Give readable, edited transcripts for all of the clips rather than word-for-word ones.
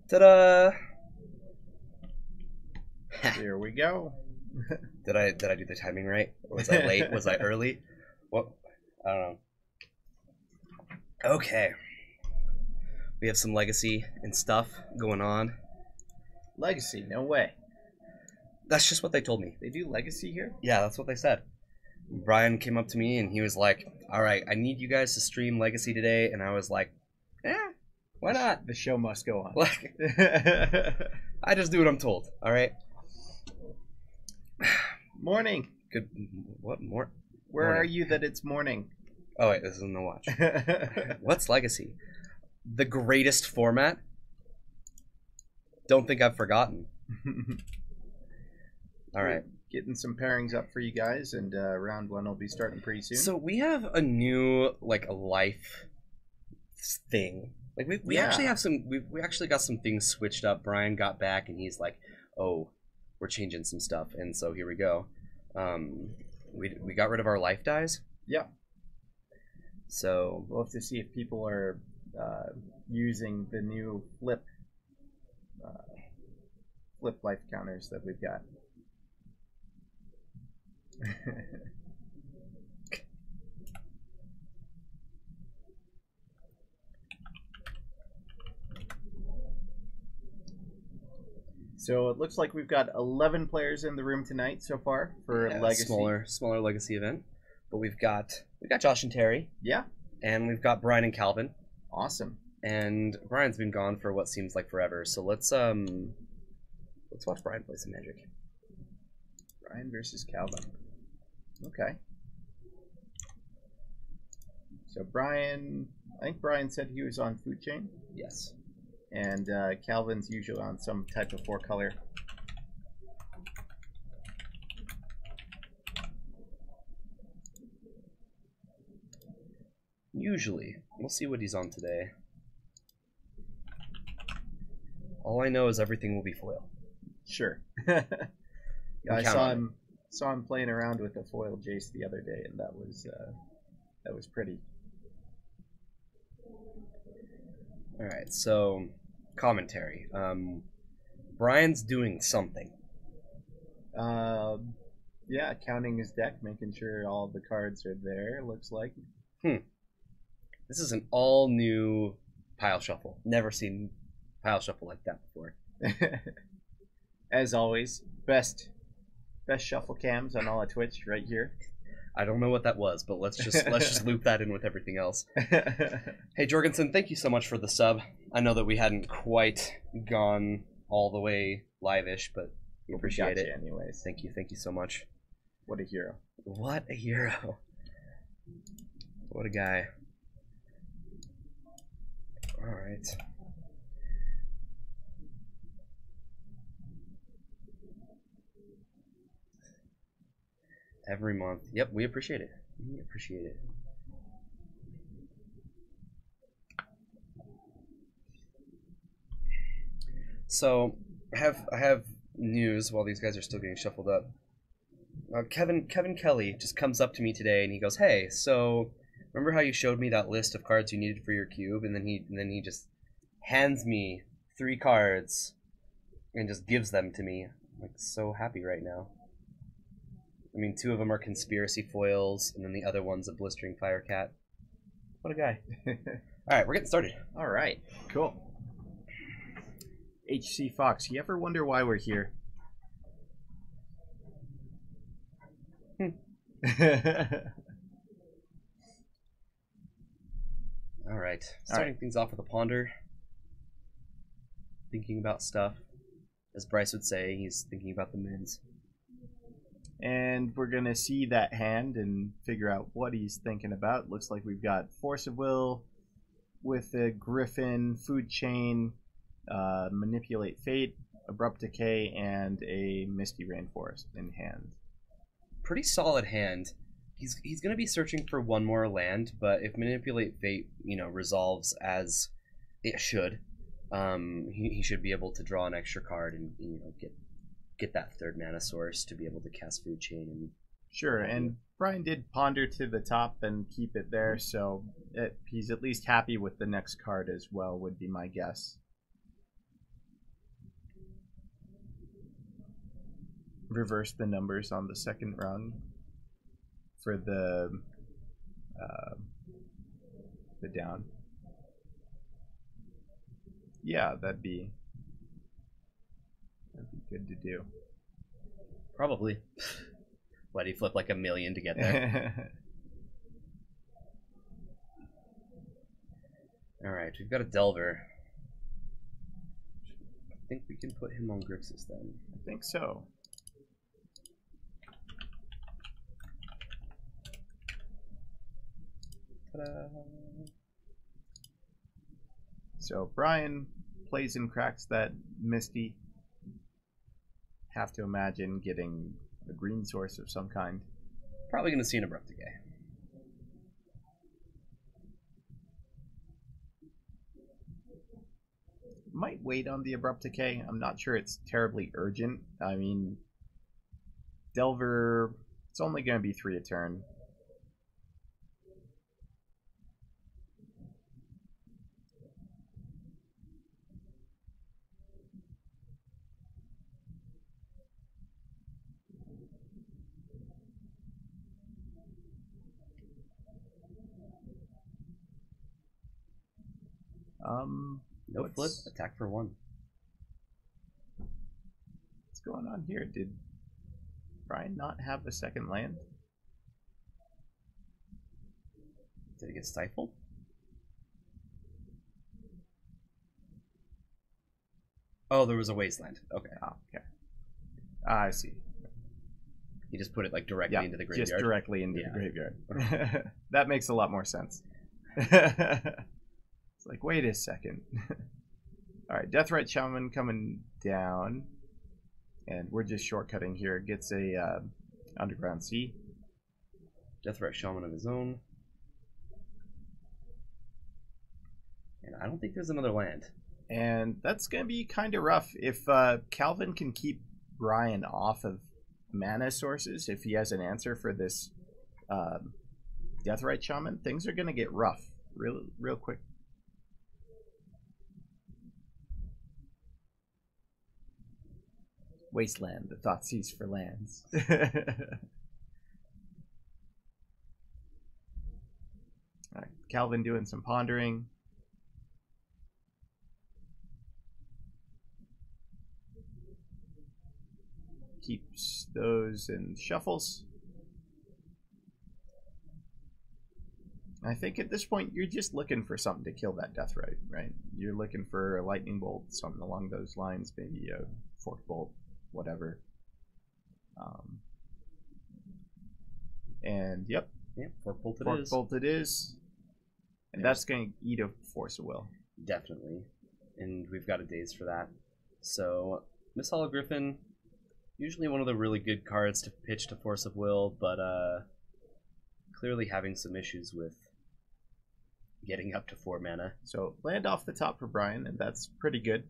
Ta-da! Here we go. Did I do the timing right? Was I late? Was I early? What? I don't know. Okay. We have some legacy and stuff going on. Legacy? No way. That's just what they told me. They do Legacy here? Yeah, that's what they said. Brian came up to me and he was like, "All right, I need you guys to stream Legacy today," and I was like, why not? The show must go on. Like, I just do what I'm told. All right. Morning. Good. What more? Where Morning. are you that it's morning? Oh wait, this isn't the watch. What's Legacy? The greatest format? Don't think I've forgotten. All right. Getting some pairings up for you guys, and round one will be starting pretty soon. So we have a new a life thing. Like we actually have some. We actually got some things switched up. Brian got back and he's like, "Oh, we're changing some stuff," and so here we go. We got rid of our life dies. Yeah. So We'll have to see if people are using the new flip life counters that we've got. So it looks like we've got 11 players in the room tonight so far for Legacy. smaller legacy event, but we got Josh and Terry. Yeah. And we've got Brian and Calvin. Awesome. And Brian's been gone for what seems like forever. So let's watch Brian play some Magic. Brian versus Calvin. Okay. So Brian, I think Brian said he was on Food Chain. Yes. And Calvin's usually on some type of 4-color. Usually. We'll see what he's on today. All I know is everything will be foil. Sure. Yeah, I saw him playing around with a foil Jace the other day, and that was pretty. All right, so commentary. Brian's doing something. Yeah, counting his deck, making sure all the cards are there. Looks like. This is an all new pile shuffle. Never seen pile shuffle like that before. As always, best shuffle cams on all of Twitch right here. I don't know what that was, but let's just loop that in with everything else. Hey Jorgensen, thank you so much for the sub. I know that we hadn't quite gone all the way live-ish, but we appreciate it. Anyways, thank you so much. What a hero! What a hero! What a guy! All right. Every month. Yep, we appreciate it. We appreciate it. So, I have news while these guys are still getting shuffled up. Kevin Kelly just comes up to me today and he goes, "Hey, so remember how you showed me that list of cards you needed for your cube?" And then he just hands me 3 cards and just gives them to me. I'm like so happy right now. I mean, 2 of them are conspiracy foils, and then the other one's a blistering firecat. What a guy. Alright, we're getting started. Alright, cool. HC Fox, you ever wonder why we're here? Alright, starting things off with a ponder. Thinking about stuff. As Bryce would say, he's thinking about the mins. And we're going to see that hand and figure out what he's thinking about. Looks like we've got Force of Will with a Griffin, Food Chain, Manipulate Fate, Abrupt Decay, and a Misty Rainforest in hand. Pretty solid hand. He's going to be searching for one more land, but if Manipulate Fate, resolves as it should, he should be able to draw an extra card and get that 3rd mana source to be able to cast Food Chain. And sure, and Brian did ponder to the top and keep it there, so he's at least happy with the next card as well, would be my guess. reverse the numbers on the second rung for the down. Yeah, that'd be good to do. Probably. What, he flipped like 1,000,000 to get there? Alright, we've got a Delver. I think we can put him on Grixis then. I think so. Ta-da. So Brian plays and cracks that Misty. Have to imagine getting a green source of some kind. Probably going to see an Abrupt Decay. Might wait on the Abrupt Decay. I'm not sure it's terribly urgent. I mean, Delver, it's only going to be 3 a turn. No flip, attack for 1. What's going on here? Did Brian not have a second land? Did it get stifled? Oh, there was a wasteland. Okay. Oh, okay. I see. He just put it like directly into the graveyard. Just directly into the graveyard. That makes a lot more sense. It's like, wait a second. Alright, Deathrite Shaman coming down. And we're just shortcutting here. Gets a Underground Sea. Deathrite Shaman of his own. And I don't think there's another land. And that's going to be kind of rough. If Calvin can keep Brian off of mana sources, if he has an answer for this Deathrite Shaman, things are going to get rough real quick. Wasteland, the Thoughtseize for lands. Alright, Calvin doing some pondering. Keeps those in shuffles. I think at this point you're just looking for something to kill that Deathrite, right? You're looking for a Lightning Bolt, something along those lines, maybe a Fork Bolt, whatever. And yep, Fork Bolt Fork Bolt it is. And that's going to eat a Force of Will. Definitely. And we've got a Daze for that. So, Miss Hollow Griffin, usually one of the really good cards to pitch to Force of Will, but clearly having some issues with getting up to 4 mana. So land off the top for Brian, and that's pretty good.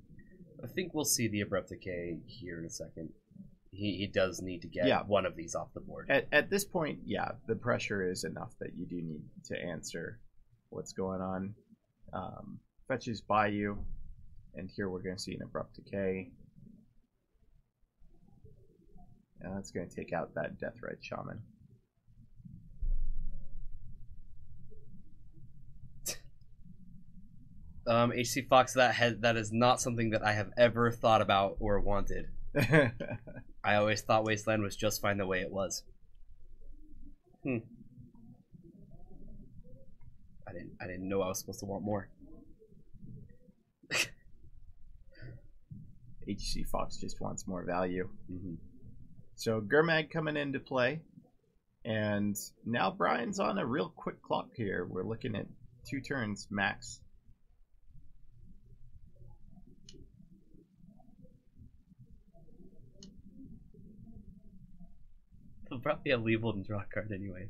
I think we'll see the Abrupt Decay here in a second. He does need to get one of these off the board. At this point, yeah, the pressure is enough that you do need to answer what's going on. Fetches by you, and here we're going to see an Abrupt Decay. And that's going to take out that Deathrite Shaman. HC Fox, that is not something that I have ever thought about or wanted. I always thought Wasteland was just fine the way it was. I didn't know I was supposed to want more. HC Fox just wants more value. So Gurmag coming into play. And now Brian's on a real quick clock here. We're looking at 2 turns max. He'll probably have Leavold and draw a card anyway.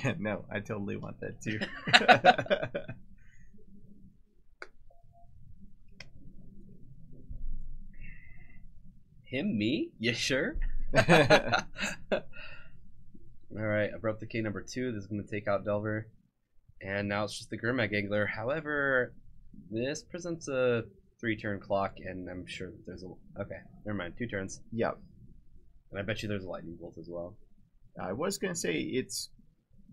Yeah, no, I totally want that too. Him? Me? You sure? Alright, Abrupt Decay number 2. This is going to take out Delver. And now it's just the Gurmag Angler. However, this presents a 3-turn clock, and I'm sure that there's a... Okay, never mind. 2 turns. Yep. And I bet you there's a lightning bolt as well. I was gonna say it's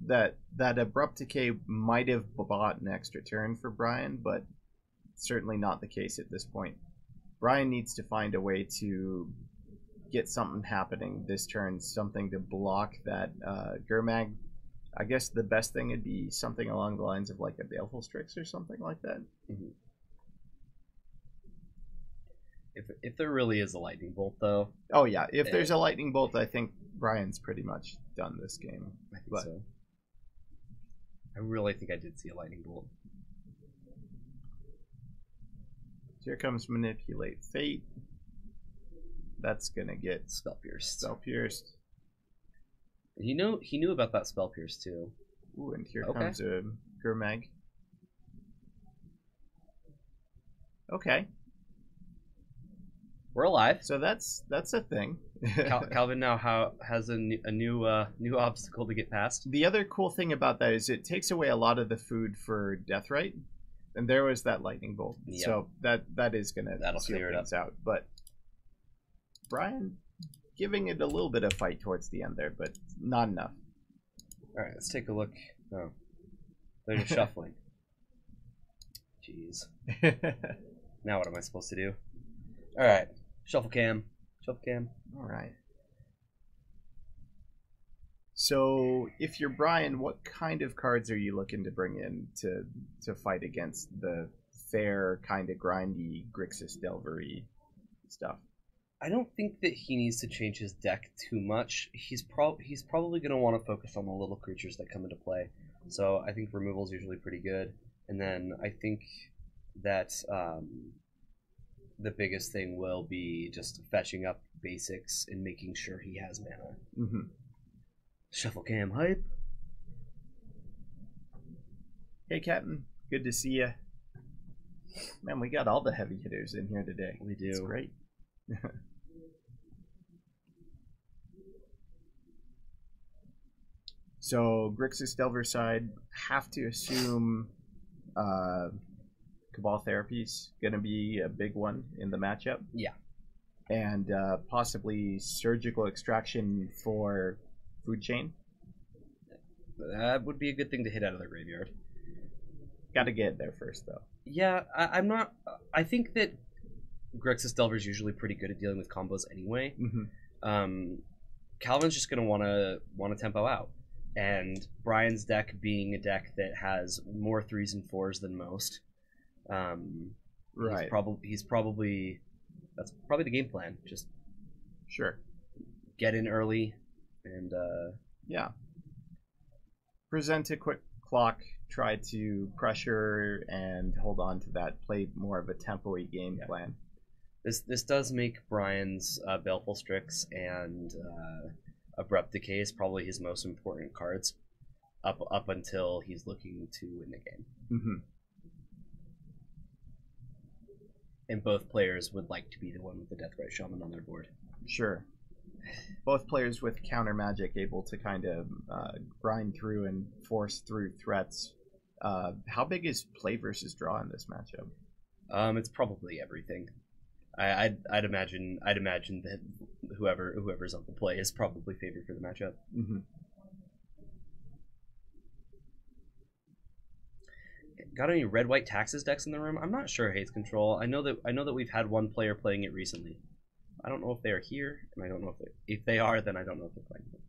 that abrupt decay might have bought an extra turn for Brian, but certainly not the case at this point. Brian needs to find a way to get something happening this turn, something to block that Gurmag. I guess the best thing would be something along the lines of like a Baleful Strix or something like that. Mm-hmm. If there really is a lightning bolt, though. Oh yeah, if there's a lightning bolt, I think Brian's pretty much done this game. I think so. I really think I did see a lightning bolt. Here comes Manipulate Fate. That's gonna get Spell Pierced. Spell Pierced. He knew about that Spell Pierce too. Ooh, and here comes a Gurmag. Okay. We're alive. So that's a thing. Calvin now has a new obstacle to get past. The other cool thing about that is it takes away a lot of the food for Deathrite, and there was that lightning bolt. Yep. So that is gonna clear things out. But Brian giving it a little bit of fight towards the end there, but not enough. All right, let's take a look. Oh, they're just shuffling. Jeez. Now what am I supposed to do? All right, shuffle cam. Shuffle cam. All right. So, if you're Brian, what kind of cards are you looking to bring in to fight against the fair, kind of grindy Grixis Delvery stuff? I don't think that he needs to change his deck too much. He's probably going to want to focus on the little creatures that come into play. So I think removal is usually pretty good. And then I think that the biggest thing will be just fetching up basics and making sure he has mana. Mm-hmm. Shuffle cam hype. Hey, Captain. Good to see you. Man, we got all the heavy hitters in here today. We do. It's great. So, Grixis Delver side, have to assume Cabal Therapy's going to be a big one in the matchup. Yeah. And possibly Surgical Extraction for Food Chain. That would be a good thing to hit out of the graveyard. Got to get there first, though. Yeah, I'm not... I think that Grixis Delver is usually pretty good at dealing with combos anyway. Mm-hmm. Calvin's just going to want to tempo out. And Brian's deck being a deck that has more 3s and 4s than most. Right. He's probably that's probably the game plan. Just sure. Get in early and yeah. Present a quick clock, try to pressure and hold on to that, play more of a tempo-y game plan. This does make Brian's Baleful Strix and Abrupt Decay is probably his most important cards up until he's looking to win the game. Mm-hmm. And both players would like to be the one with the Deathrite Shaman on their board. Sure. Both players with counter magic able to kind of grind through and force through threats. How big is play versus draw in this matchup? It's probably everything. I'd imagine that whoever's on the play is probably favored for the matchup. Mm-hmm. Got any red-white taxes decks in the room? I'm not sure. Haze Control. I know that we've had one player playing it recently. I don't know if they are here, and I don't know if they are. Then I don't know if they're playing it.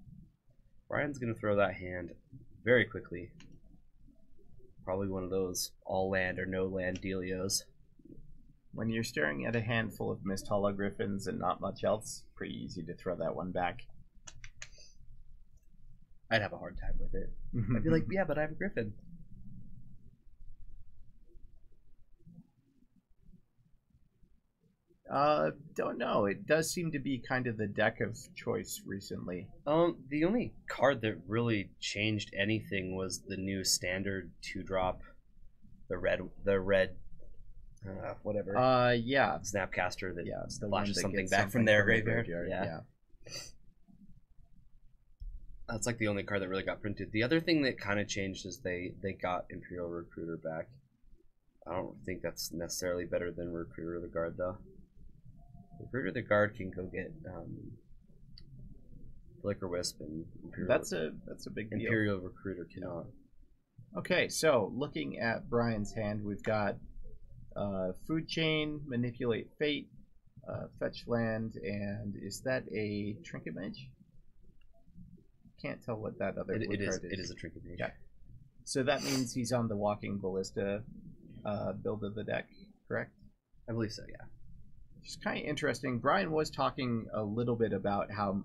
Brian's gonna throw that hand very quickly. Probably one of those all land or no land dealios. When you're staring at a handful of Mist Hollow Griffins and not much else, pretty easy to throw that one back. I'd have a hard time with it. I'd be like, yeah, but I have a Griffin. Don't know. It does seem to be kind of the deck of choice recently. The only card that really changed anything was the new standard 2-drop, the red, whatever. Yeah. Snapcaster that the flashes something back from their graveyard. Yeah. That's like the only card that really got printed. The other thing that kind of changed is they got Imperial Recruiter back. I don't think that's necessarily better than Recruiter of the Guard, though. Recruiter of the Guard can go get Flicker Wisp and That's a big deal. Imperial Recruiter cannot. Okay, so looking at Brian's hand, we've got Food Chain, Manipulate Fate, Fetch Land, and is that a Trinket Mage? Can't tell what that other blue card is. It is a Trinket Mage. Yeah. So that means he's on the Walking Ballista build of the deck, correct? I believe so, yeah. Which is kind of interesting. Brian was talking a little bit about how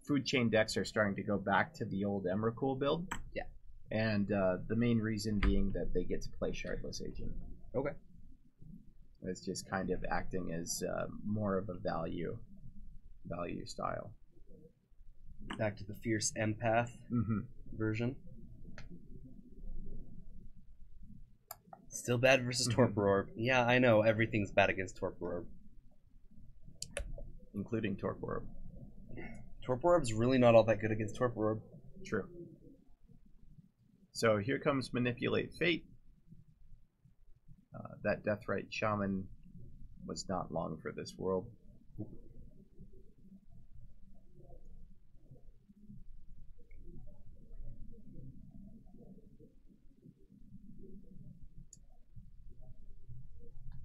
Food Chain decks are starting to go back to the old Emrakul build. Yeah. And the main reason being that they get to play Shardless Agent. Okay. It's just kind of acting as more of a value style. Back to the Fierce Empath version. Still bad versus Torpor Orb. Yeah, I know. Everything's bad against Torpor Orb. Including Torpor Orb. Torpor Orb's really not all that good against Torpor Orb. True. So here comes Manipulate Fate. That Deathrite Shaman was not long for this world.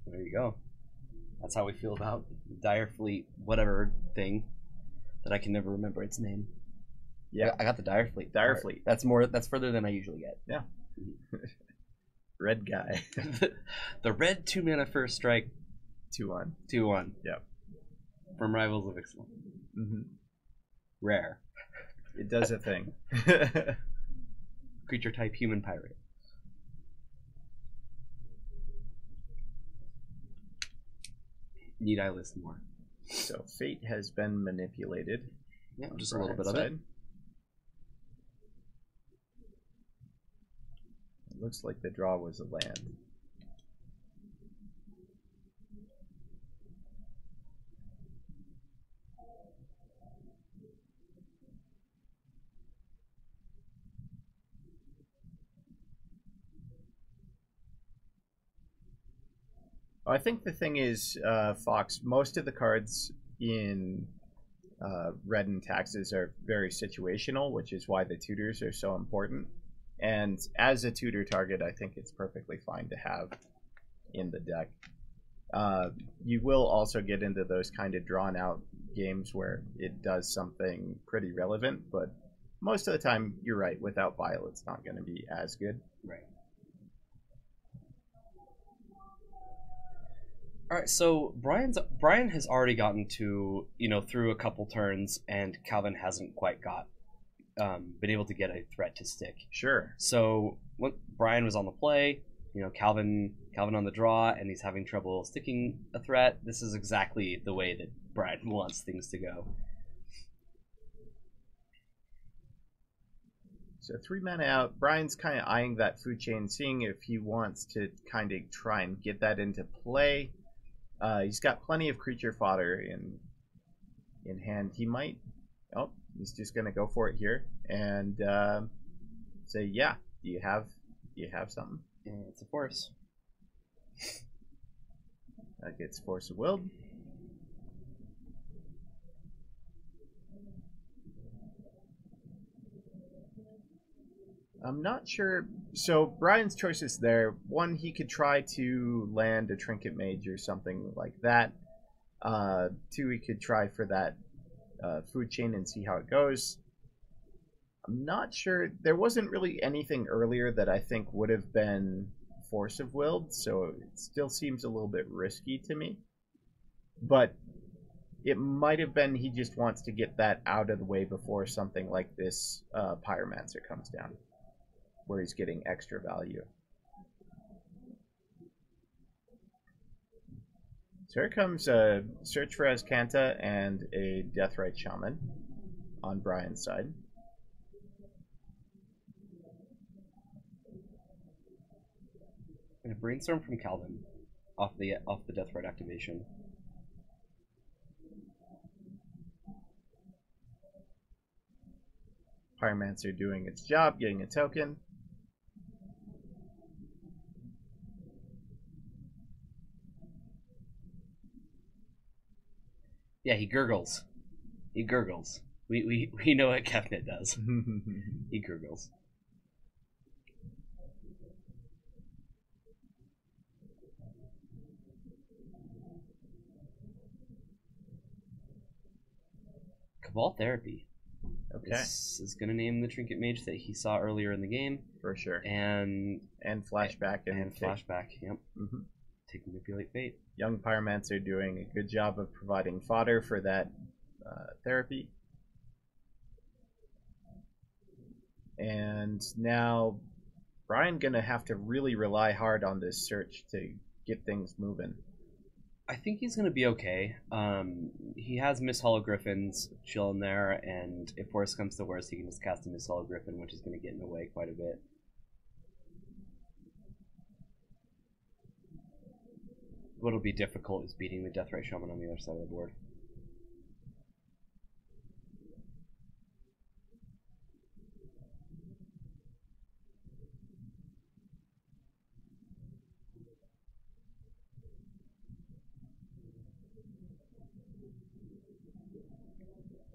There you go. That's how we feel about Dire Fleet, whatever thing that I can never remember its name. Yeah, I got the Dire Fleet. Dire Fleet. That's further than I usually get. Yeah. Red guy. The red 2-mana first strike. 2/1. 2/1. Yep. From Rivals of Ixalan. Rare. It does a thing. Creature type human pirate. Need I list more? So Fate has been manipulated. Yeah, just a little bit of it. It looks like the draw was a land. I think the thing is, Fox, most of the cards in Red and Taxes are very situational, which is why the tutors are so important. And as a tutor target, I think it's perfectly fine to have in the deck. You will also get into those kind of drawn out games where it does something pretty relevant, but most of the time, you're right, without Vile, it's not going to be as good. Right. All right, so Brian has already gotten to, through a couple turns, and Calvin hasn't quite been able to get a threat to stick. Sure. So when Brian was on the play, Calvin on the draw, and he's having trouble sticking a threat. This is exactly the way that Brian wants things to go. So 3 mana out. Brian's kind of eyeing that food chain, seeing if he wants to kind of try and get that into play. He's got plenty of creature fodder in hand. He might... Oh, he's just going to go for it here and say, yeah, do you have something? Yeah, it's a force. That gets Force of Will. I'm not sure. So Brian's choices there. One, he could try to land a Trinket Mage or something like that. Two, he could try for that food chain and see how it goes. I'm not sure. There wasn't really anything earlier that I think would have been Force of Willed, so it still seems a little bit risky to me. But it might have been he just wants to get that out of the way before something like this Pyromancer comes down, where he's getting extra value. So here comes a Search for Azcanta and a Deathrite Shaman on Brian's side. And a Brainstorm from Calvin off the Deathrite activation. Pyromancer doing its job, getting a token. Yeah, he gurgles. He gurgles. We know what Kevnet does. He gurgles. Cabal Therapy. Okay, This is going to name the Trinket Mage that he saw earlier in the game. for sure. And Flashback and flashback. Yep. Mm-hmm. Take Manipulate Fate. Young Pyromancer doing a good job of providing fodder for that therapy. And now Brian gonna have to really rely hard on this search to get things moving. I think he's going to be okay. He has Miss Hologriffins chilling there, and if worse comes to worse, he can just cast a Miss Hologriffin, which is going to get in the way quite a bit. What'll be difficult is beating the Deathrite Shaman on the other side of the board.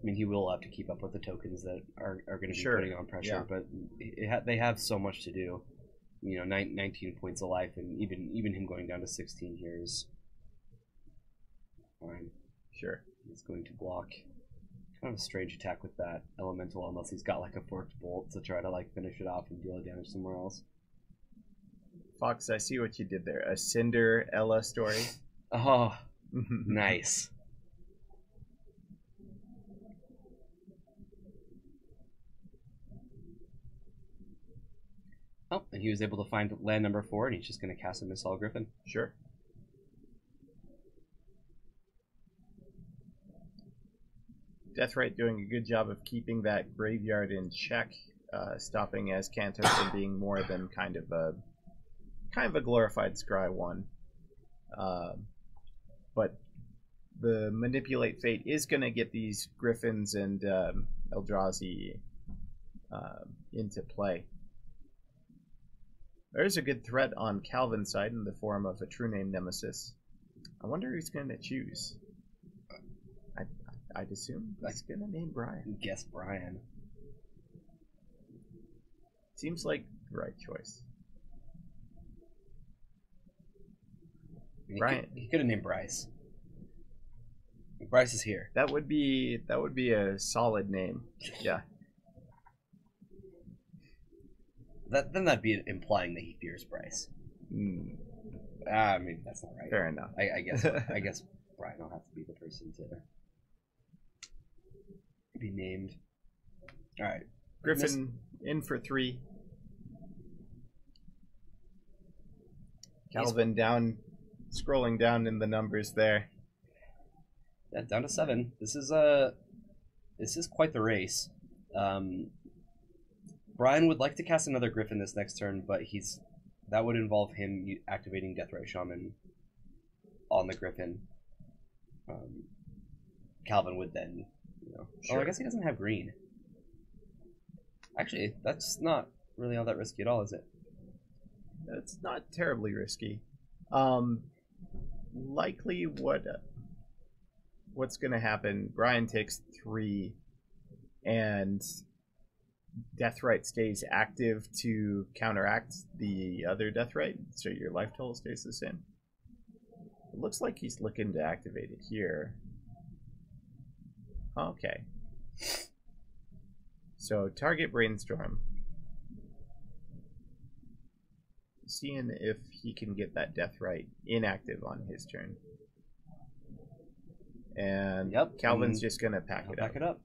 I mean, he will have to keep up with the tokens that are going to be putting on pressure, but they have so much to do. 19 points of life, and even him going down to 16 here is fine. Sure. He's going to block. Kind of a strange attack with that elemental, unless he's got like a forked bolt to try to like finish it off and deal damage somewhere else. Fox, I see what you did there. A Cinderella story. Oh, nice. Oh, and he was able to find land number 4, and he's just going to cast a Miss Griffin. Sure. Deathrite doing a good job of keeping that graveyard in check, stopping Azcanto from being more than kind of a glorified Scry 1. But the Manipulate Fate is going to get these Griffins and Eldrazi into play. There's a good threat on Calvin's side in the form of a true name Nemesis. I wonder who's going to choose. I'd assume he's going to name Brian. Guess Brian. Seems like the right choice. Brian. He could have named Bryce. Bryce is here. That would be a solid name. Yeah. Then that'd be implying that he fears Bryce. I mean, that's not right. Fair enough. I guess Brian will have to be the person to be named. All right, Griffin in for 3. Calvin down, scrolling down in the numbers there. Yeah, down to 7. This is quite the race. Brian would like to cast another Griffin this next turn, but that would involve him activating Deathrite Shaman on the Griffin. Calvin would then, Sure. Oh, I guess he doesn't have green. Actually, that's not really all that risky at all, is it? It's not terribly risky. Likely what's going to happen, Brian takes 3, and Deathrite stays active to counteract the other Deathrite, so your life total stays the same. It looks like he's looking to activate it here. Okay. So target Brainstorm. Seeing if he can get that Deathrite inactive on his turn. And Calvin's just gonna pack it up.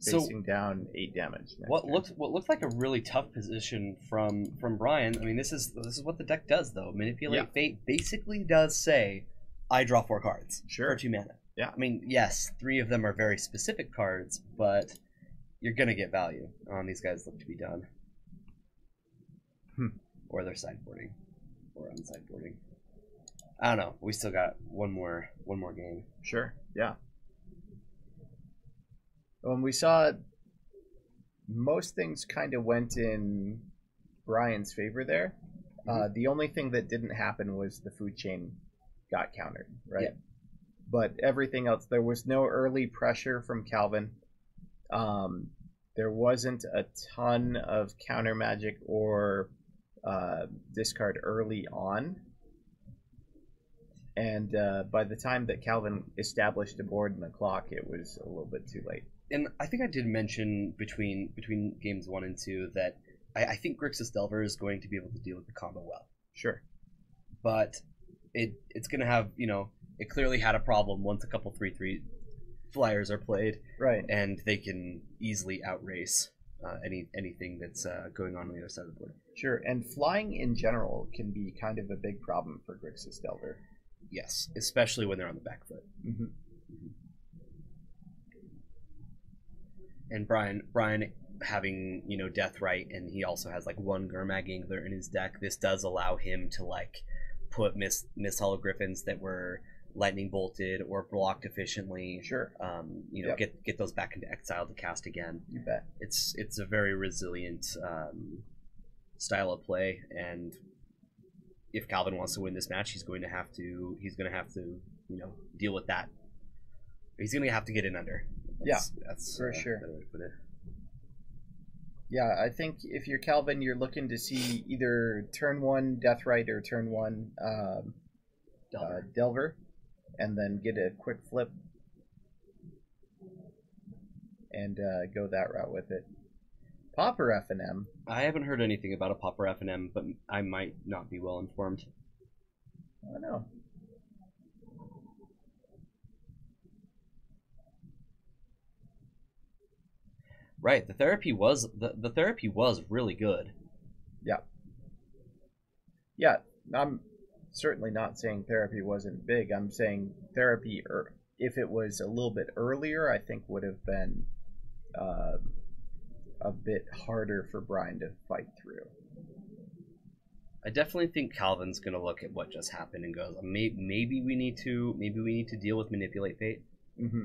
Facing down 8 damage. What looks like a really tough position from Brian. I mean, this is what the deck does though. Manipulate Fate basically does say, I draw 4 cards for 2 mana. Yeah. I mean, yes, 3 of them are very specific cards, but you're gonna get value. These guys look to be done. Or they're sideboarding, or unsideboarding. I don't know. We still got one more game. Sure. Yeah. We saw most things kind of went in Brian's favor there. The only thing that didn't happen was the food chain got countered, right? Yeah. But everything else, there was no early pressure from Calvin. There wasn't a ton of counter magic or discard early on. And by the time that Calvin established a board and the clock, it was a little bit too late. And I think I did mention between games 1 and 2 that I think Grixis Delver is going to be able to deal with the combo well. Sure. But it's going to have, it clearly had a problem once a couple 3/3 flyers are played. Right. And they can easily outrace anything that's going on the other side of the board. Sure. And flying in general can be kind of a big problem for Grixis Delver. Yes, especially when they're on the back foot. Mm-hmm. And Brian having, Death Right, and he also has like one Gurmag Angler in his deck. This does allow him to like put miss Hollow Griffins that were lightning bolted or blocked efficiently. Sure. Yep. get those back into exile to cast again. You bet. It's a very resilient style of play, and if Calvin wants to win this match, he's going to have to deal with that. He's going to have to get in under. That's for sure. Better way to put it. Yeah, I think if you're Calvin, you're looking to see either turn 1 Deathrite or turn 1 Delver, and then get a quick flip and go that route with it. Popper FNM. I haven't heard anything about a Popper FNM, but I might not be well informed. I don't know. Right, the therapy was really good. Yeah. Yeah, I'm certainly not saying therapy wasn't big. I'm saying therapy, if it was a little bit earlier, I think would have been a bit harder for Brian to fight through. I definitely think Calvin's gonna look at what just happened and goes, maybe we need to deal with Manipulate Fate. Mm-hmm.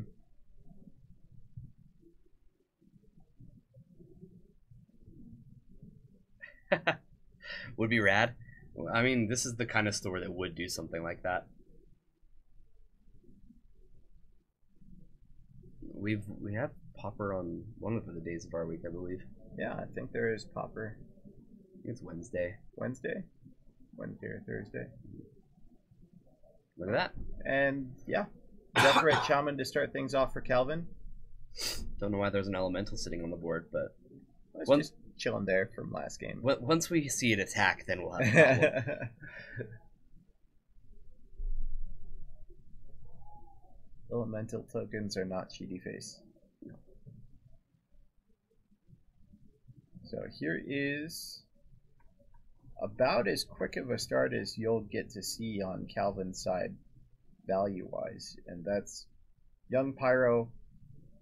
Would be rad. I mean, this is the kind of store that would do something like that. We have Popper on one of the days of our week, I believe. Yeah, I think there is Popper. I think it's Wednesday. Wednesday or Thursday. Look at that. And yeah, Deathrite Shaman to start things off for Calvin. Don't know why there's an elemental sitting on the board, but it's just chilling there from last game. Once we see it attack, then we'll have a problem. Elemental tokens are not cheaty face. No. So here is about as quick of a start as you'll get to see on Calvin's side value-wise, and that's Young Pyro.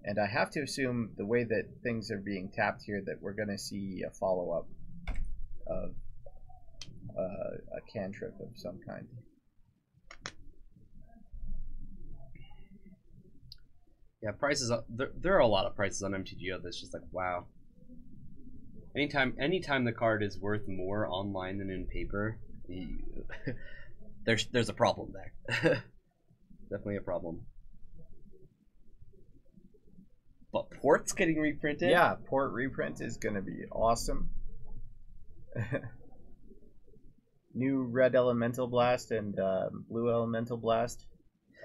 And I have to assume the way that things are being tapped here that we're going to see a follow-up of a cantrip of some kind. Yeah, prices. There are a lot of prices on MTGO that's just like, wow. Anytime the card is worth more online than in paper, there's a problem there. Definitely a problem. But Port's getting reprinted? Yeah, Port reprint is going to be awesome. New Red Elemental Blast and Blue Elemental Blast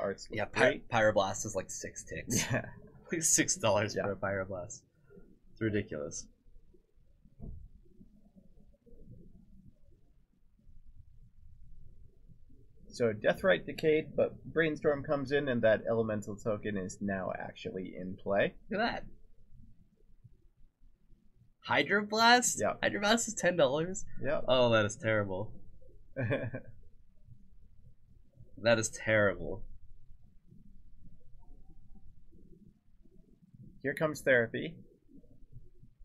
arts. Yeah, Pyroblast is like 6 ticks. Yeah. Like $6 for a Pyroblast. It's ridiculous. So Deathrite decayed, but Brainstorm comes in and that elemental token is now actually in play. Look at that. Hydroblast? Yeah. Hydroblast is $10? Yeah. Oh, that is terrible. That is terrible. Here comes Therapy.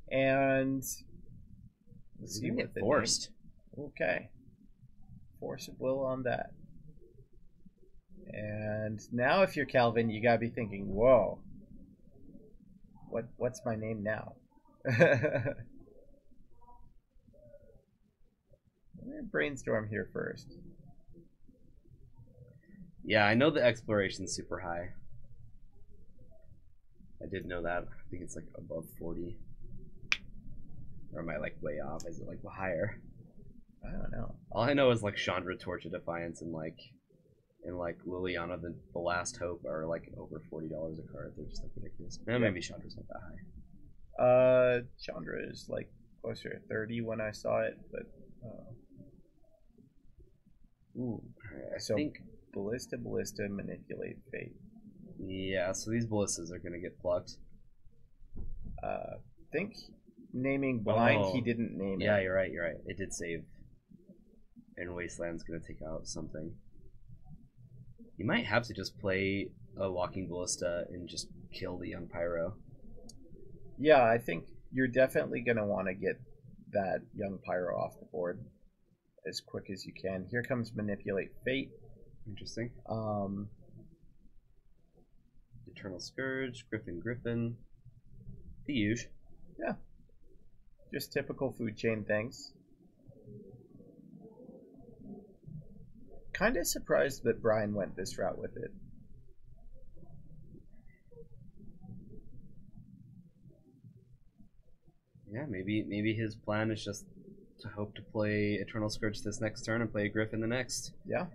And let's see what the forced. Okay. Force of Will on that. And now if you're Calvin, you gotta be thinking, whoa. What's my name now? Brainstorm here first. Yeah, I know the exploration's super high. I did know that. I think it's like above 40. Or am I like way off? Is it like higher? I don't know. All I know is like Chandra, Torch of Defiance, and Liliana, the Last Hope are like over $40 a card. They're just like ridiculous. Maybe Chandra's not that high. Chandra is like closer to 30 when I saw it, but ooh. I So think Ballista, Manipulate, Fate. yeah. So these ballistas are gonna get plucked. Think naming blind. Oh. He didn't name Yeah, it. you're right. You're right. It did save. And Wasteland's gonna take out something. You might have to just play a Walking Ballista and just kill the Young Pyro. Yeah, I think you're definitely going to want to get that Young Pyro off the board as quick as you can. Here comes Manipulate Fate. Interesting. Um, Eternal Scourge, Griffin. The usual. Yeah. Just typical food chain things. Kind of surprised that Brian went this route with it. Yeah, maybe his plan is just to hope to play Eternal Scourge this next turn and play a Griffin the next. Yeah.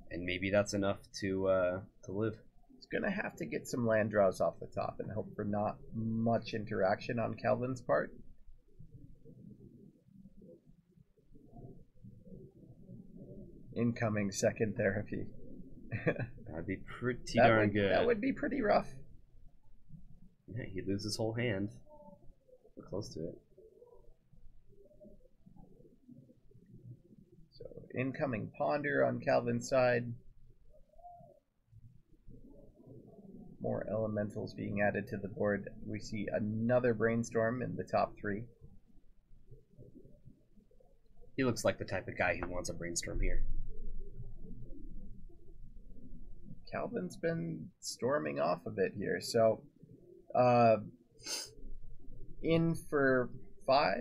And maybe that's enough to live. He's going to have to get some land draws off the top and hope for not much interaction on Calvin's part. Incoming second therapy. That'd be pretty darn good. That would be pretty rough. Yeah, he'd lose his whole hand. We're close to it. So incoming Ponder on Calvin's side. More elementals being added to the board. We see another Brainstorm in the top 3. He looks like the type of guy who wants a Brainstorm here. Calvin's been storming off a bit here, so in for 5.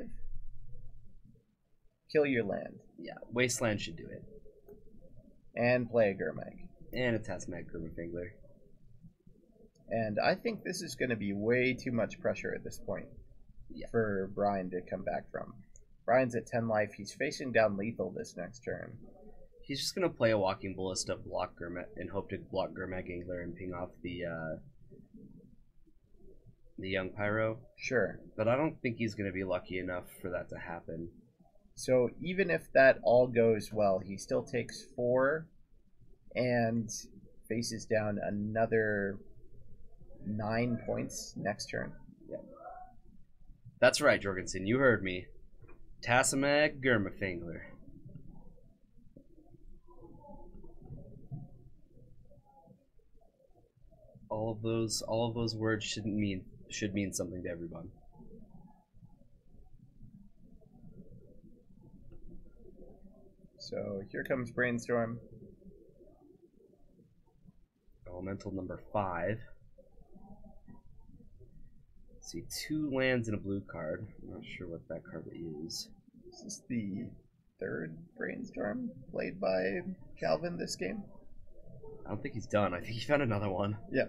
Kill your land. Yeah, Wasteland should do it. And play a Gurmag. And a Tasmag Gurmafingler. And I think this is going to be way too much pressure at this point for Brian to come back from. Brian's at 10 life. He's facing down lethal this next turn. He's just going to play a Walking Ballista, block Gurmag, and hope to block Gurmag Angler and ping off the Young Pyro. Sure. But I don't think he's going to be lucky enough for that to happen. So even if that all goes well, he still takes 4 and faces down another 9 points next turn. Yeah. That's right, Jorgensen. You heard me. Tasmag Gurmafingler. All of those words should mean something to everyone. So here comes Brainstorm. Elemental number 5. Let's see, 2 lands and a blue card. I'm not sure what that card is. Is this the 3rd Brainstorm played by Calvin this game? I don't think he's done. I think he found another one. Yeah.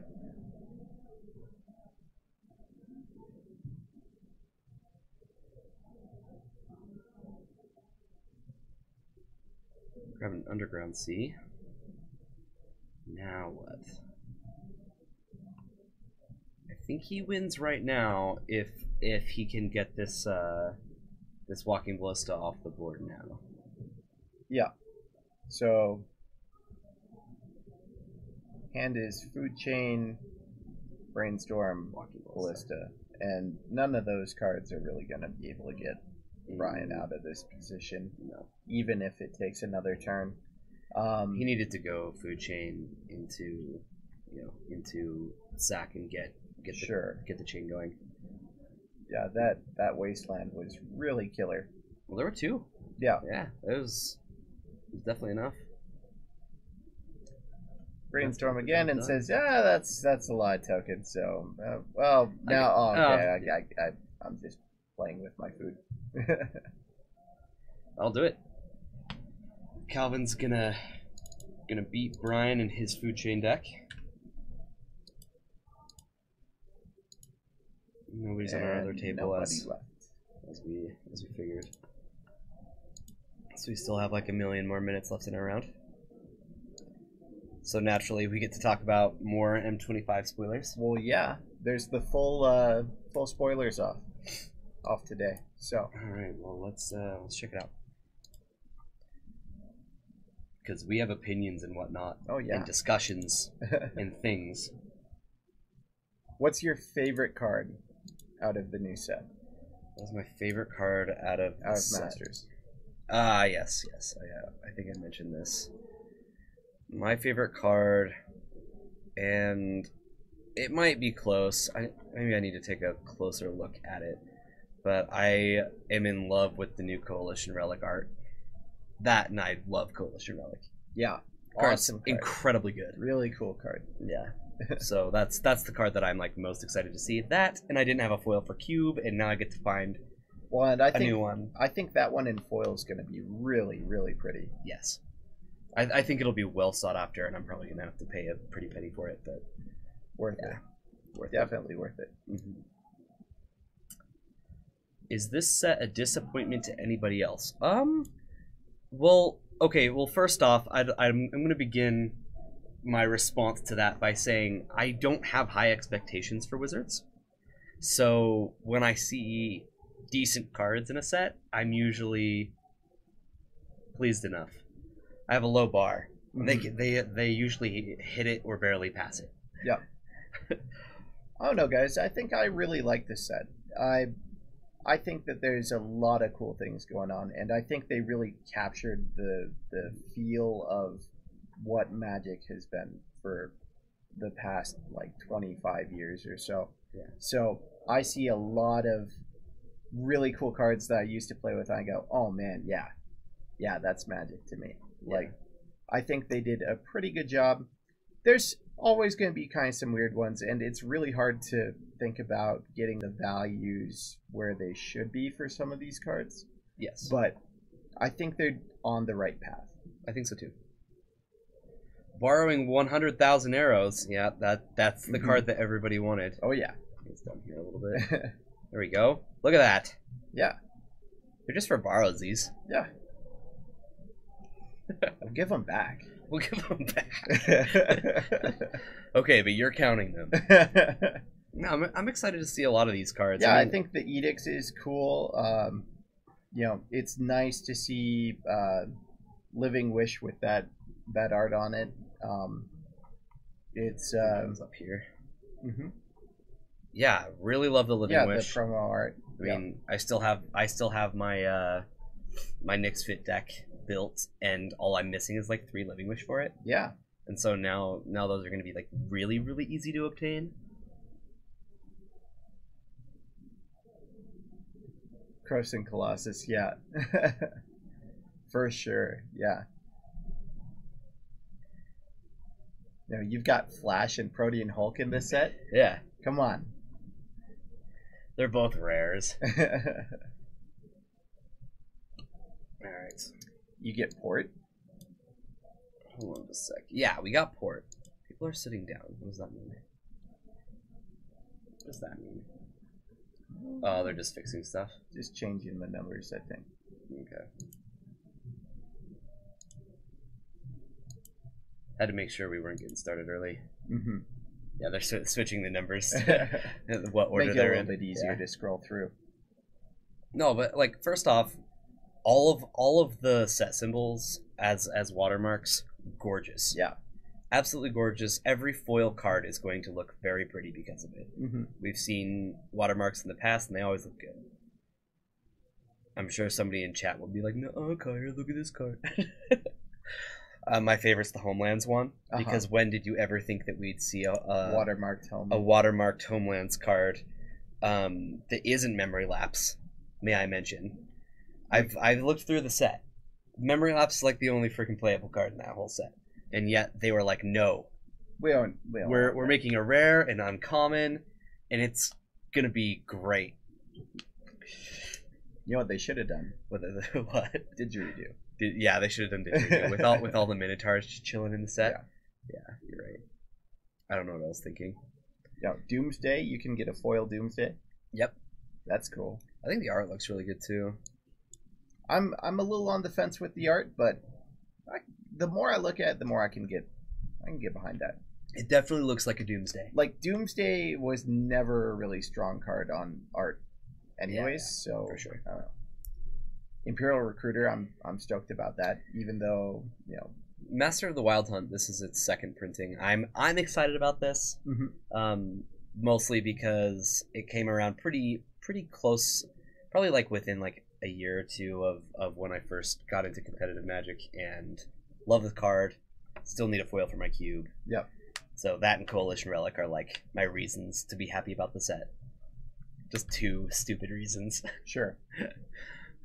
Grab an Underground Sea. Now what? I think he wins right now if he can get this this Walking Ballista off the board now. Yeah. So hand is Food Chain, Brainstorm, Walking Ballista, and none of those cards are really going to be able to get Brian out of this position. No. Even if it takes another turn. He needed to go Food Chain into sack and get the chain going. Yeah, that Wasteland was really killer. Well, there were 2. Yeah. Yeah, it was definitely enough. Brainstorm again and says, "Yeah, that's a lot of tokens." So, well, now, okay, I'm just playing with my food. I'll do it. Calvin's gonna beat Brian in his Food Chain deck. Nobody's on our other table nobody as left. we figured. So we still have like a million more minutes left in our round. So naturally, we get to talk about more M25 spoilers. Well, yeah, there's the full spoilers off today. So All right, well let's check it out because we have opinions and whatnot. Oh yeah, and discussions and things. What's your favorite card out of the new set? That was my favorite card out of Masters. Yes. I think I mentioned this. My favorite card, and it might be close. Maybe I need to take a closer look at it. But I am in love with the new Coalition Relic art. That, and I love Coalition Relic. Yeah, Card's awesome card. incredibly good. Really cool card. Yeah. So that's the card that I'm like most excited to see. That, and I didn't have a foil for Cube, and now I get to find a new one. I think that one in foil is going to be really, really pretty. Yes. I think it'll be well sought after, and I'm probably going to have to pay a pretty penny for it, but Worth it. Definitely worth it. Mm-hmm. Is this set a disappointment to anybody else? Well, okay. Well, first off, I'm going to begin my response to that by saying I don't have high expectations for Wizards. So when I see decent cards in a set, I'm usually pleased enough. I have a low bar. Mm-hmm. They usually hit it or barely pass it. Yeah. I don't know, guys. I think I really like this set. I think that there's a lot of cool things going on, and I think they really captured the feel of what Magic has been for the past like 25 years or so. Yeah. So I see a lot of really cool cards that I used to play with, and I go, oh man, yeah, that's Magic to me. Yeah. Like, I think they did a pretty good job. There's always going to be kind of some weird ones, and it's really hard to think about getting the values where they should be for some of these cards. Yes. But I think they're on the right path. I think so too. Borrowing 100,000 arrows. Yeah, that's the card that everybody wanted. Oh yeah. It's down here a little bit. There we go. Look at that. Yeah. They're just for borrows, these. Yeah. We'll give them back. We'll give them back. Okay, but you're counting them. No, I'm excited to see a lot of these cards. Yeah, I think the Edicts is cool. It's nice to see Living Wish with that art on it. It's up here. Mm-hmm. Yeah, really love the Living Wish. The promo art. I mean, I still have my my Nyx Fit deck built, and all I'm missing is like 3 Living Wish for it. Yeah. And so now those are going to be like really, really easy to obtain. Crossing Colossus, yeah. For sure, yeah. You've got Flash and Protean Hulk in this set? Yeah. Come on. They're both rares. Alright. You get Port? Hold on a sec. Yeah, we got Port. People are sitting down. What does that mean? What does that mean? Oh, they're just fixing stuff. Just changing the numbers, I think. Okay. Had to make sure we weren't getting started early. Mm-hmm. Yeah, they're switching the numbers. What order Make it they're a in. little bit easier to scroll through. No, but like first off, all of the set symbols as watermarks, gorgeous. Yeah. Absolutely gorgeous. Every foil card is going to look very pretty because of it. Mm-hmm. We've seen watermarks in the past, and they always look good. I'm sure somebody in chat will be like, "No, Kyra, look at this card." My favorite's the Homelands one, because when did you ever think that we'd see a watermarked Homelands card that isn't Memory Lapse? May I mention? I've looked through the set. Memory Lapse is like the only freaking playable card in that whole set. And yet they were like, no, we're making a rare and uncommon, and it's gonna be great. You know what they should have done? What? Didgeridoo. Yeah, they should have done Didgeridoo with all the Minotaurs just chilling in the set. Yeah, you're right. I don't know what I was thinking. Yeah, Doomsday. You can get a foil Doomsday. Yep. That's cool. I think the art looks really good too. I'm a little on the fence with the art, but the more I look at it, the more I can get behind that. It definitely looks like a Doomsday. Like Doomsday was never a really strong card on art, anyways. Yeah, so for sure. I don't know. Imperial Recruiter, I'm stoked about that. Even though Master of the Wild Hunt. This is its second printing. I'm excited about this. Mostly because it came around pretty close, probably like within like a year or two of when I first got into competitive Magic, and love the card. Still need a foil for my cube. Yep. So that and Coalition Relic are like my reasons to be happy about the set. Just two stupid reasons. Sure.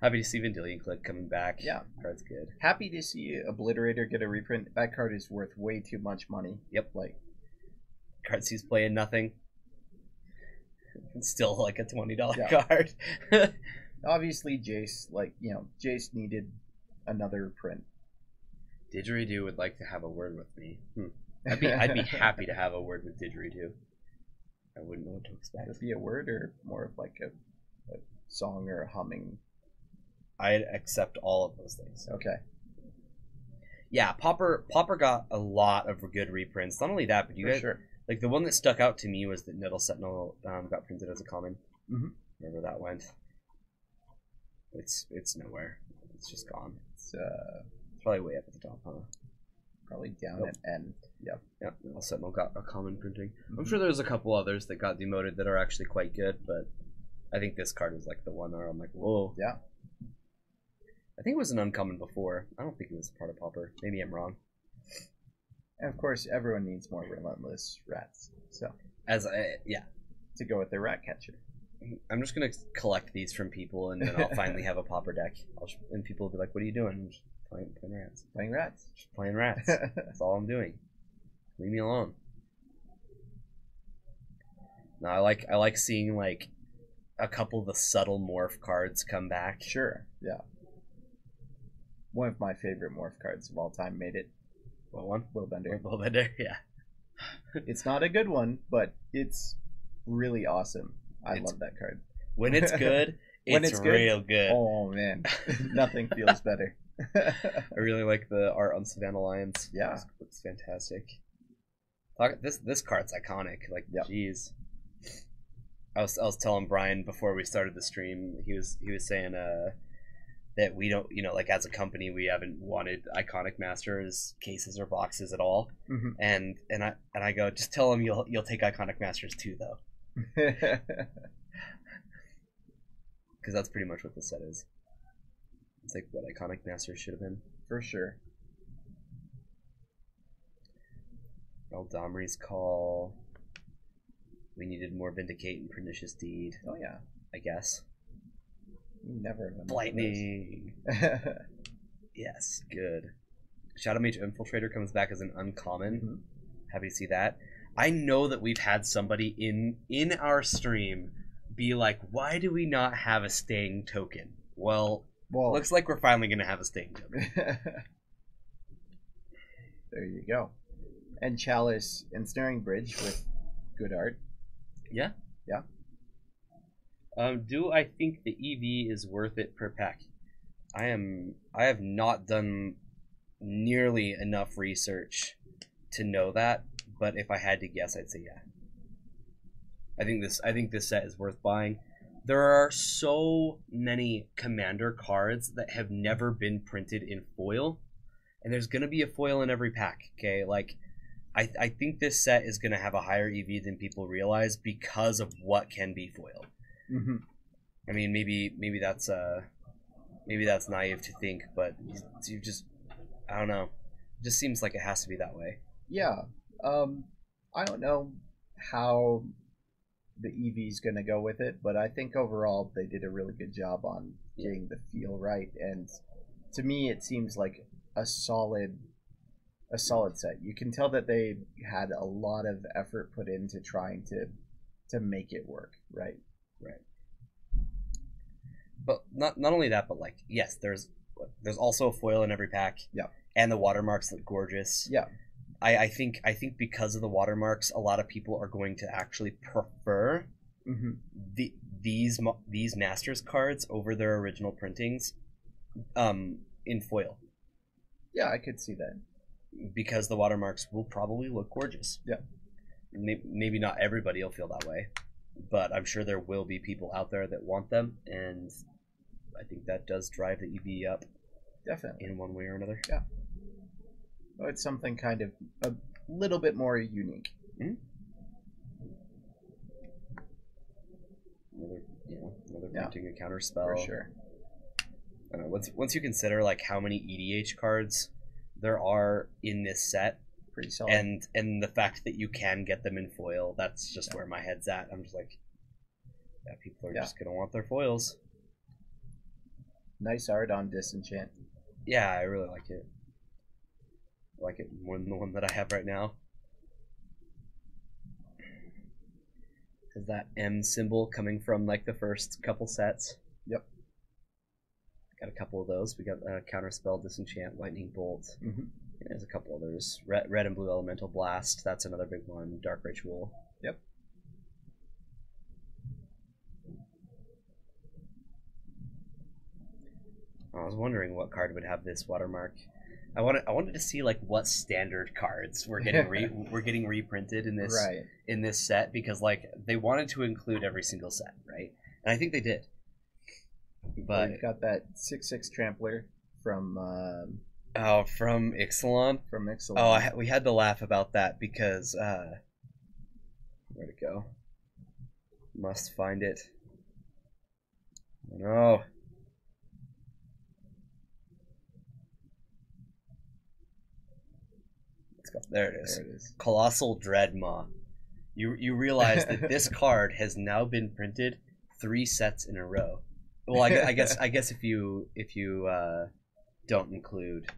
Happy to see Vendilion Click coming back. Yeah. Card's good. Happy to see Obliterator get a reprint. That card is worth way too much money. Yep. Like, card sees playing nothing. It's still like a $20 Yeah. card. obviously, Jace, Jace needed another print. Didgeridoo would like to have a word with me. I'd be happy to have a word with Didgeridoo. I wouldn't know what to expect. Would it be a word or more of like a song or a humming? I'd accept all of those things. Okay. Yeah, Popper got a lot of good reprints. Not only that, but you guys, sure. like the one that stuck out to me was that Nettle Sentinel got printed as a common. Mm-hmm. Wherever that went. It's nowhere. It's just gone. It's probably way up at the top, huh? Probably down at N. Yep. Yeah, Nettle Sentinel got a common printing. I'm sure there's a couple others that got demoted that are actually quite good, but I think this card is like the one where I'm like, whoa. Yeah. I think it was an uncommon before. I don't think it was part of Popper. Maybe I'm wrong. And of course, everyone needs more relentless rats. So yeah, to go with their rat catcher. I'm just gonna collect these from people, and then I'll finally have a Popper deck. And people will be like, "What are you doing?" I'm just playing rats. Playing rats. Just playing rats. That's all I'm doing. Leave me alone. No, I like seeing like a couple of the subtle morph cards come back. Sure. Yeah. One of my favorite morph cards of all time made it. What one? Willbender. Willbender, yeah. It's not a good one, but it's really awesome. I love that card. When it's good, it's real good. Oh man, nothing feels better. I really like the art on Savannah Lions. Yeah, it looks fantastic. This card's iconic. Like, jeez. I was telling Brian before we started the stream. He was saying that we don't, like as a company, we haven't wanted Iconic Masters cases or boxes at all. Mm-hmm. And I go, just tell him you'll take Iconic Masters too, though. Because that's pretty much what this set is. It's like what Iconic Masters should have been. For sure. Eldamri's Call. We needed more Vindicate and Pernicious Deed. Oh yeah. I guess. Never. Lightning. Yes, good. Shadow Mage Infiltrator comes back as an uncommon. Mm-hmm. Happy to see that. I know that we've had somebody in our stream be like, why do we not have a staying token? Well, looks like we're finally going to have a staying token. There you go. And Chalice Ensnaring Bridge with good art. Yeah. Yeah. Do I think the EV is worth it per pack? I have not done nearly enough research to know that, but if I had to guess, I'd say yeah. I think this set is worth buying. There are so many Commander cards that have never been printed in foil, and there's gonna be a foil in every pack. Okay, like I think this set is gonna have a higher EV than people realize because of what can be foiled. Mm-hmm. I mean, maybe that's naive to think, but you just, I don't know. It just seems like it has to be that way. Yeah. I don't know how the EV's going to go with it, but I think overall they did a really good job on getting the feel right. And to me, it seems like a solid set. You can tell that they had a lot of effort put into trying to make it work, right? Right. But not only that, but like, yes, there's also a foil in every pack. Yeah. And the watermarks look gorgeous. Yeah. I think because of the watermarks, a lot of people are going to actually prefer mm-hmm. the these Masters cards over their original printings, in foil, Yeah, I could see that. because the watermarks will probably look gorgeous. Yeah. Maybe not everybody will feel that way, but I'm sure there will be people out there that want them, and I think that does drive the EV up Definitely. in one way or another. Yeah. Well, it's something kind of a little bit more unique. Mm-hmm. Another printing a counter spell. For sure. I don't know, once you consider like how many EDH cards there are in this set, Pretty solid. and the fact that you can get them in foil, that's just where my head's at. I'm just like, yeah, people are just gonna want their foils. Nice art on Disenchant. Yeah, I really like it. I like it more than the one that I have right now. Has that M symbol coming from like the first couple sets. Yep. Got a couple of those. We got Counterspell, Disenchant, Lightning Bolt. Mm-hmm. There's a couple others. Red and Blue Elemental Blast. That's another big one. Dark Ritual. Yep. I was wondering what card would have this watermark. I wanted to see like what standard cards were getting reprinted in this in this set, because like they wanted to include every single set, right? And I think they did. But we've got that 6/6 Trampler from from Ixalan. From Ixalan. Oh, we had to laugh about that because where'd it go? Must find it. No. There it is. There it is. Colossal Dreadmaw. You realize that this card has now been printed 3 sets in a row. Well, I guess if you don't include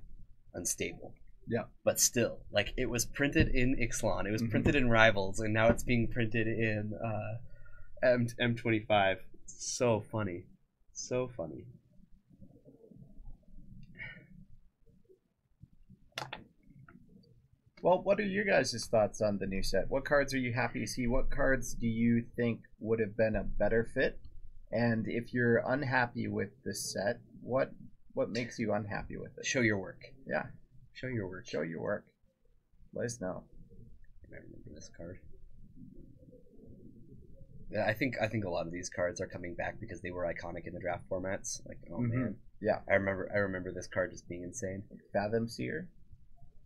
Unstable. Yeah. But still, like, it was printed in Ixalan, it was printed in Rivals, and now it's being printed in M25. So funny. So funny. Well, what are your guys' thoughts on the new set? What cards are you happy to see? What cards do you think would have been a better fit? And if you're unhappy with this set, what makes you unhappy with it? Show your work. Yeah. Show your work. Show your work. Let us know. I remember this card. Yeah, I think a lot of these cards are coming back because they were iconic in the draft formats. Like, oh man. Yeah. I remember this card just being insane. Fathom Seer.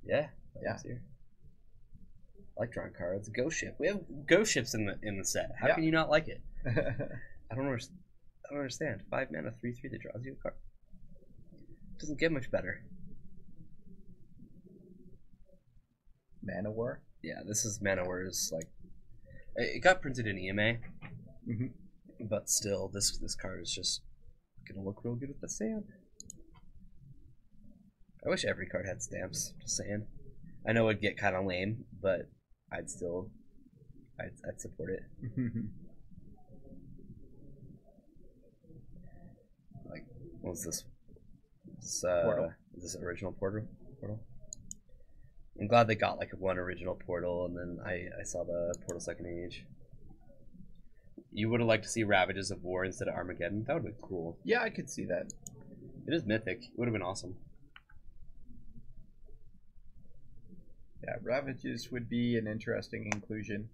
Yeah. Yeah. I like drawing cards. Ghost Ship. We have Ghost Ships in the set. How can you not like it? I don't understand. 5 mana, 3/3 that draws you a card. Doesn't get much better. Mana War. Yeah, this is Mana War's, like, it got printed in EMA, but still, this card is just gonna look real good with the stamp. I wish every card had stamps. Just saying. I know it'd get kind of lame, but I'd support it. Like, what was this? Portal. Is this original portal? I'm glad they got like one original portal, and then I saw the Portal Second Age. You would have liked to see Ravages of War instead of Armageddon. That would have been cool. Yeah, I could see that. It is mythic. It would have been awesome. Yeah, Ravages would be an interesting inclusion.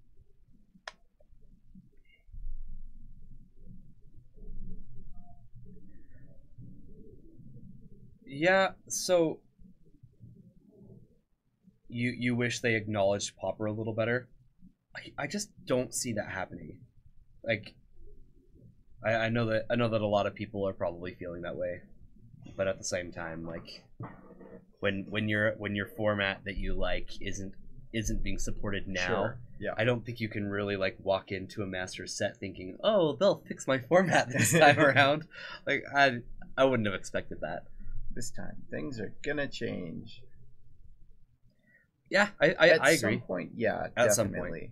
Yeah, so you wish they acknowledged Pauper a little better. I just don't see that happening. Like, I know that a lot of people are probably feeling that way, but at the same time, like, when your format that you like isn't being supported now, Sure. Yeah. I don't think you can really like walk into a master set thinking, oh, they'll fix my format this time around. Like, I wouldn't have expected that. This time things are gonna change. Yeah, I agree. At some point, yeah, At definitely. some point.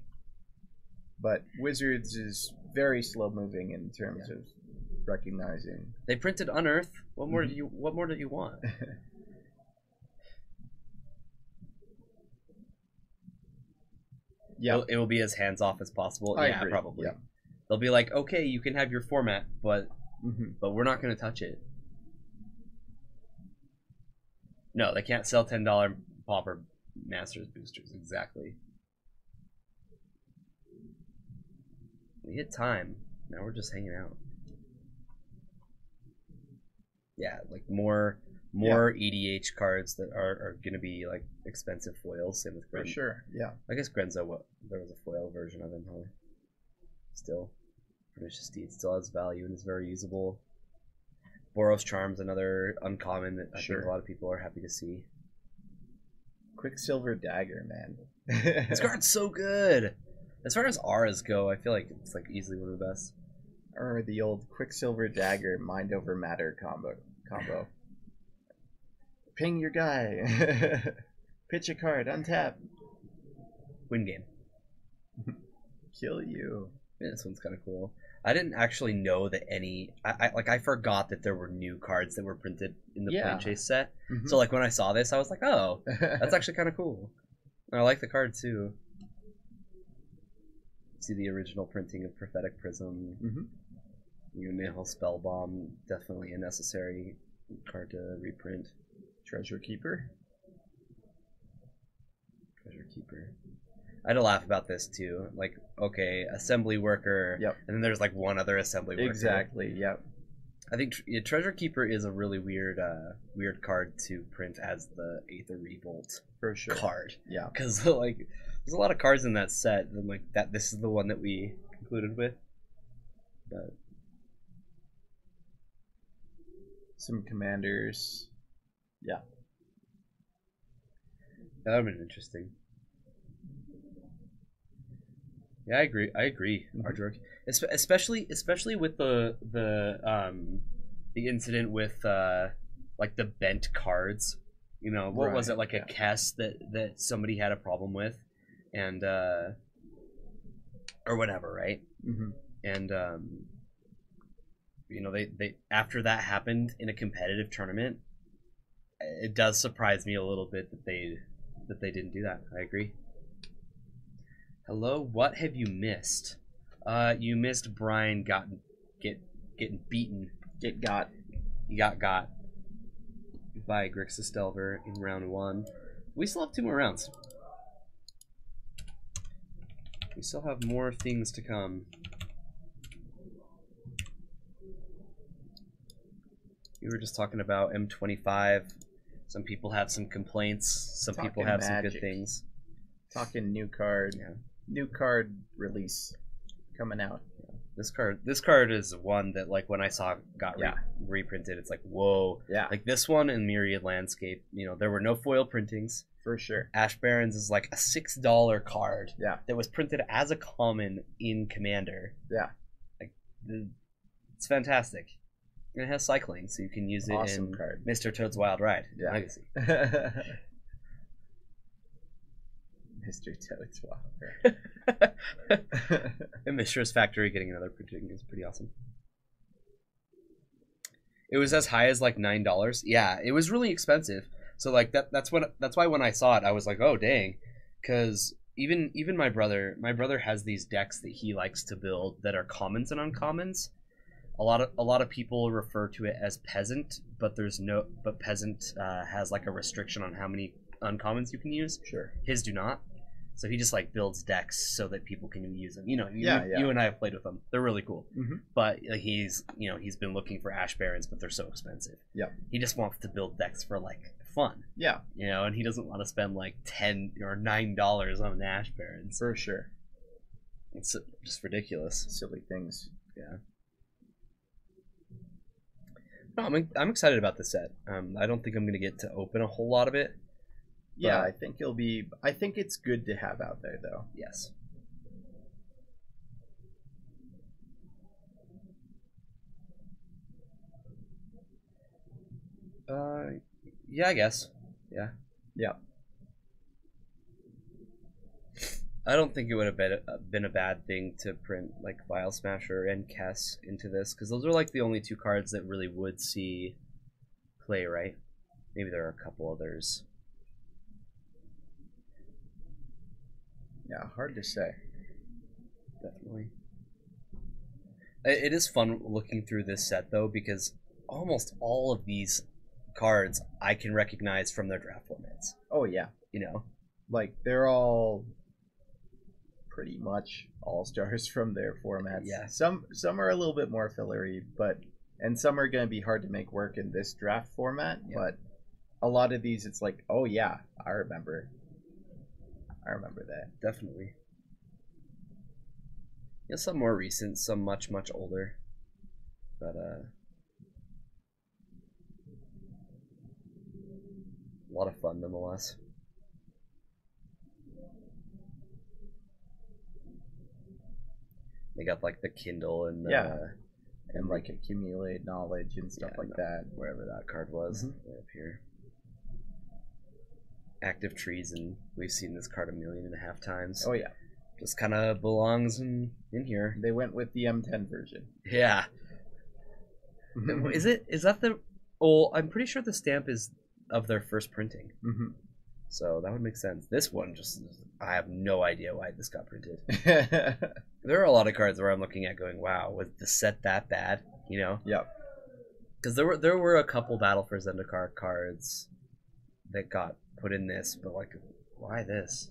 But Wizards is very slow moving in terms of recognizing. They printed Unearth. What more do you want? Yeah, It will be as hands off as possible. I Yeah, agree. probably. Yeah. They'll be like, okay, you can have your format, but Mm-hmm. we're not going to touch it. No, they can't sell $10 Pauper Masters boosters. Exactly. We hit time. Now we're just hanging out. Yeah, like more EDH cards that are gonna be like expensive foils. Same with For Gren. sure. Yeah. I guess Grenzo, there was a foil version of him, huh? Still, Pernicious Deed still has value and is very usable. Boros Charm's another uncommon that I think a lot of people are happy to see. Quicksilver Dagger, man. This card's so good. As far as auras go, I feel like it's like easily one of the best. Or the old Quicksilver Dagger Mind Over Matter combo. Ping your guy. Pitch a card, untap. Win game. Kill you. Yeah, this one's kind of cool. I didn't actually know that any. I forgot that there were new cards that were printed in the Plane Chase set. Mm-hmm. So like when I saw this, I was like, oh, that's actually kind of cool. And I like the card too. See the original printing of Prophetic Prism. Mm-hmm. Nihil Spellbomb, definitely a necessary card to reprint. Treasure Keeper. Treasure Keeper. I had to laugh about this too. Like, okay, assembly worker. Yep. And then there's like one other assembly worker. Exactly. Yep. I think Treasure Keeper is a really weird card to print as the Aether Revolt For sure. card. Yeah. Because like, there's a lot of cards in that set, and like that, this is the one that we concluded with. But some commanders. Yeah. that would have been interesting. Yeah, I agree. Mm-hmm. Ardrog. Especially with the incident with like the bent cards. You know, what was it, like a Kess that somebody had a problem with, and or whatever, right? Mm-hmm. And you know, they after that happened in a competitive tournament, it does surprise me a little bit that they didn't do that. I agree. Hello, what have you missed? You missed Brian getting beaten. Get got. He got by Grixis Delver in round 1. We still have 2 more rounds. We still have more things to come. We were just talking about M25. Some people have some complaints. Some people have some good things. Talking new card. Yeah. New card release coming out. This card is one that, like, when I saw it got reprinted, it's like, whoa. Yeah. Like this one in Myriad Landscape, you know, there were no foil printings. For sure. Ash Barons is like a $6 card. Yeah. That was printed as a common in Commander. Yeah. Like, it's fantastic. And it has cycling, so you can use it in card. Mr. Toad's Wild Ride. Yeah. Legacy. Mr. Toad's Wild Ride. And Mishra's Factory getting another printing is pretty awesome. It was as high as like $9. Yeah, it was really expensive. So like that's why when I saw it, I was like, oh dang, because even my brother has these decks that he likes to build that are commons and uncommons. A lot of people refer to it as peasant, but peasant has like a restriction on how many uncommons you can use. Sure. His do not. So he just like builds decks so that people can use them. You know, you and I have played with them. They're really cool. Mm-hmm. But he's been looking for Ash Barons, but they're so expensive. Yeah. He just wants to build decks for like fun. Yeah. You know, and he doesn't want to spend like $10 or $9 on an Ash Barons. For sure. It's just ridiculous. Silly things. Yeah. No, I'm excited about this set. I don't think I'm gonna get to open a whole lot of it. Yeah, I think I think it's good to have out there, though. Yes. Yeah, I guess. Yeah. Yeah. I don't think it would have been a bad thing to print like Vial Smasher and Kess into this, because those are like the only 2 cards that really would see play, right? Maybe there are a couple others. Yeah, hard to say. Definitely. It is fun looking through this set though, because almost all of these cards I can recognize from their draft formats. Oh yeah, You know, like they're all pretty much all stars from their formats. Yeah. Some are a little bit more fillery, and some are going to be hard to make work in this draft format. Yeah. But a lot of these, it's like, oh yeah, I remember that. definitely. Yeah, some more recent, some much older, but a lot of fun nonetheless. They got like the Kindle and and like accumulate knowledge and stuff like that. Wherever that card was, right up here. Active trees, and we've seen this card 1.5 million times. Oh yeah, Just kind of belongs in here. they went with the M10 version. Yeah. Is that the? Oh, I'm pretty sure the stamp is of their first printing. Mm-hmm. So that would make sense. This one I have no idea why this got printed. There are a lot of cards where I'm looking at going, wow, was the set that bad? You know? Yep. Because there were a couple Battle for Zendikar cards that got put in this, but like, why this?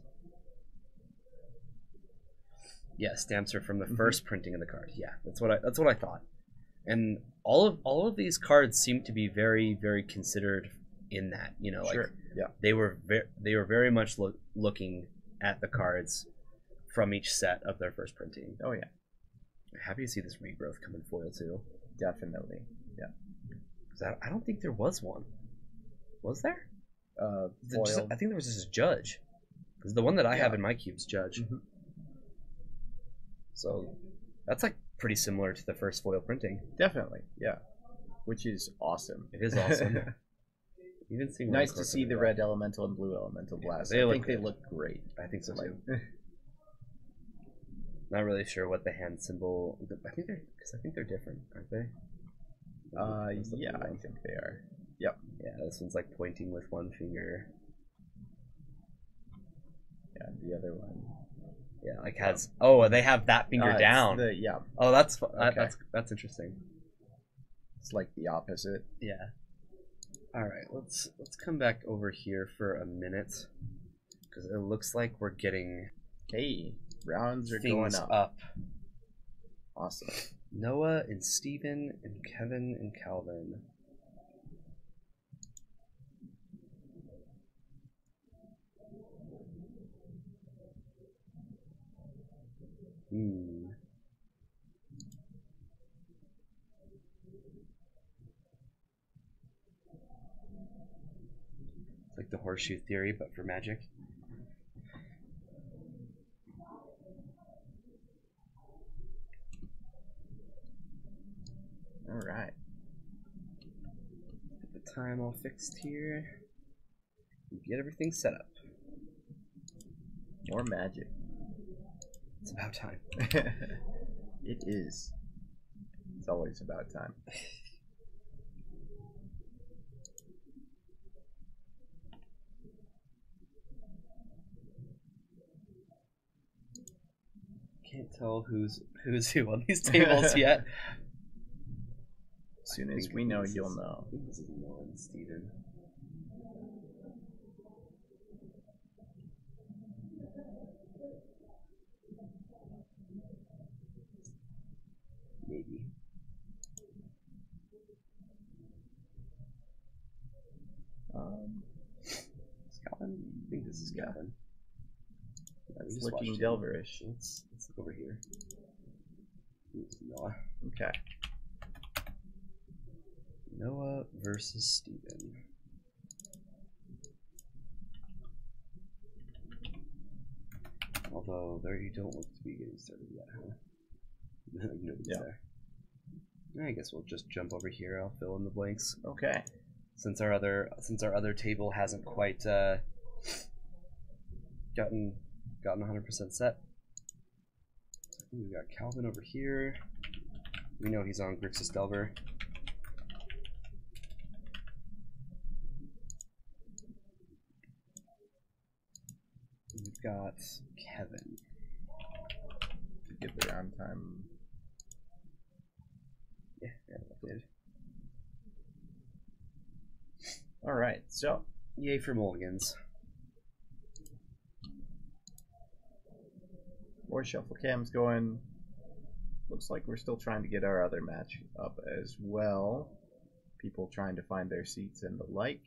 Yeah, stamps are from the first printing of the card. Yeah, that's what I thought. And all of these cards seem to be very, very considered in that. You know, like Sure. Yeah. they were very much looking at the cards from each set of their first printing. Oh yeah, Happy to see this regrowth come in foil too. definitely. Yeah. 'Cause I don't think there was one. Was there? Foil. I think there was just a Judge. Because the one that I have Yeah. in my cube is Judge. Mhm. So that's like pretty similar to the first foil printing. Definitely. Yeah. Which is awesome. It is awesome. Even seeing Nice to see the red elemental and blue elemental blast. They I look think they good. look great. I think so Like, too. Not really sure what the hand symbol. I think they're different, aren't they? yeah, I think they are. Yep. Yeah, this one's like pointing with one finger. Yeah, the other one. Yeah, like has. Oh, they have that finger It's down. yeah, Oh, that's Okay. that's interesting. it's like the opposite. Yeah. All right, let's come back over here for a minute, because it looks like we're getting Hey, rounds are things going up. up. Awesome. Noah and Steven and Kevin and Calvin. It's like the horseshoe theory, but for magic. All right. Get the time all fixed here. Get everything set up. More magic. It's about time. It is. It's always about time. Can't tell who's who on these tables yet. As soon as we know, you'll know. I think this is Noah and Steven. Maybe. Is Calvin? I think this is Calvin. Yeah, we It's just looking watched Delverish. Let's look over here. Noah. Okay. Noah versus Steven. Although there you don't look to be getting started yet, huh? Nobody's there. I guess we'll just jump over here. I'll fill in the blanks. Okay. Since our other table hasn't quite gotten 100% set. We've got Calvin over here. We know he's on Grixis Delver. We've got Kevin. To give the round time. Dude. All right, so Yay for mulligans. 4 shuffle cams going. Looks like we're still trying to get our other match up as well. People trying to find their seats and the like.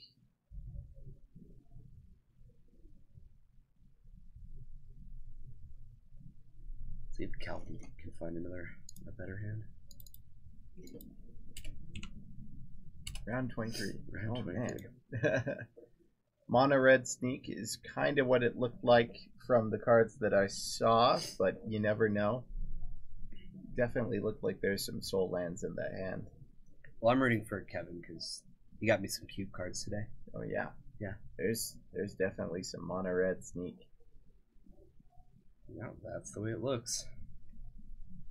See if Calvin can find a better hand. Round 23. Round 23. Man. Mono red sneak is kind of what it looked like from the cards that I saw, but you never know. Definitely looked like there's some soul lands in that hand. Well, I'm rooting for Kevin because he got me some cube cards today. Oh yeah. Yeah. There's definitely some mono red sneak. Yeah, that's the way it looks.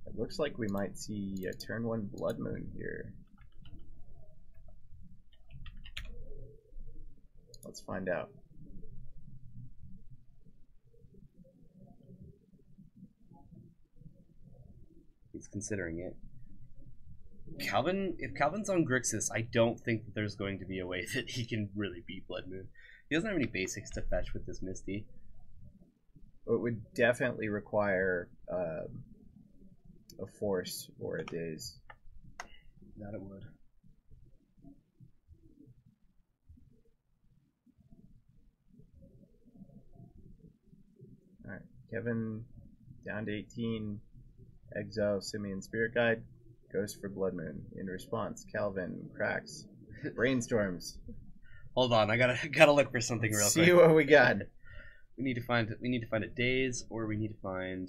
It looks like we might see a turn 1 blood moon here. Let's find out. He's considering it. If Calvin's on Grixis, I don't think that there's going to be a way that he can really beat Blood Moon. He doesn't have any basics to fetch with this Misty. It would definitely require a force or a daze. That it would. Alright, Kevin down to 18. Exile Simeon Spirit Guide. Goes for Blood Moon. In response, Calvin cracks. Brainstorms. Hold on, I gotta look for something real quick. See what we got. We need to find a daze, or we need to find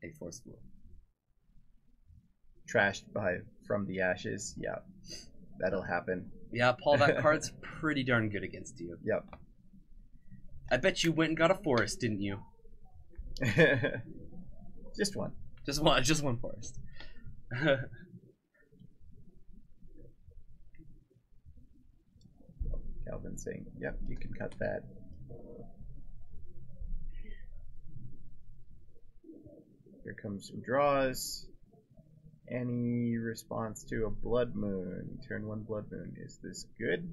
a force will. Trashed from the ashes. Yeah, that'll happen. Yeah, Paul, that card's pretty darn good against you. Yep. I bet you went and got a forest, didn't you? Just one. Just one forest. Calvin saying, "Yep, you can cut that." Here comes some draws. Any response to a blood moon? Turn 1 blood moon. Is this good?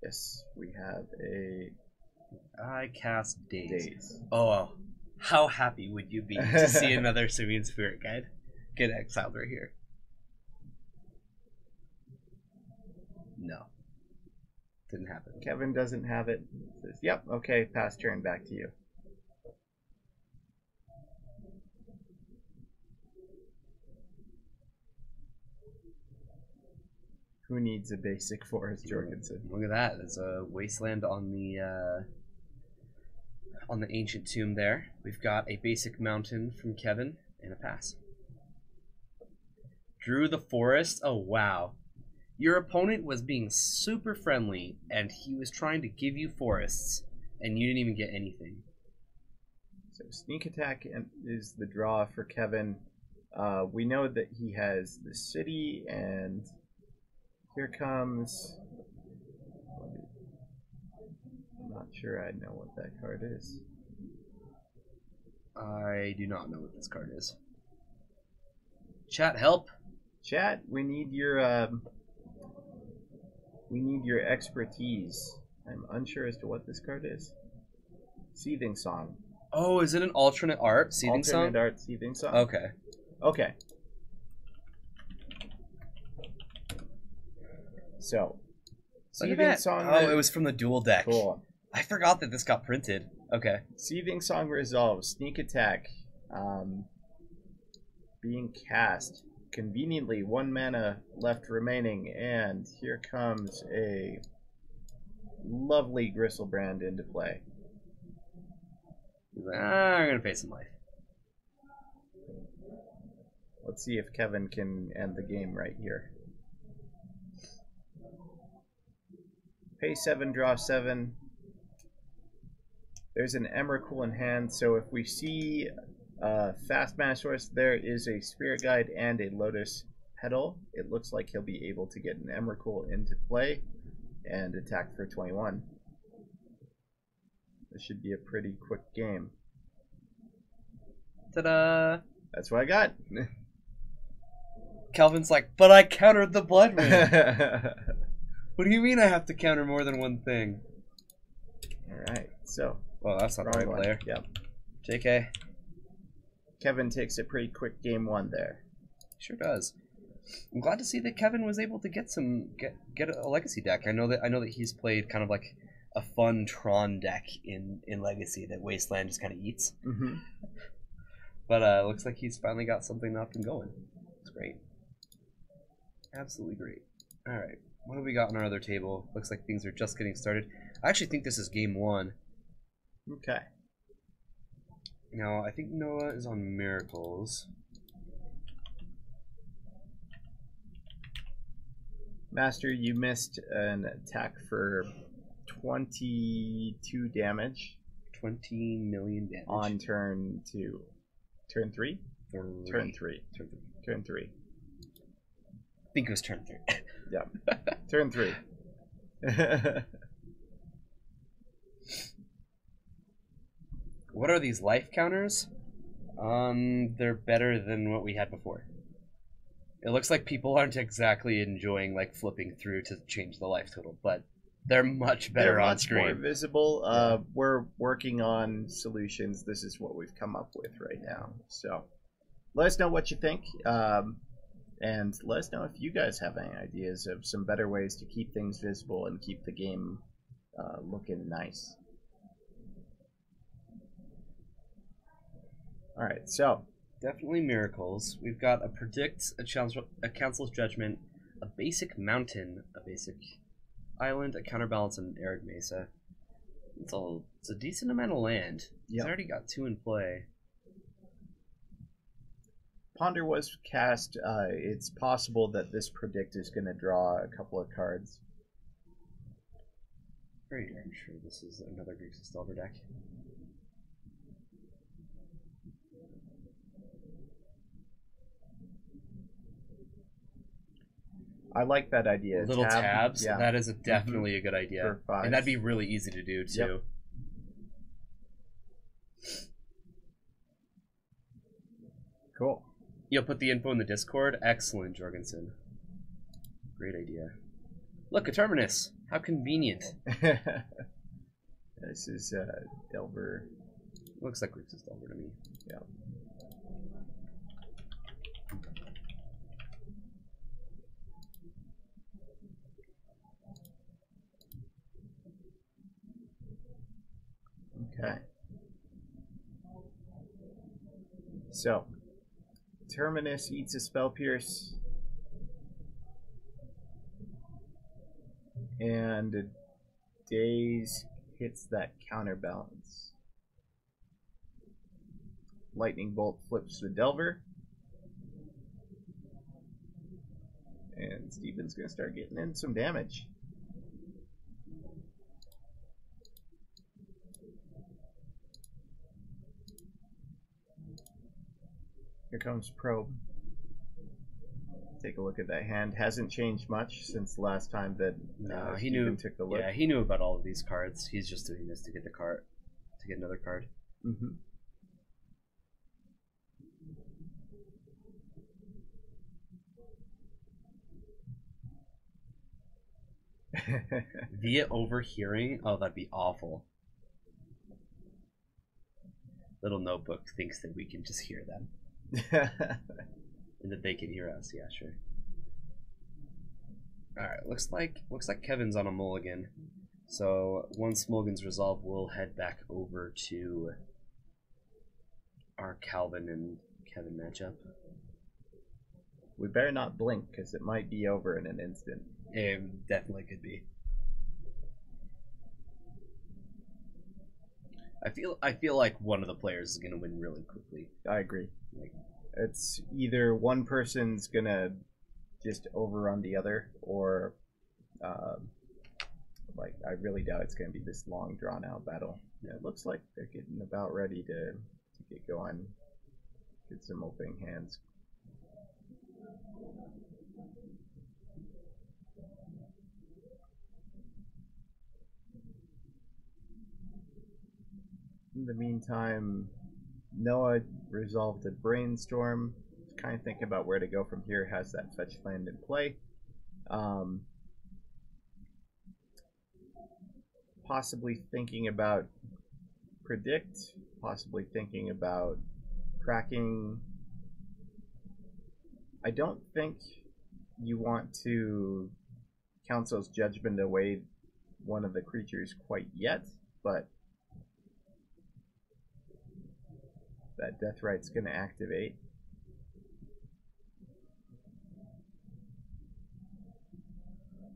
Yes, we have a I cast daze. daze. Oh, how happy would you be to see another Simeon Spirit Guide get exiled right here? No. Didn't happen. Kevin doesn't have it. Says, "Yep, okay, pass turn, back to you." Who needs a basic forest, Jorgensen? Look at that. There's a wasteland on the ancient tomb there. We've got a basic mountain from Kevin and a pass. Drew the forest. Oh wow. Your opponent was being super friendly and he was trying to give you forests and you didn't even get anything. So sneak attack is the draw for Kevin. We know that he has the city, and here comes... I'm not sure I know what that card is. I do not know what this card is. Chat, help! Chat, we need your expertise. I'm unsure as to what this card is. Seething Song. Oh, is it an alternate art seething song? Alternate art seething song. Okay. Okay. So, seething song. Oh, it was from the dual deck. Cool. I forgot that this got printed. Okay. Seething Song resolves. Sneak attack. Being cast. Conveniently, 1 mana left remaining, and here comes a lovely Gristlebrand into play. I'm gonna pay some life. Let's see if Kevin can end the game right here. Pay 7, draw 7. There's an Emrakul in hand, so if we see fast mana source, there is a Spirit Guide and a Lotus Petal. It looks like he'll be able to get an Emrakul into play and attack for 21. This should be a pretty quick game. Ta-da! That's what I got. Calvin's like, but I countered the blood ring. What do you mean I have to counter more than one thing? Alright, so. Well, that's not the right player. Yep. JK. Kevin takes a pretty quick game 1 there. Sure does. I'm glad to see that Kevin was able to get a legacy deck. I know that he's played kind of like a fun Tron deck in Legacy that Wasteland just kind of eats. Mm-hmm. But looks like he's finally got something up and going. It's great. Absolutely great. All right, what have we got on our other table? Looks like things are just getting started. I actually think this is game 1. Okay. Now I think Noah is on Miracles. Master, you missed an attack for 22 damage. 20 million damage. On turn 2. Turn 3? Turn 3. Turn 3. I think it was turn 3. Yeah. Turn 3. What are these life counters? They're better than what we had before. It looks like people aren't exactly enjoying like flipping through to change the life total, but they're much better they're on much screen. More visible. Yeah. We're working on solutions. This is what we've come up with right now. So let us know what you think, and let us know if you guys have any ideas of some better ways to keep things visible and keep the game looking nice. All right, so. Definitely Miracles. We've got a Predict, a Council's Judgment, a Basic Mountain, a Basic Island, a Counterbalance, and an Arid Mesa. It's a decent amount of land. He's already got 2 in play. Ponder was cast. It's possible that this Predict is going to draw a couple of cards. Very darn sure this is another Grixis Delver deck. I like that idea. Little tabs. Yeah. That is definitely a good idea. And that'd be really easy to do, too. Yep. Cool. You'll put the info in the Discord? Excellent, Jorgensen. Great idea. Look, a Terminus. How convenient. This is Delver. Looks like Grixis Delver to me. Yeah. Okay. So, Terminus eats a Spell Pierce. And Daze hits that Counterbalance. Lightning Bolt flips the Delver. And Steven's going to start getting in some damage. Here comes Probe. Take a look at that hand. Hasn't changed much since the last time that Steven took the look. Yeah, he knew about all of these cards. He's just doing this to get another card. Mm-hmm. Via overhearing? Oh, that'd be awful. Little Notebook thinks that we can just hear them. And that they can hear us. Yeah, sure. Alright, looks like Kevin's on a mulligan. So once mulligan's resolved, we'll head back over to our Calvin and Kevin matchup. We better not blink, because it might be over in an instant. It definitely could be. I feel like one of the players is gonna win really quickly. I agree. It's either one person's gonna just overrun the other, or I really doubt it's gonna be this long drawn out battle. Yeah, it looks like they're getting about ready to get going. Get some opening hands. In the meantime, Noah resolved a brainstorm kind of thinking about where to go from here. Has that fetch land in play. Possibly thinking about predict, possibly thinking about cracking. I don't think you want to Council's Judgment away one of the creatures quite yet, but that Death Right's going to activate.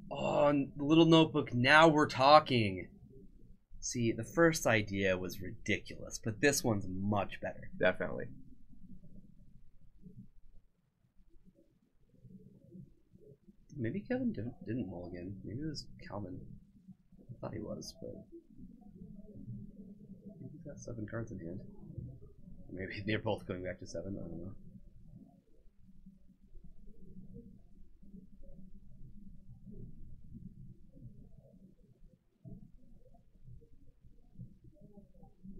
Oh, little notebook, now we're talking. See, the first idea was ridiculous, but this one's much better. Definitely. Maybe Kevin didn't mulligan. Maybe it was Calvin. I thought he was, but maybe he's got 7 cards in hand. Maybe they're both going back to 7. I don't know.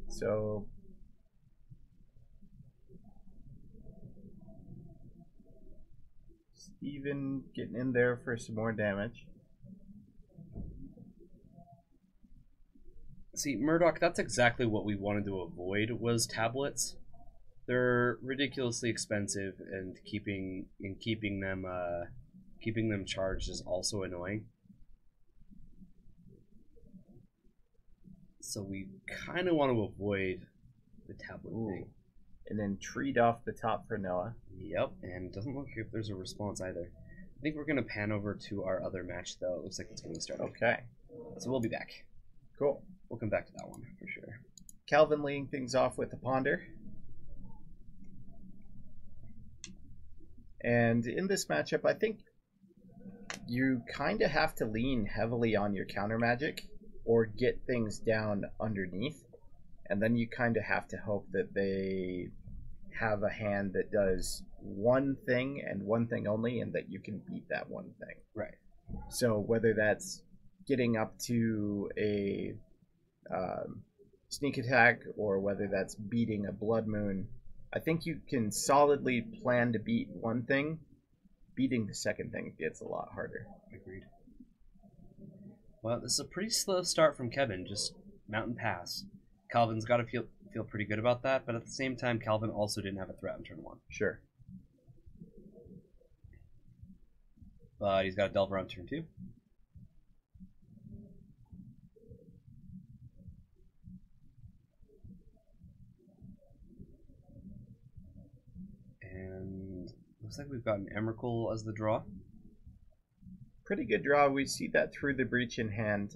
So Steven getting in there for some more damage. See, Murdoch, that's exactly what we wanted to avoid was tablets. They're ridiculously expensive, and keeping them charged is also annoying. So we kind of want to avoid the tablet thing. And then treat off the top for Noah. Yep, and it doesn't look like there's a response either. I think we're going to pan over to our other match, though. It looks like it's going to start. Okay. So we'll be back. Cool. We'll come back to that one for sure. Calvin leading things off with the Ponder. And in this matchup, I think you kind of have to lean heavily on your counter magic or get things down underneath. And then you kind of have to hope that they have a hand that does one thing and one thing only, and that you can beat that one thing. Right. So whether that's getting up to a sneak attack or whether that's beating a Blood Moon, I think you can solidly plan to beat one thing. Beating the second thing gets a lot harder. Agreed. Well, this is a pretty slow start from Kevin, just Mountain Pass. Calvin's got to feel pretty good about that, but at the same time, Calvin also didn't have a threat in turn 1. Sure. But he's got a Delver on turn 2. And looks like we've got an Emrakul as the draw. Pretty good draw. We see that Through the Breach in hand.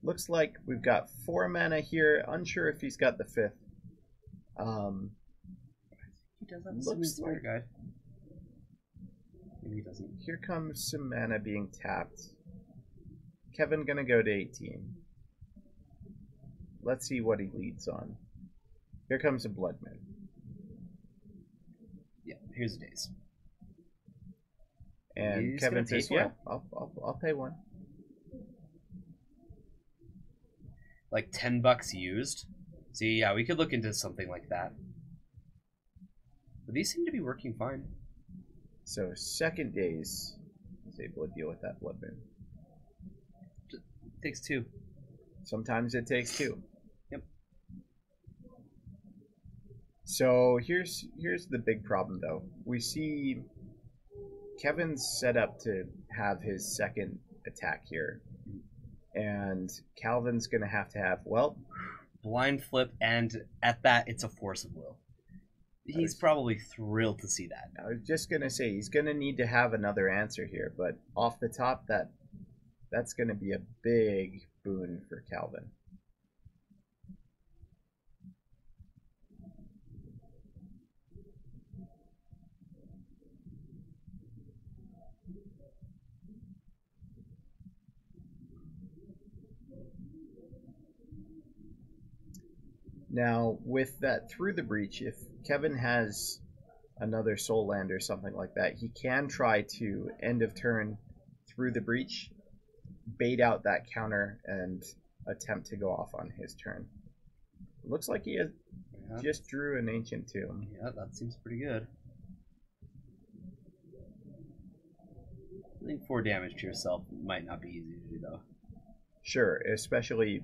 Looks like we've got 4 mana here. Unsure if he's got the 5th. He does have a Summoning Guide. Maybe he doesn't. Here comes some mana being tapped. Kevin gonna go to 18. Let's see what he leads on. Here comes a Blood Moon. Yeah, here's the days. And He's Kevin gonna says, pay for "Yeah, it. I'll pay 1." Like $10 used. See, yeah, we could look into something like that. But these seem to be working fine. So second days is able to deal with that Blood Moon. Takes 2. Sometimes it takes 2. Yep. So here's the big problem though. We see Kevin's set up to have his second attack here. And Calvin's going to have, well... Blind Flip, and at that, it's a Force of Will. He's probably thrilled to see that. I was just going to say, he's going to need to have another answer here, but off the top, that's going to be a big boon for Calvin. Now, with that Through the Breach, if Kevin has another Soul Land or something like that, he can try to end of turn Through the Breach, bait out that counter, and attempt to go off on his turn. Looks like he has just drew an Ancient Tomb. Yeah, that seems pretty good. think 4 damage to yourself might not be easy to do, though. Sure, especially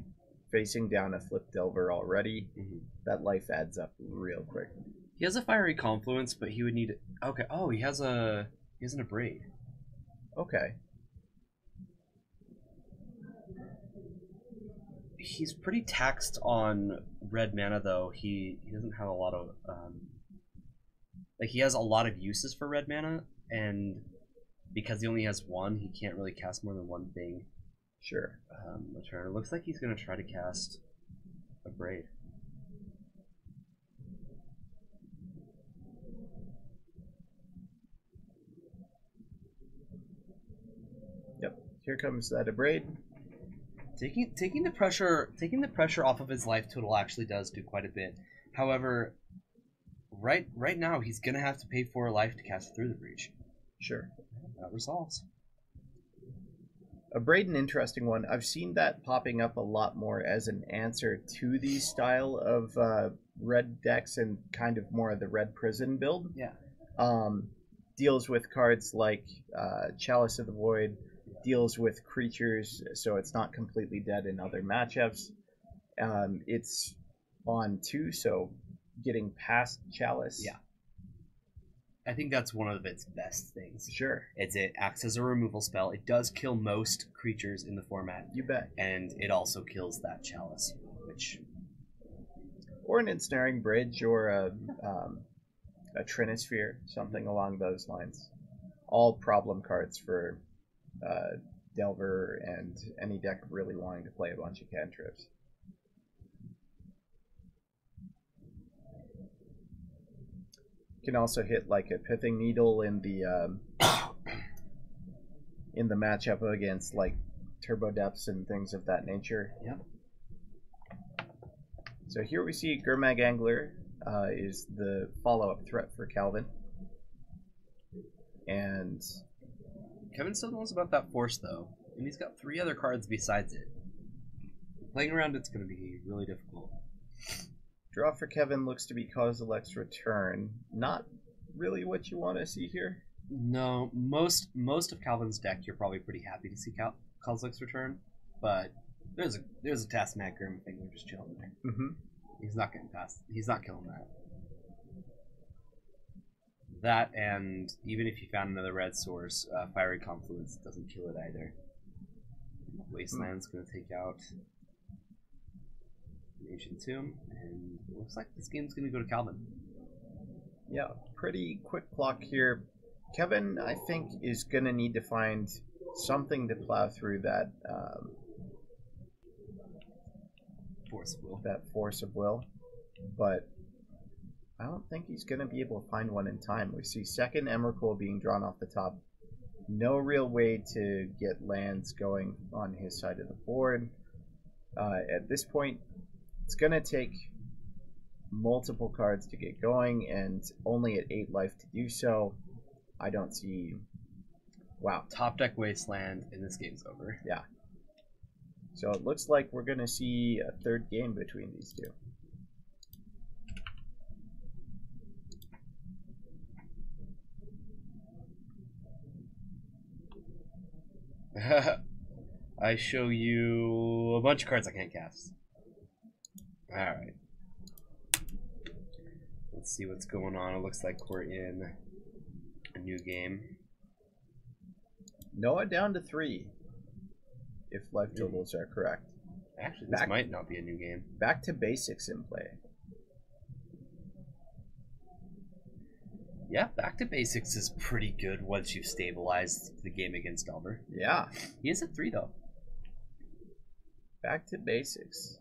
facing down a Flip Delver already. Mm-hmm. That life adds up real quick. He has a Fiery Confluence, but he would need... Okay, oh, he has an Abrade. Okay. He's pretty taxed on red mana, though. He doesn't have a lot of... like, he has a lot of uses for red mana, and because he only has 1, he can't really cast more than 1 thing. Sure. A turn. It looks like he's going to try to cast a Braid. Yep. Here comes that Abrade. Taking the pressure off of his life total actually does do quite a bit. However, right now he's gonna have to pay 4 life to cast Through the Breach. Sure. That resolves. Abrade, an interesting one. I've seen that popping up a lot more as an answer to the style of red decks and kind of more of the red prison build. Yeah. Deals with cards like Chalice of the Void, deals with creatures, so it's not completely dead in other matchups. It's on 2, so getting past Chalice. Yeah. I think that's one of its best things. Sure. It acts as a removal spell. It does kill most creatures in the format. You bet. And it also kills that Chalice, which... Or an Ensnaring Bridge, or a Trinisphere, something along those lines. All problem cards for Delver and any deck really wanting to play a bunch of cantrips. Can also hit like a Pithing Needle in the matchup against like Turbo Depths and things of that nature. Yep. So here we see Gurmag Angler is the follow-up threat for Calvin. And Kevin still knows about that Force, though. And he's got 3 other cards besides it. Playing around it's going to be really difficult. Draw for Kevin looks to be Kozilek's Return. Not really what you want to see here. No, most of Calvin's deck you're probably pretty happy to see Kozilek's Return, but there's a Taskmaster Grim thing we're just chilling there. Mm-hmm. He's not getting past. He's not killing that. That, and even if you found another red source, Fiery Confluence doesn't kill it either. Wasteland's going to take out an Ancient Tomb, and it looks like this game's going to go to Calvin. Yeah, pretty quick clock here. Kevin, I think, is going to need to find something to plow through that Force of Will. That Force of Will, but I don't think he's going to be able to find one in time. We see second Emrakul being drawn off the top. No real way to get lands going on his side of the board. At this point, it's going to take multiple cards to get going, and only at 8 life to do so. I don't see... Wow. Top deck Wasteland, and this game's over. Yeah. So it looks like we're going to see a third game between these two. I show you a bunch of cards I can't cast. Alright. Let's see what's going on. It looks like we're in a new game. Noah down to 3, if life totals are correct. Actually, this might not be a new game. Back to basics in play. Yeah, back to basics is pretty good once you've stabilized the game against Delver. Yeah. He is at 3, though. Back to basics.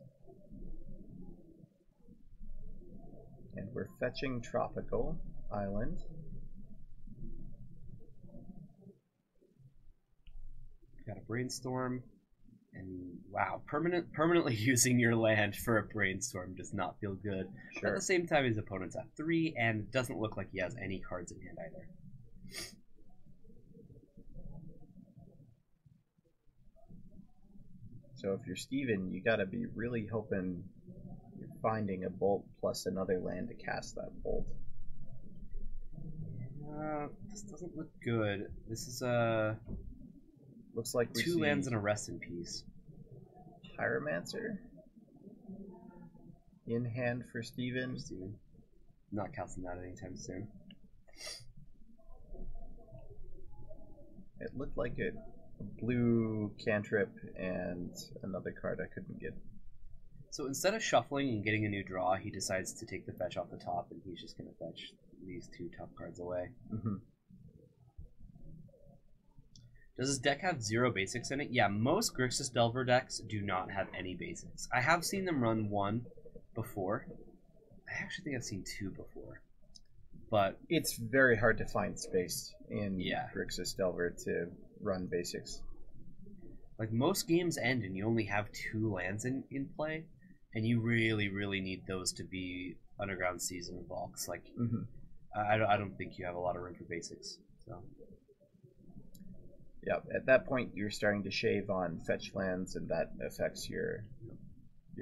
And we're fetching Tropical Island. Got a Brainstorm. And wow, permanently using your land for a Brainstorm does not feel good. Sure. But at the same time, his opponent's at 3, and it doesn't look like he has any cards in hand either. So if you're Steven, you gotta be really hoping you're finding a Bolt plus another land to cast that Bolt. This doesn't look good. This is a... Looks like we 2 see lands and a rest in peace. Pyromancer in hand for Steven. Not casting that anytime soon. It looked like a blue cantrip and another card I couldn't get. So instead of shuffling and getting a new draw, he decides to take the fetch off the top, and he's just going to fetch these 2 top cards away. Mm-hmm. Does his deck have 0 basics in it? Yeah, most Grixis Delver decks do not have any basics. I have seen them run 1 before. I actually think I've seen 2 before. But it's very hard to find space in yeah. Grixis Delver to run basics. Like, most games end and you only have 2 lands in play, and you really, really need those to be Underground Seas and Valks. Like, mm-hmm. I don't think you have a lot of room for basics. So. Yeah, at that point you're starting to shave on fetch lands, and that affects your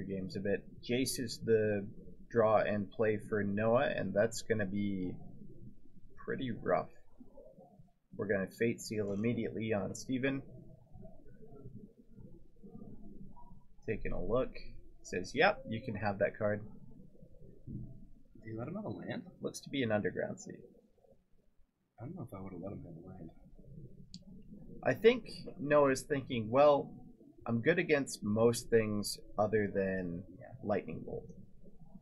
games a bit. Jace is the draw and play for Noah, and that's going to be pretty rough. We're going to Fate Seal immediately on Steven. Taking a look. Says, yep, you can have that card. Do you let him have a land? Looks to be an Underground Sea. I don't know if I would have let him have a land. I think Noah's thinking, well, I'm good against most things other than Lightning Bolt.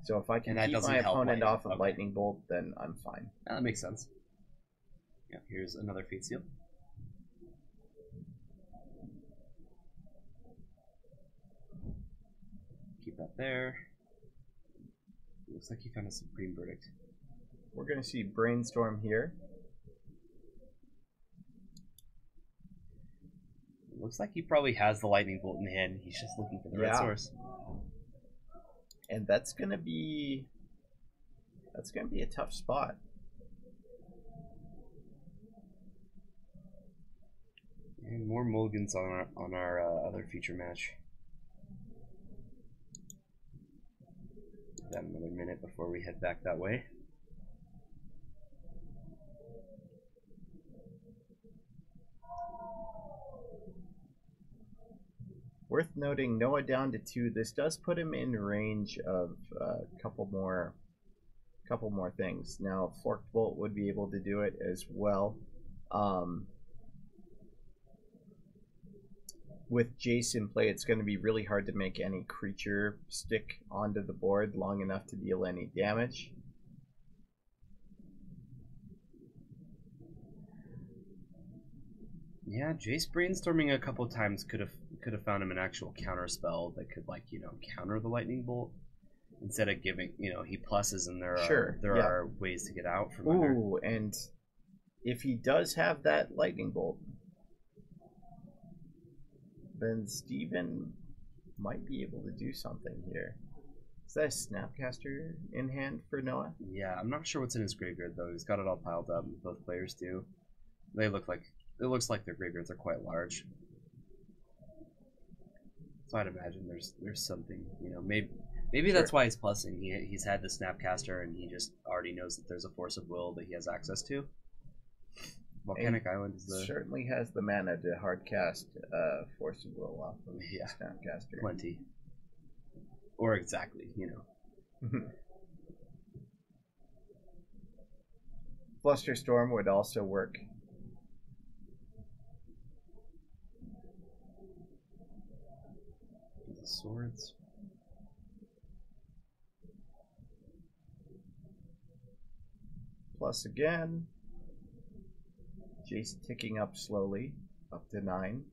So if I can keep my opponent off of Lightning Bolt, then I'm fine. Yeah, that makes sense. Yeah, here's another Fate Seal. Keep that there. Looks like he found a Supreme Verdict. We're going to see Brainstorm here. Looks like he probably has the Lightning Bolt in hand. He's just looking for the red source. And that's gonna be a tough spot. And more mulligans on our other feature match. Got another minute before we head back that way. Worth noting, Noah down to 2. This does put him in range of a couple more things. Now, Forked Bolt would be able to do it as well. With Jace in play, it's going to be really hard to make any creature stick onto the board long enough to deal any damage. Yeah, Jace brainstorming a couple times could have found him an actual counter spell that could, like, counter the Lightning Bolt instead of giving, he pluses, and there are ways to get out from under. Ooh, and if he does have that Lightning Bolt, then Steven might be able to do something here. Is that a Snapcaster in hand for Noah? Yeah, I'm not sure what's in his graveyard though. He's got it all piled up. Both players do. It looks like their graveyards are quite large. So I'd imagine there's something, maybe that's why he's plussing. He's had the Snapcaster and he just already knows that there's a Force of Will that he has access to. Volcanic Island is certainly has the mana to hardcast Force of Will off of Snapcaster. Plenty. Or exactly, Flusterstorm would also work. The swords. Plus again. Jace ticking up slowly, up to 9.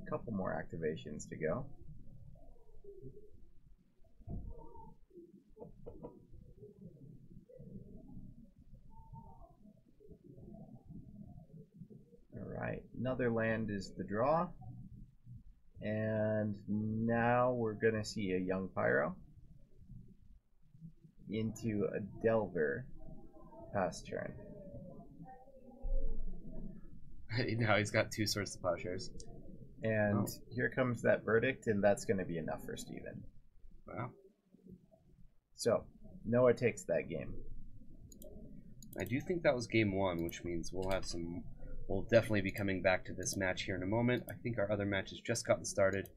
A couple more activations to go. Alright, another land is the draw. And now we're going to see a Young Pyro into a Delver past turn. Now he's got 2 Swords to Plowshares. And here comes that Verdict, and that's going to be enough for Steven. Wow. So, Noah takes that game. I do think that was game 1, which means we'll have some We'll definitely be coming back to this match here in a moment. I think our other match has just gotten started.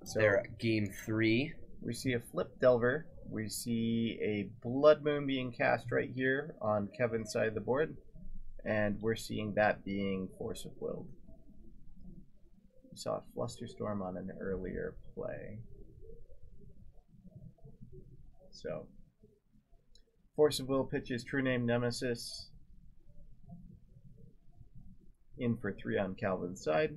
So they're at game 3. We see a Flip Delver. We see a Blood Moon being cast right here on Kevin's side of the board. And we're seeing that being Force of Will. We saw a Flusterstorm on an earlier play. So, Force of Will pitches True Name Nemesis in for 3 on Calvin's side.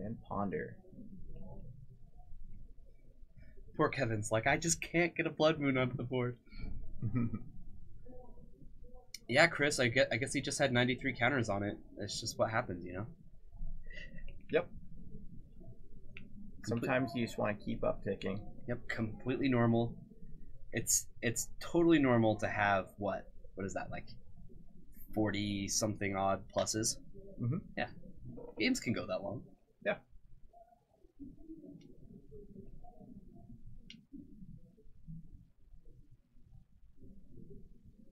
And Ponder. Poor Kevin's like, I just can't get a Blood Moon onto the board. Yeah, Chris, I guess he just had 93 counters on it. It's just what happens, you know? Yep. Sometimes you just want to keep up ticking. Yep, completely normal. It's totally normal to have what is that, like 40 something odd pluses? Mm-hmm. Yeah. Games can go that long. Yeah.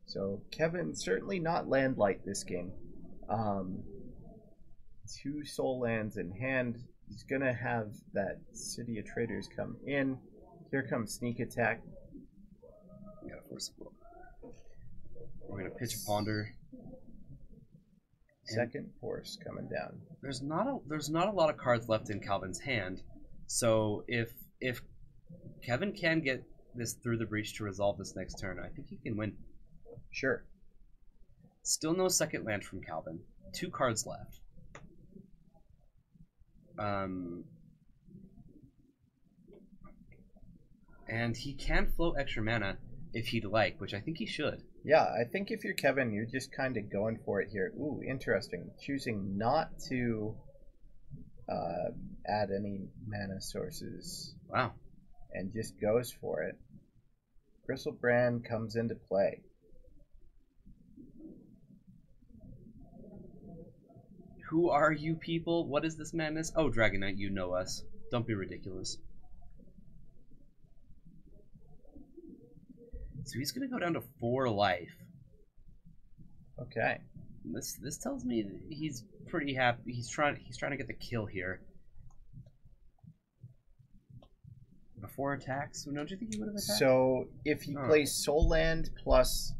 So Kevin certainly not land light this game. 2 soul lands in hand. He's gonna have that City of Traders come in. Here comes Sneak Attack. We got a Force of Will. We're gonna pitch a Ponder. Second Force coming down. There's not a lot of cards left in Calvin's hand, so if Kevin can get this through the breach to resolve this next turn, I think he can win. Sure. Still no second land from Calvin. 2 cards left. And he can float extra mana if he'd like, which I think he should. Yeah, I think if you're Kevin, you're just kind of going for it here. Ooh, interesting. Choosing not to add any mana sources. Wow. And just goes for it. Bristlebrand comes into play. Who are you people? What is this madness? Oh, Dragon Knight, you know us. Don't be ridiculous. So he's gonna go down to 4 life. Okay. This tells me that he's pretty happy. He's trying to get the kill here. Before attacks? So don't you think he would have attacked? So if he plays Soul Land plus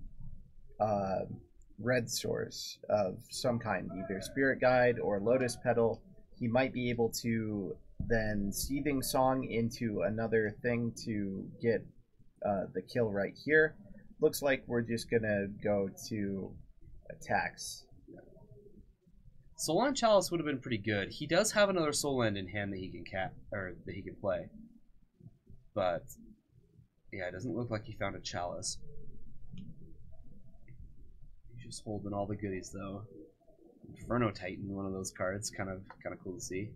red source of some kind, either Spirit Guide or Lotus Petal, he might be able to then Seething Song into another thing to get the kill right here. Looks like we're just gonna go to attacks. Soul Land Chalice would have been pretty good. He does have another Soul Land in hand that he can that he can play. But yeah, it doesn't look like he found a Chalice. He's just holding all the goodies though. Inferno Titan, one of those cards, kind of cool to see.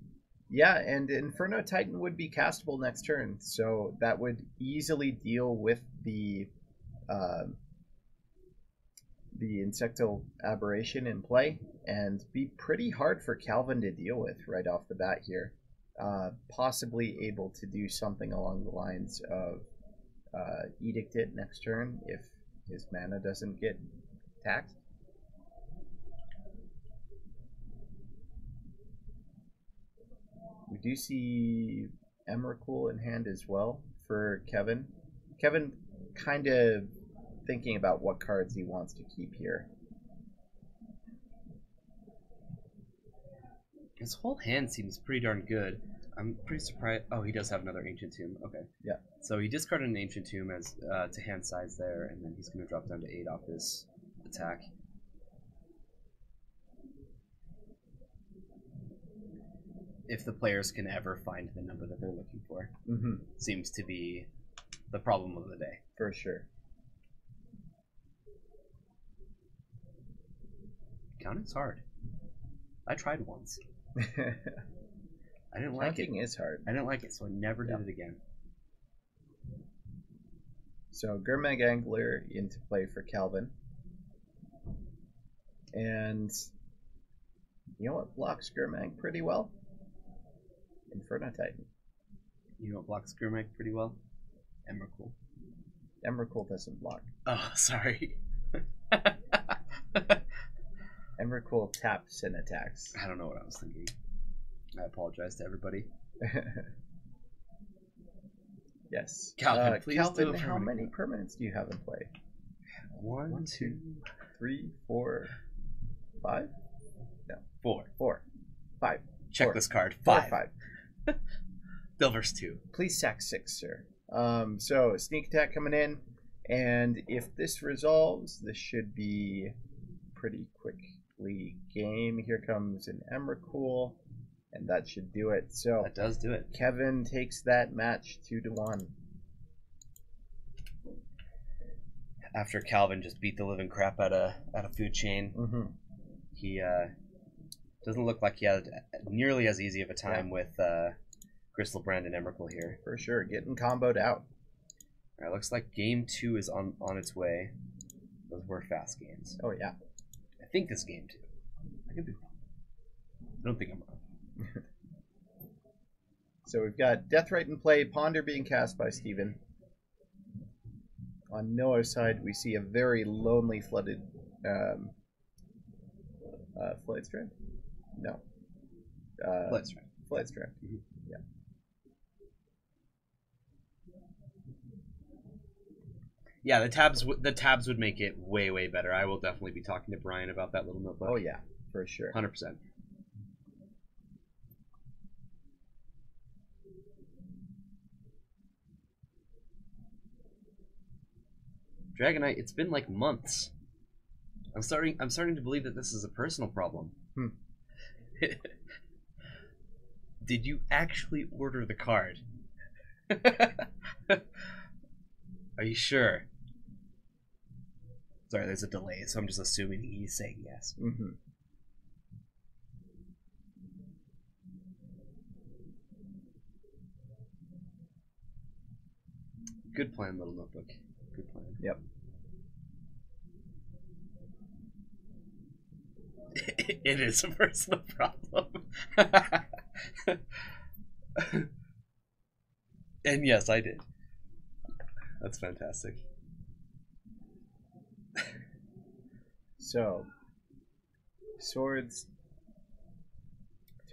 Yeah, and Inferno Titan would be castable next turn, so that would easily deal with the Insectal Aberration in play, and be pretty hard for Calvin to deal with right off the bat here. Possibly able to do something along the lines of Edict it next turn if his mana doesn't get taxed. We do see Emrakul in hand as well for Kevin. Kevin kind of thinking about what cards he wants to keep here. His whole hand seems pretty darn good. I'm pretty surprised. Oh, he does have another Ancient Tomb. Okay. Yeah. So he discarded an Ancient Tomb as to hand size there, and then he's going to drop down to 8 off this attack. If the players can ever find the number that they're looking for. Mm-hmm. Seems to be the problem of the day. For sure. Counting's hard. I tried once. I didn't like it. Counting is hard. I didn't like it, so I never did it again. So Gurmag Angler into play for Calvin. And you know what blocks Gurmag pretty well? Inferno Titan. You know what blocks Gurmag pretty well? Emrakul. Emrakul doesn't block. Oh, sorry. Emrakul taps and attacks. I don't know what I was thinking. I apologize to everybody. Yes. Calvin, please Calvin, do it for how me. many permanents do you have in play? 1, 2, 3, 4, 5? No. 4. 4. 5. Check 4. this card. 4, 5. 5. Silver's 2. Please sack 6, sir. So sneak attack coming in, and if this resolves, this should be pretty quickly game. Here comes an Emrakul, and that should do it. So That does do it. Kevin takes that match 2-1. After Calvin just beat the living crap out of Food Chain, Mm-hmm. he doesn't look like he had nearly as easy of a time with Gristlebrand and Emrakul here. For sure, getting comboed out. All right, looks like game 2 is on its way. Those were fast games. Oh yeah. I think this is game 2. I could be wrong. I don't think I'm wrong. So we've got Deathrite in play, Ponder being cast by Steven. On Noah's side, we see a very lonely flooded Flood Strand? No. Flood Strand. Flood Strand. Mhm. Yeah. Yeah, the tabs would make it way better. I will definitely be talking to Brian about that little notebook. Oh yeah, for sure. 100%. Dragonite, it's been like months. I'm starting to believe that this is a personal problem. Did you actually order the card? Are you sure? Sorry, there's a delay, so I'm just assuming he's saying yes. Mm-hmm. Good plan, little notebook. Good plan. Yep. It is a personal problem. And yes, I did. That's fantastic. So, swords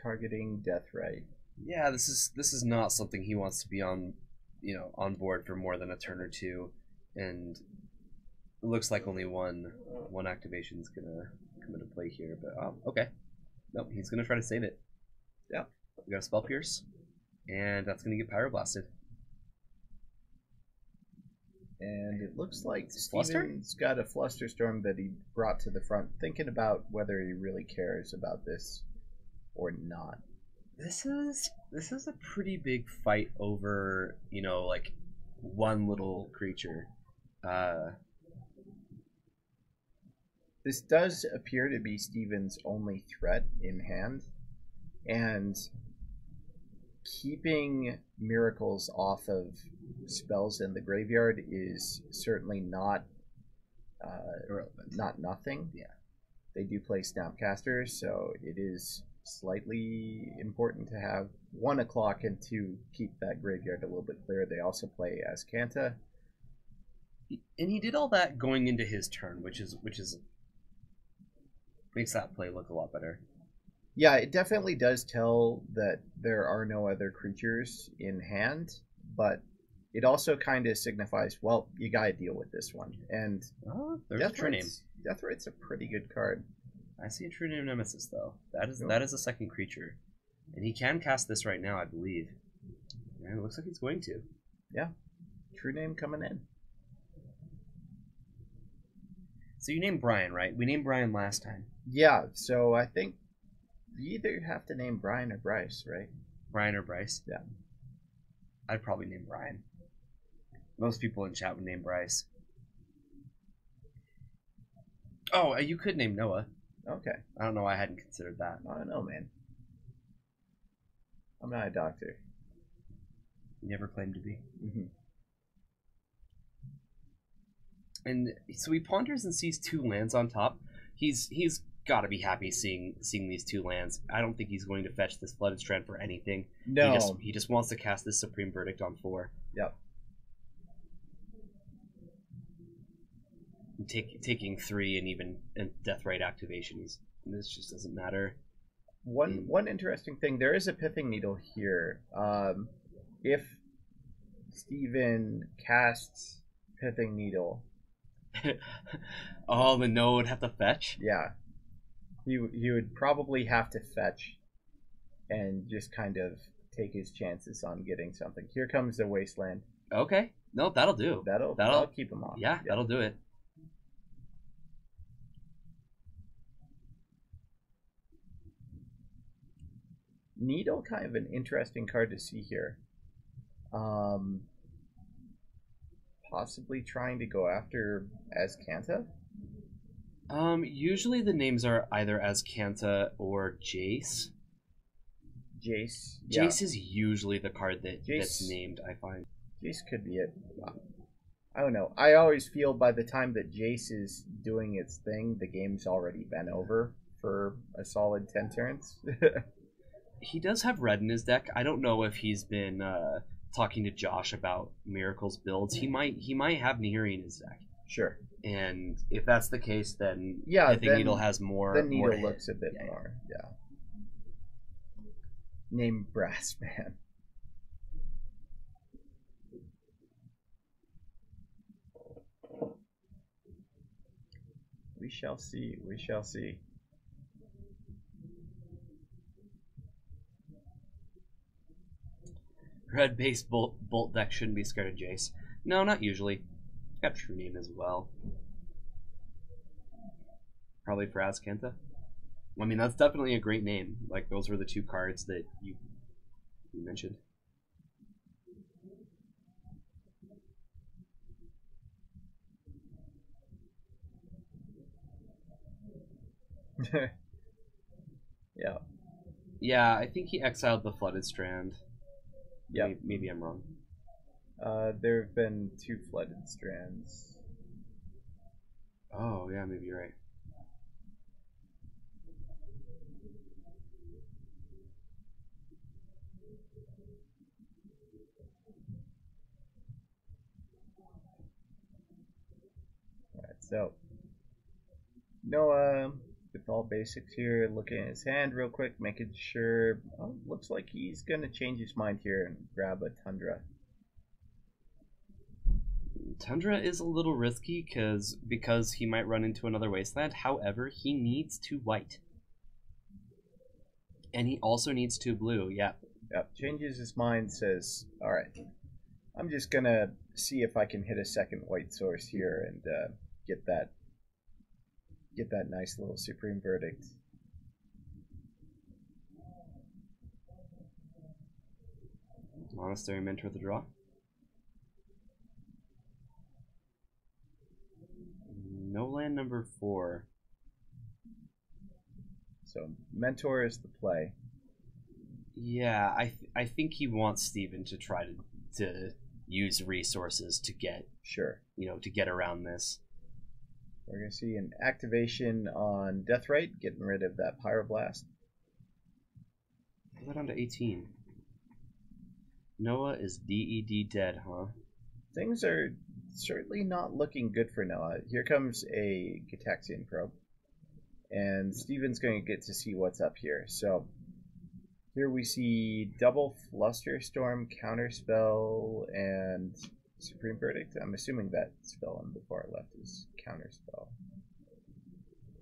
targeting Deathrite. Yeah, this is not something he wants to be on, on board for more than a turn or two, and it looks like only one activation is gonna come into play here. But okay, nope, he's gonna try to save it. Yeah, we got a Spell Pierce, and that's gonna get Pyroblasted. And it looks like Fluster? Steven's got a Flusterstorm that he brought to the front, thinking about whether he really cares about this or not. This is a pretty big fight over, like one little creature. This does appear to be Steven's only threat in hand, and keeping miracles off of spells in the graveyard is certainly not nothing. Yeah, they do play Snapcaster, so it is slightly important to have 1 o'clock and to keep that graveyard a little bit clear. They also play Azcanta, and he did all that going into his turn, which is makes that play look a lot better. Yeah, it definitely does tell that there are no other creatures in hand, but it also kind of signifies, well, you gotta deal with this one. And there's a True Name. Deathrite's a pretty good card. I see a True Name Nemesis though. That is a second creature, and he can cast this right now, I believe. And it looks like he's going to. Yeah, True Name coming in. So you named Brian, right? We named Brian last time. Yeah, so I think you either have to name Brian or Bryce, right? Brian or Bryce? Yeah. I'd probably name Brian. Most people in chat would name Bryce. Oh, you could name Noah. Okay. I don't know why I hadn't considered that. I don't know, man. I'm not a doctor. You never claimed to be. Mm-hmm. And so he ponders and sees 2 lands on top. He's got to be happy seeing these 2 lands. I don't think he's going to fetch this Flooded Strand for anything. No. He just wants to cast this Supreme Verdict on 4. Yep. taking 3 and even death rate activations. This just doesn't matter. One interesting thing, there is a pithing needle here. If Steven casts pithing needle, oh, the Noah would have to fetch? yeah, he would probably have to fetch and just kind of take his chances on getting something. Here comes the wasteland. Okay. No, that'll do. That'll keep him off. Yeah, that'll do it. Needle, kind of an interesting card to see here. Possibly trying to go after Azcanta? Usually the names are either Azcanta or Jace. Jace. Yeah. Jace is usually the card that's named, I find. Jace could be it. I don't know. I always feel by the time that Jace is doing its thing, the game's already been over for a solid 10 turns. He does have red in his deck. I don't know if he's been talking to Josh about Miracle's builds. He might have Nihiri in his deck. Sure. And if that's the case, then yeah, I think Needle has more. Then Needle more looks a bit more. Yeah. Name Brass Man. We shall see. We shall see. Red-based bolt deck shouldn't be scared of Jace. No, not usually. Got True Name as well. Probably for Azcanta. I mean, that's definitely a great name. Like, those were the 2 cards that you mentioned. Yeah. Yeah, I think he exiled the Flooded Strand. Yeah. Maybe I'm wrong. There have been 2 Flooded Strands. Oh, yeah, maybe you're right. Alright, so Noah, with all basics here, looking at his hand real quick, making sure. Oh, looks like he's gonna change his mind here and grab a Tundra. Tundra is a little risky because he might run into another wasteland. However, he needs 2 white. And he also needs 2 blue, yeah. Yep, changes his mind, says, alright, I'm just gonna see if I can hit a second white source here and get that nice little Supreme Verdict. Monastery Mentor the draw. No land number 4. So Mentor is the play. Yeah, I think he wants Steven to try to use resources to get to get around this. We're gonna see an activation on Deathrite, getting rid of that Pyroblast. Put that on to 18. Noah is DED dead, huh? Things are certainly not looking good for Noah. Here comes a Gitaxian Probe. And Steven's going to get to see what's up here. So here we see double Flusterstorm, Counterspell, and Supreme Verdict. I'm assuming that spell on the far left is Counterspell.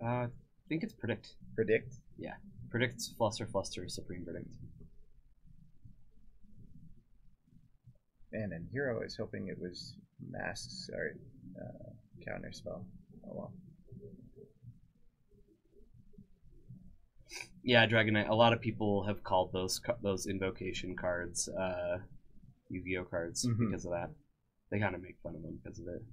I think it's Predict. Predict? Yeah. Predict's Fluster, Supreme Verdict. Man, and here I was hoping it was Counterspell. Oh well. Yeah, Dragon Knight. A lot of people have called those invocation cards Yu-Gi-Oh cards because of that. They kind of make fun of them because of it.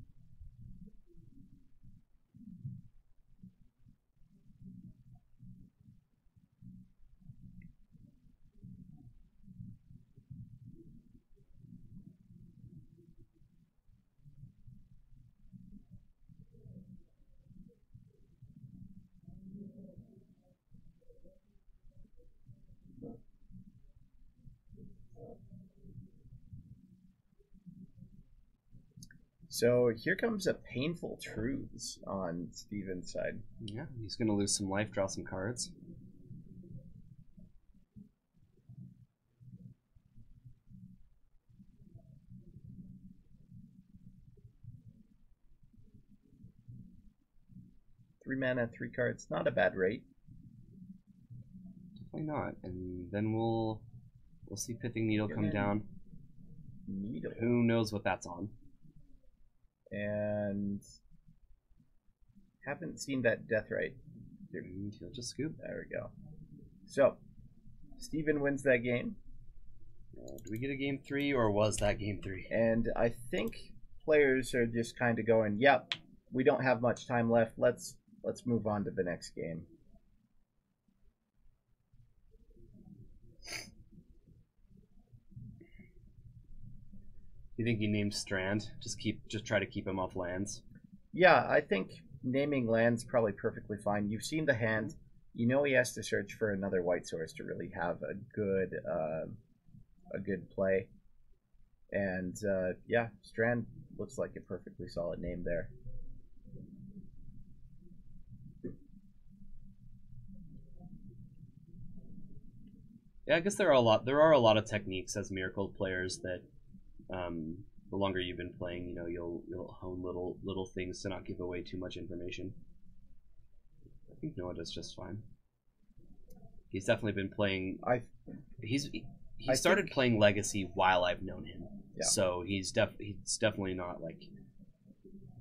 So here comes a painful truths on Steven's side. Yeah, he's gonna lose some life, draw some cards. Three mana, 3 cards, not a bad rate. Definitely not. And then we'll see Pithing Needle come down. Needle. Who knows what that's on? And haven't seen that death right. He'll just scoop. There we go. So Steven wins that game. Do we get a game 3 or was that game 3? And I think players are just kind of going, yep, we don't have much time left. Let's move on to the next game. You think he named Strand? Just try to keep him off lands. Yeah, I think naming land's probably perfectly fine. You've seen the hand. You know he has to search for another white source to really have a good play. And yeah, Strand looks like a perfectly solid name there. Yeah, I guess there are a lot of techniques as Miracle players that the longer you've been playing, you'll hone little things to not give away too much information. I think Noah does just fine. He's definitely been playing. He started playing Legacy while I've known him, yeah. So he's definitely not like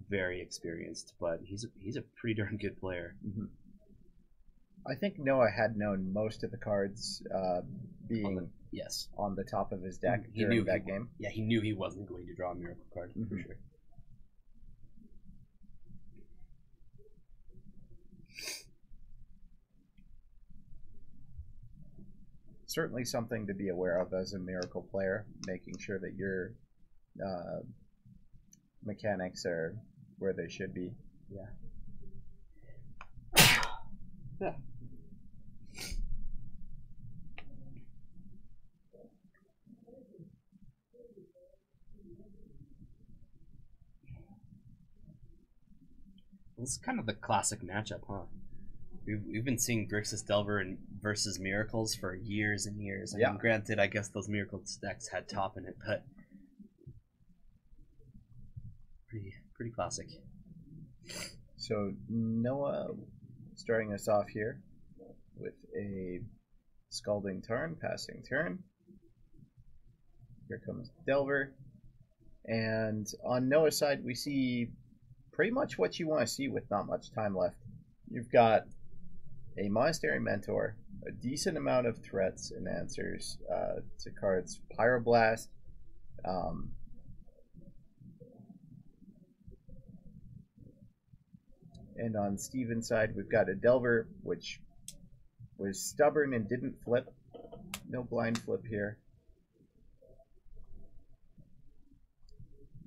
very experienced, but he's a pretty darn good player. Mm-hmm. I think Noah had known most of the cards being on the top of his deck during that game. Yeah, he knew he wasn't going to draw a Miracle card for sure. Certainly something to be aware of as a Miracle player, making sure that your mechanics are where they should be. Yeah. Yeah. This is kind of the classic matchup, huh? We've been seeing Grixis Delver versus Miracles for years and years. I mean, granted, I guess those Miracles decks had top in it, but pretty classic. So Noah starting us off here with a Scalding Tarn, passing turn. Here comes Delver. And on Noah's side, we see pretty much what you want to see with not much time left. You've got a Monastery Mentor, a decent amount of threats and answers to cards. Pyroblast, and on Steven's side, we've got a Delver, which was stubborn and didn't flip. No blind flip here.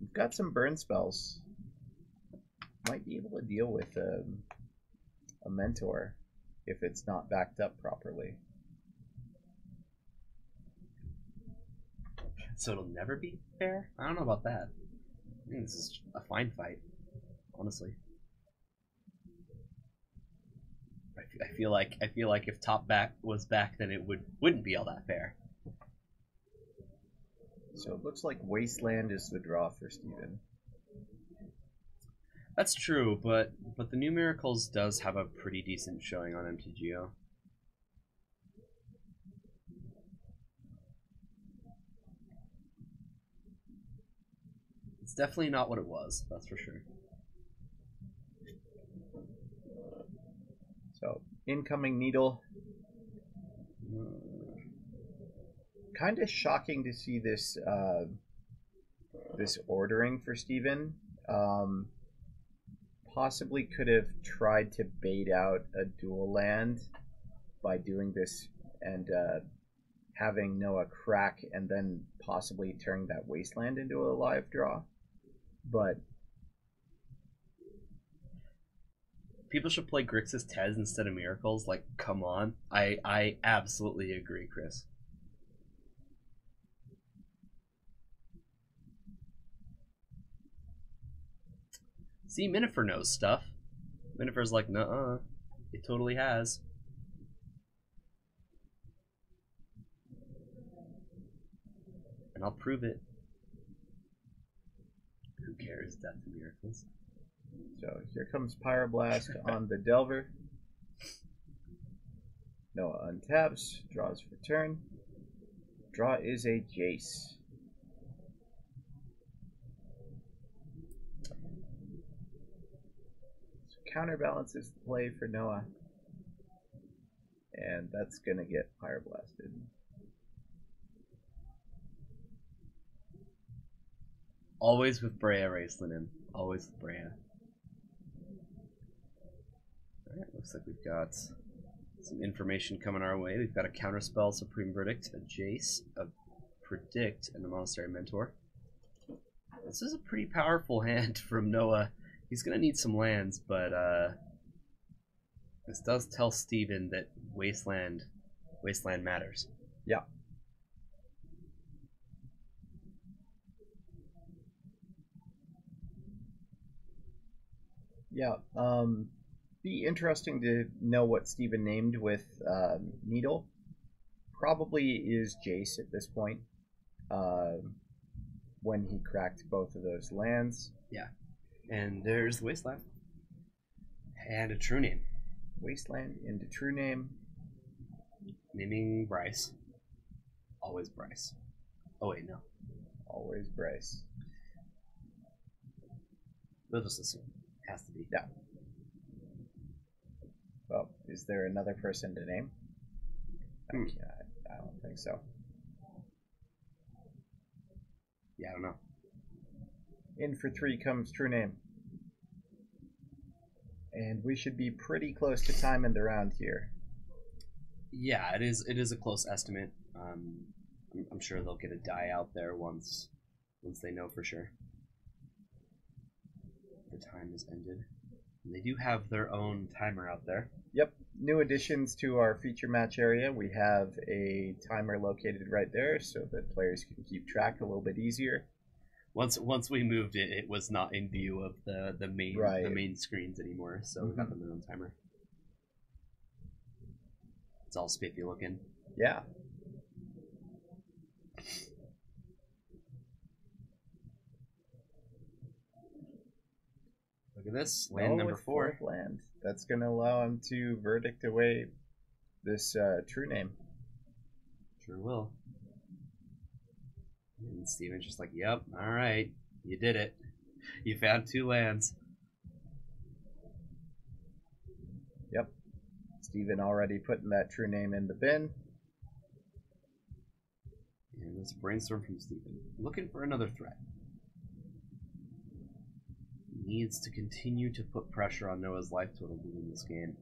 We've got some burn spells. Might be able to deal with a Mentor if it's not backed up properly. So it'll never be fair? I don't know about that. I think this is a fine fight, honestly. I feel like if top back was back, then it wouldn't be all that fair. So it looks like Wasteland is the draw for Steven. That's true, but the new Miracles does have a pretty decent showing on MTGO. It's definitely not what it was, that's for sure. So, incoming Needle. Kind of shocking to see this this ordering for Steven. Possibly could have tried to bait out a dual land by doing this and having Noah crack and then possibly turning that Wasteland into a live draw. But people should play Grixis Tez instead of Miracles. Like, come on. I absolutely agree, Chris. See, Minifer knows stuff. Minifer's like, nuh-uh. It totally has. And I'll prove it. Who cares? Death and miracles. So here comes Pyroblast on the Delver. Noah untaps, draws for turn. Draw is a Jace. So counterbalances the play for Noah. And that's going to get Pyroblasted. Always with Brea Raceland in. Always with Brea. Alright, looks like we've got some information coming our way. We've got a Counterspell, Supreme Verdict, a Jace, a Predict, and a Monastery Mentor. This is a pretty powerful hand from Noah. He's going to need some lands, but this does tell Steven that Wasteland matters. Yeah. Yeah, be interesting to know what Steven named with Needle. Probably is Jace at this point, when he cracked both of those lands. Yeah, and there's Wasteland. And a true name. Wasteland into true name. Naming Bryce. Always Bryce. Oh wait, no. Always Bryce. We'll just assume. Has to be. Yeah. Well, is there another person to name? I don't think so. Yeah, I don't know. In for 3 comes true name. And we should be pretty close to time in the round here. Yeah, it is a close estimate. I'm sure they'll get a die out there once they know for sure. The time has ended. And they do have their own timer out there. Yep, new additions to our feature match area. We have a timer located right there so that players can keep track a little bit easier. Once we moved it, it was not in view of the main screens anymore, so we got them their own timer. It's all spiffy looking. Yeah. Look at this, land number 4. Land. That's going to allow him to verdict away this true name. Sure will. And Steven's just like, yep, alright, you did it. You found 2 lands. Yep. Steven already putting that true name in the bin. And let's brainstorm from Steven. Looking for another threat. Needs to continue to put pressure on Noah's life total to win this game.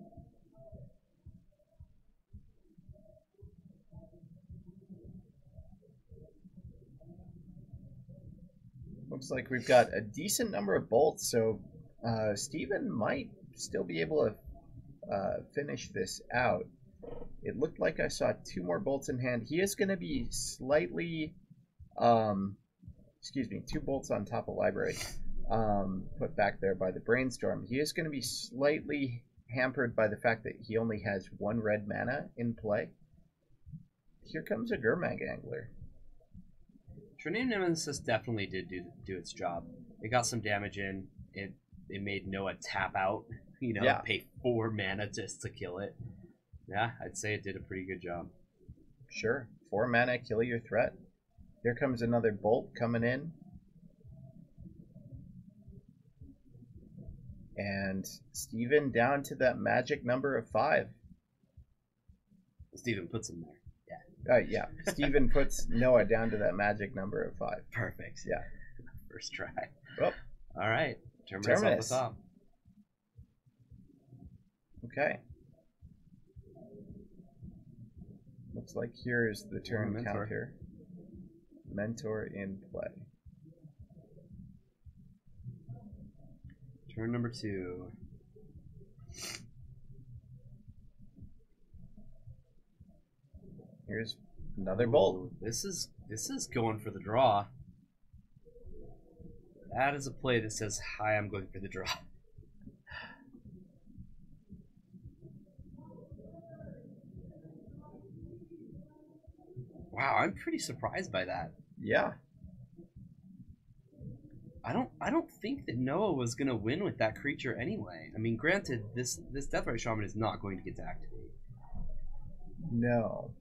Looks like we've got a decent number of bolts, so Steven might still be able to finish this out. It looked like I saw 2 more bolts in hand. He is going to be slightly, 2 bolts on top of library. Put back there by the brainstorm. He is going to be slightly hampered by the fact that he only has 1 red mana in play. Here comes a Gurmag Angler. Trinity Nemesis definitely did do its job. It got some damage in. It made Noah tap out. Pay 4 mana just to kill it. Yeah, I'd say it did a pretty good job. Sure. 4 mana, kill your threat. Here comes another bolt coming in. And Steven down to that magic number of 5. Steven puts him there. Yeah. Steven puts Noah down to that magic number of 5. Perfect. Yeah. First try. Well, all right. Terminus off the top. Okay. Looks like here's the turn counter. Mentor in play. Turn number 2. Here's another bolt. This is going for the draw. That is a play that says, "Hi, I'm going for the draw." Wow, I'm pretty surprised by that. Yeah. I don't think that Noah was gonna win with that creature anyway. I mean, granted, this Deathrite Shaman is not going to get to activate. No.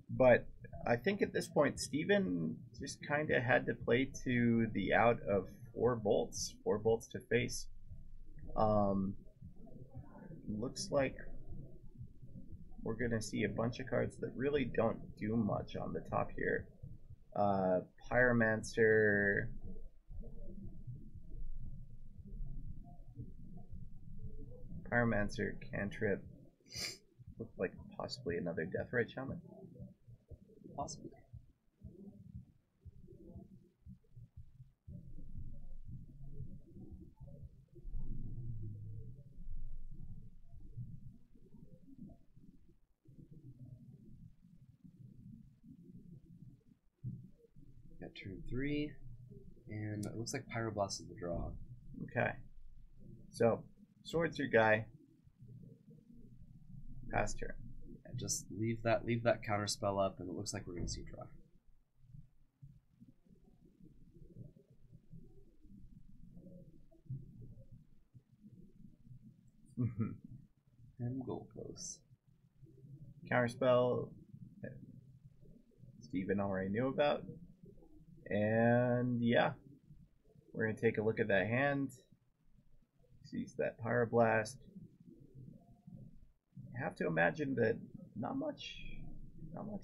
But I think at this point, Steven just kind of had to play to the out of 4 bolts to face. Looks like we're going to see a bunch of cards that really don't do much on the top here. Pyromancer. Pyromancer, Cantrip. Looked like possibly another Deathrite Shaman. Possibly. Got turn 3, and it looks like Pyroblast is the draw. Okay. So, Sword's your guy. Pass turn. Yeah, just leave that counter spell up, and it looks like we're gonna see a draw. And goalposts. Counterspell, Steven already knew about. And yeah, we're going to take a look at that hand. Sees that Pyroblast. I have to imagine that not much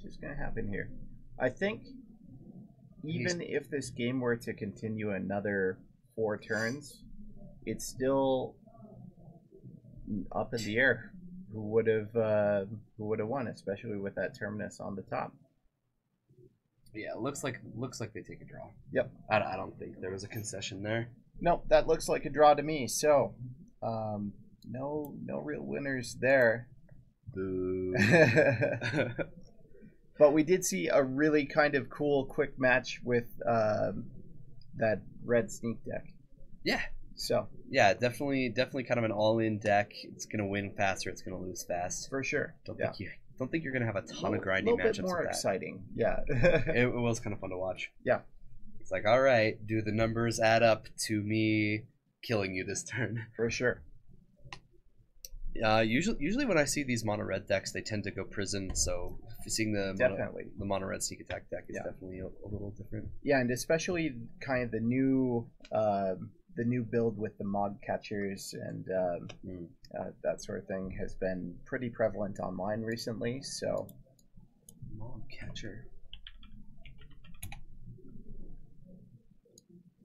is going to happen here. I think even if this game were to continue another 4 turns, it's still up in the air who would have won, especially with that Terminus on the top. Yeah, looks like they take a draw. Yep. I don't think there was a concession there. Nope, that looks like a draw to me. So, no real winners there. Boo. But we did see a really kind of cool quick match with that red sneak deck. Yeah. So yeah, definitely kind of an all-in deck. It's gonna win faster. It's gonna lose fast. For sure. Don't think you're gonna have a ton of grinding matchups. A little bit more exciting. Yeah. it was kind of fun to watch. Yeah. It's like, all right, do the numbers add up to me killing you this turn? For sure. Usually when I see these mono red decks, they tend to go prison. So seeing the mono red sneak attack deck is definitely a little different. Yeah, and especially kind of the new build with the Mog catchers and that sort of thing has been pretty prevalent online recently. So Mog catcher.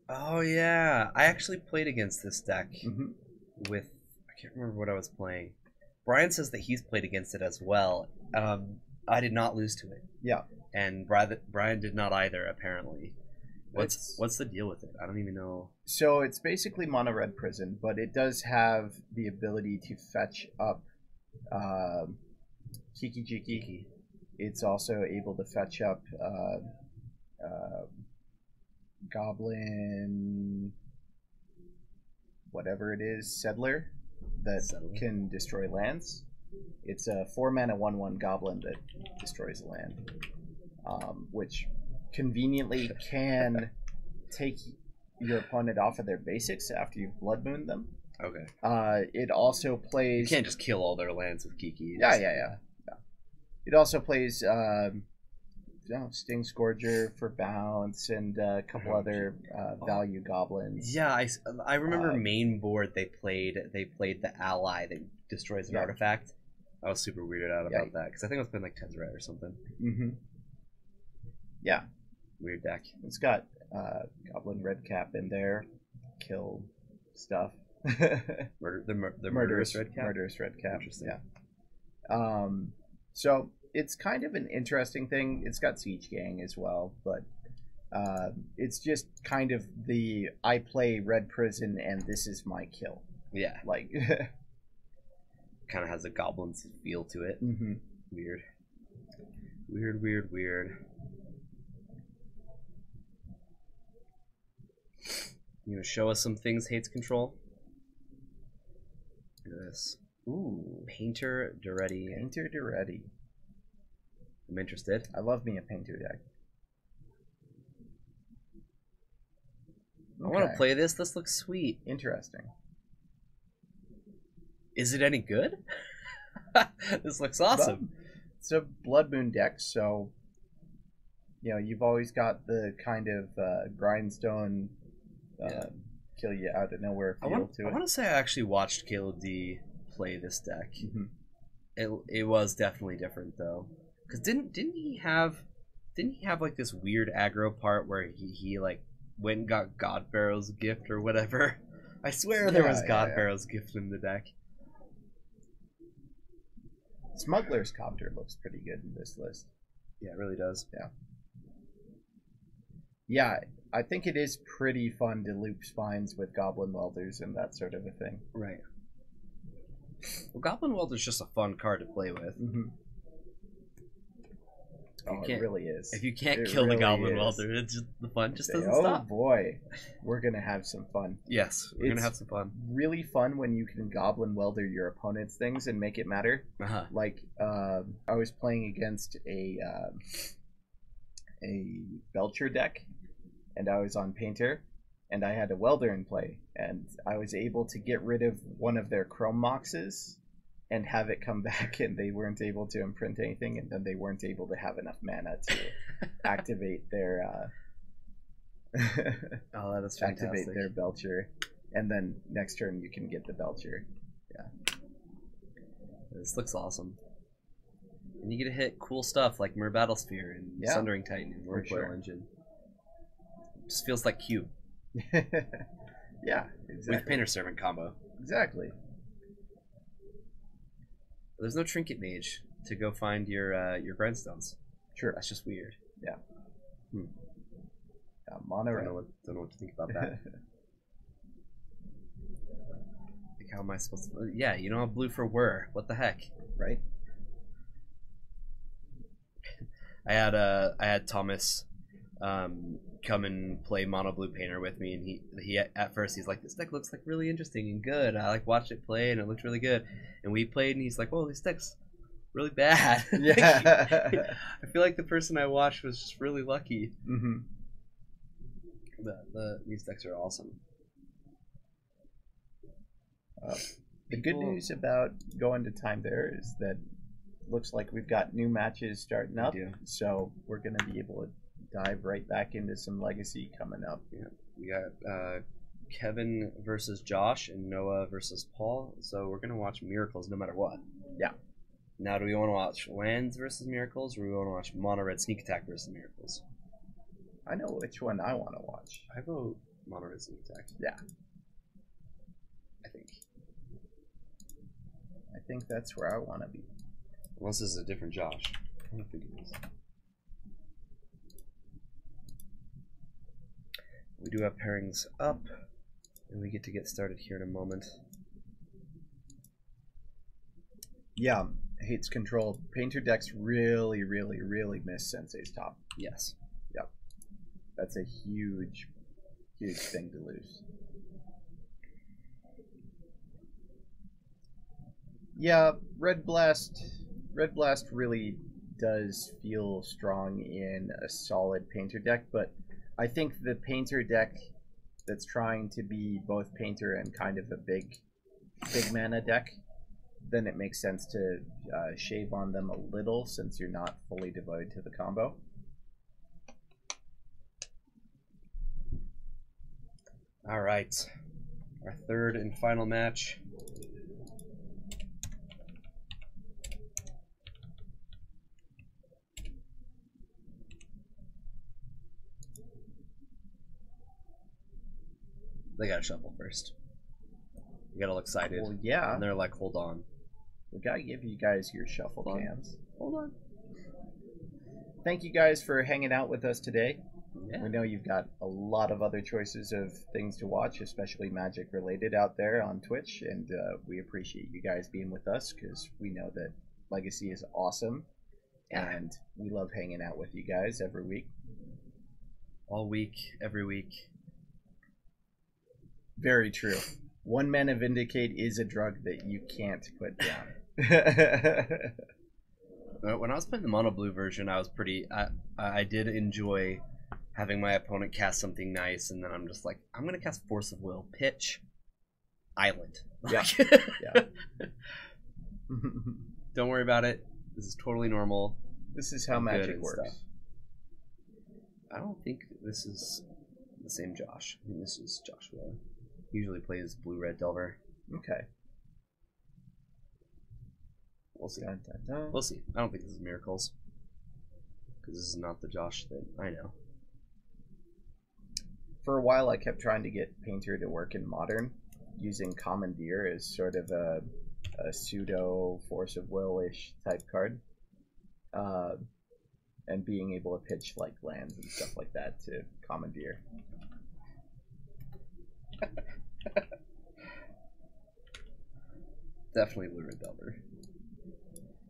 Oh yeah, I actually played against this deck with. I can't remember what I was playing. Brian says that he's played against it as well. I did not lose to it. Yeah. And Brian did not either, apparently. What's the deal with it? I don't even know. So it's basically mono red prison, but it does have the ability to fetch up Kiki. It's also able to fetch up Goblin, whatever it is, Settler. That can destroy lands. It's a 4-mana 1/1 goblin that destroys a land, which conveniently can take your opponent off of their basics after you've blood mooned them. Okay. It also plays. You can't just kill all their lands with Kiki. Yeah. It also plays Sting Scourger for bounce and a couple other value goblins. Yeah, I remember main board they played the ally that destroys an artifact. I was super weirded out about that because I think I was playing like Tezzeret or something. Mm-hmm. Yeah. Weird deck. It's got Goblin Redcap in there. Kill stuff. The murderous Redcap? Murderous Redcap. Interesting. Yeah. So it's kind of an interesting thing. It's got Siege Gang as well, but it's just kind of the I play Red Prison and this is my kill. Yeah. Like kind of has a Goblin's feel to it. Mm-hmm. Weird. You gonna show us some things Hates Control? Look at this. Ooh, Painter Duretti. Painter Duretti. I'm interested. I love me a Painter deck. I want to play this. This looks sweet. Interesting. Is it any good? This looks awesome. It's a Blood Moon deck, so you've always got the kind of grindstone kill you out of nowhere feel to it. I want to say I actually watched Caleb D play this deck. Mm-hmm. It was definitely different though, because didn't he have like this weird aggro part where he like went and got God Barrow's gift or whatever? I swear there was God Barrow's gift in the deck. Smuggler's Copter looks pretty good in this list. Yeah, it really does. Yeah, I think it is pretty fun to loop spines with Goblin Welders and that sort of a thing. Right. Well, Goblin Welder's just a fun card to play with. Mm-hmm. Oh, it really is. If you can't kill the Goblin Welder, it's just the fun just doesn't stop. Oh boy, we're gonna have some fun. Yes, we're gonna have some fun. Really fun when you can Goblin Welder your opponent's things and make it matter. Like I was playing against a Belcher deck, and I was on Painter, and I had a Welder in play, and I was able to get rid of one of their Chrome Moxes and have it come back, and they weren't able to imprint anything, and then they weren't able to have enough mana to activate their oh, that is fantastic. Activate their Belcher, and then next turn you can get the Belcher. Yeah, this looks awesome. And you get to hit cool stuff like Myr Battlesphere and Sundering Titan and Workboil Engine. It just feels like Cube. Yeah, exactly. With Painter Servant combo. Exactly. There's no Trinket Mage to go find your grindstones. Sure. That's just weird. Yeah. Mono. Don't know what to think about that. Like, how am I supposed to? Yeah, you don't have blue for Whir. What the heck, right? I had Thomas come and play Mono Blue Painter with me, and he at first he's like, this deck looks like really interesting and good. I like watched it play and it looked really good. And we played and he's like, well, this deck's really bad. Yeah. I feel like the person I watched was just really lucky. Mm-hmm. These decks are awesome. The good news about going to time there is that looks like we've got new matches starting up, so we're going to be able to dive right back into some Legacy coming up. Yeah, we got Kevin versus Josh and Noah versus Paul, so we're going to watch Miracles no matter what. Yeah. Now, do we want to watch Lands versus Miracles, or do we want to watch Mono Red Sneak Attack versus Miracles? I know which one I want to watch. I vote Mono Red Sneak Attack. Yeah. I think that's where I want to be. Unless this is a different Josh. I don't think it is. We do have pairings up, and we get started here in a moment. Yeah, Hates Control. Painter decks really, really, really miss Sensei's Top. Yes. Yep. That's a huge, huge thing to lose. Yeah, Red Blast really does feel strong in a solid Painter deck, but I think the Painter deck that's trying to be both Painter and kind of a big mana deck, then it makes sense to shave on them a little since you're not fully devoted to the combo. All right, our third and final match. They gotta shuffle first. You gotta look excited. Well, yeah. And they're like, hold on. We gotta give you guys your shuffle cams. Hold on. Thank you guys for hanging out with us today. Yeah. We know you've got a lot of other choices of things to watch, especially Magic related out there on Twitch, and we appreciate you guys being with us because we know that Legacy is awesome, and we love hanging out with you guys every week. All week, every week. Very true. 1 mana Vindicate is a drug that you can't put down. When I was playing the mono blue version, I was pretty. I did enjoy having my opponent cast something nice, and then I'm just like, I'm gonna cast Force of Will, pitch, Island. Yeah. Yeah. Don't worry about it. This is totally normal. This is how Magic works. Stuff. I don't think this is the same Josh. I think this is Joshua. He usually plays blue-red Delver. Okay. We'll see. Dun, dun, dun. We'll see. I don't think this is Miracles. Because this is not the Josh that I know. For a while, I kept trying to get Painter to work in Modern, using Commandeer as sort of a pseudo Force of Will-ish type card. And being able to pitch like lands and stuff like that to Commandeer. Definitely blue-red Delver.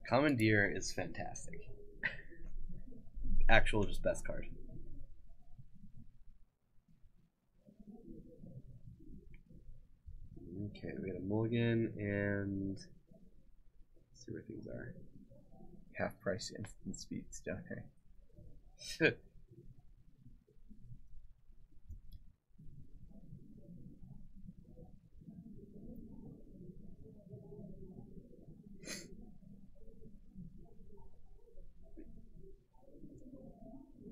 Commandeer is fantastic. Actual just best card. Okay, we got a mulligan and let's see where things are. Half price instant speeds down here.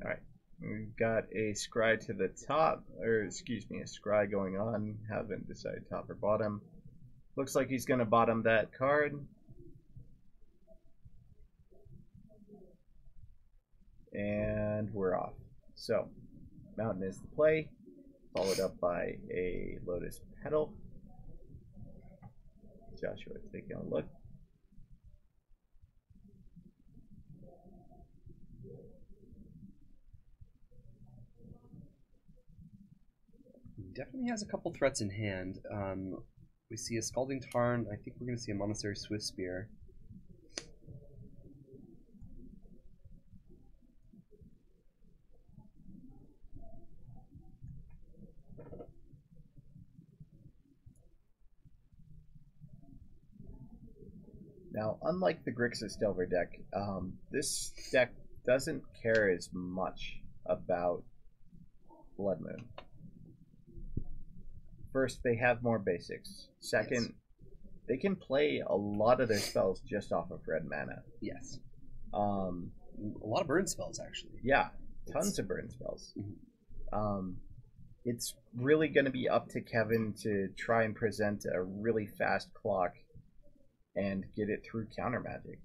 Alright, we've got a scry to the top, or excuse me, a scry going on. Haven't decided top or bottom. Looks like he's going to bottom that card. And we're off. So, Mountain is the play, followed up by a Lotus Petal. Joshua taking a look. He definitely has a couple threats in hand. We see a Scalding Tarn. I think we're going to see a Monastery Swift Spear. Now, unlike the Grixis Delver deck, this deck doesn't care as much about Blood Moon. First, they have more basics. Second, yes, they can play a lot of their spells just off of red mana. Yes. A lot of burn spells, actually. Yeah, tons of burn spells. It's really going to be up to Kevin to try and present a really fast clock and get it through counter magic.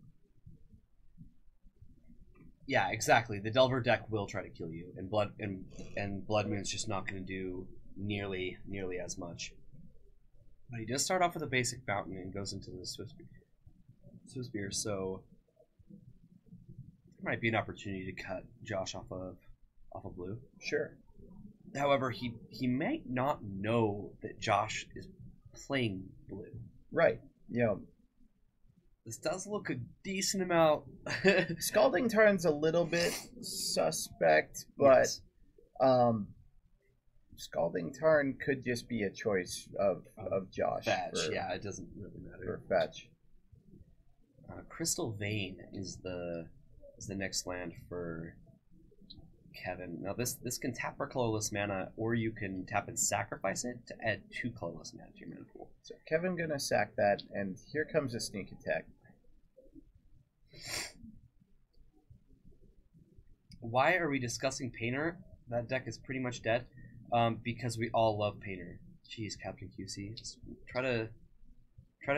Yeah, exactly. The Delver deck will try to kill you, and Blood Moon's just not going to do nearly as much. But he does start off with a basic Mountain and goes into the Swift Spear, so there might be an opportunity to cut Josh off of blue. Sure. However, he might not know that Josh is playing blue. Right. Yeah. This does look a decent amount. Scalding Tarn's a little bit suspect, but yes. Scalding Tarn could just be a choice of Josh. Fetch, yeah, it doesn't really matter. For fetch. Crystal Vein is the next land for Kevin. Now this can tap for colorless mana, or you can tap and sacrifice it to add 2 colorless mana to your mana pool. So Kevin gonna sack that, and here comes a sneak attack. Why are we discussing Painter? That deck is pretty much dead. Because we all love Painter. Jeez, Captain QC, just try to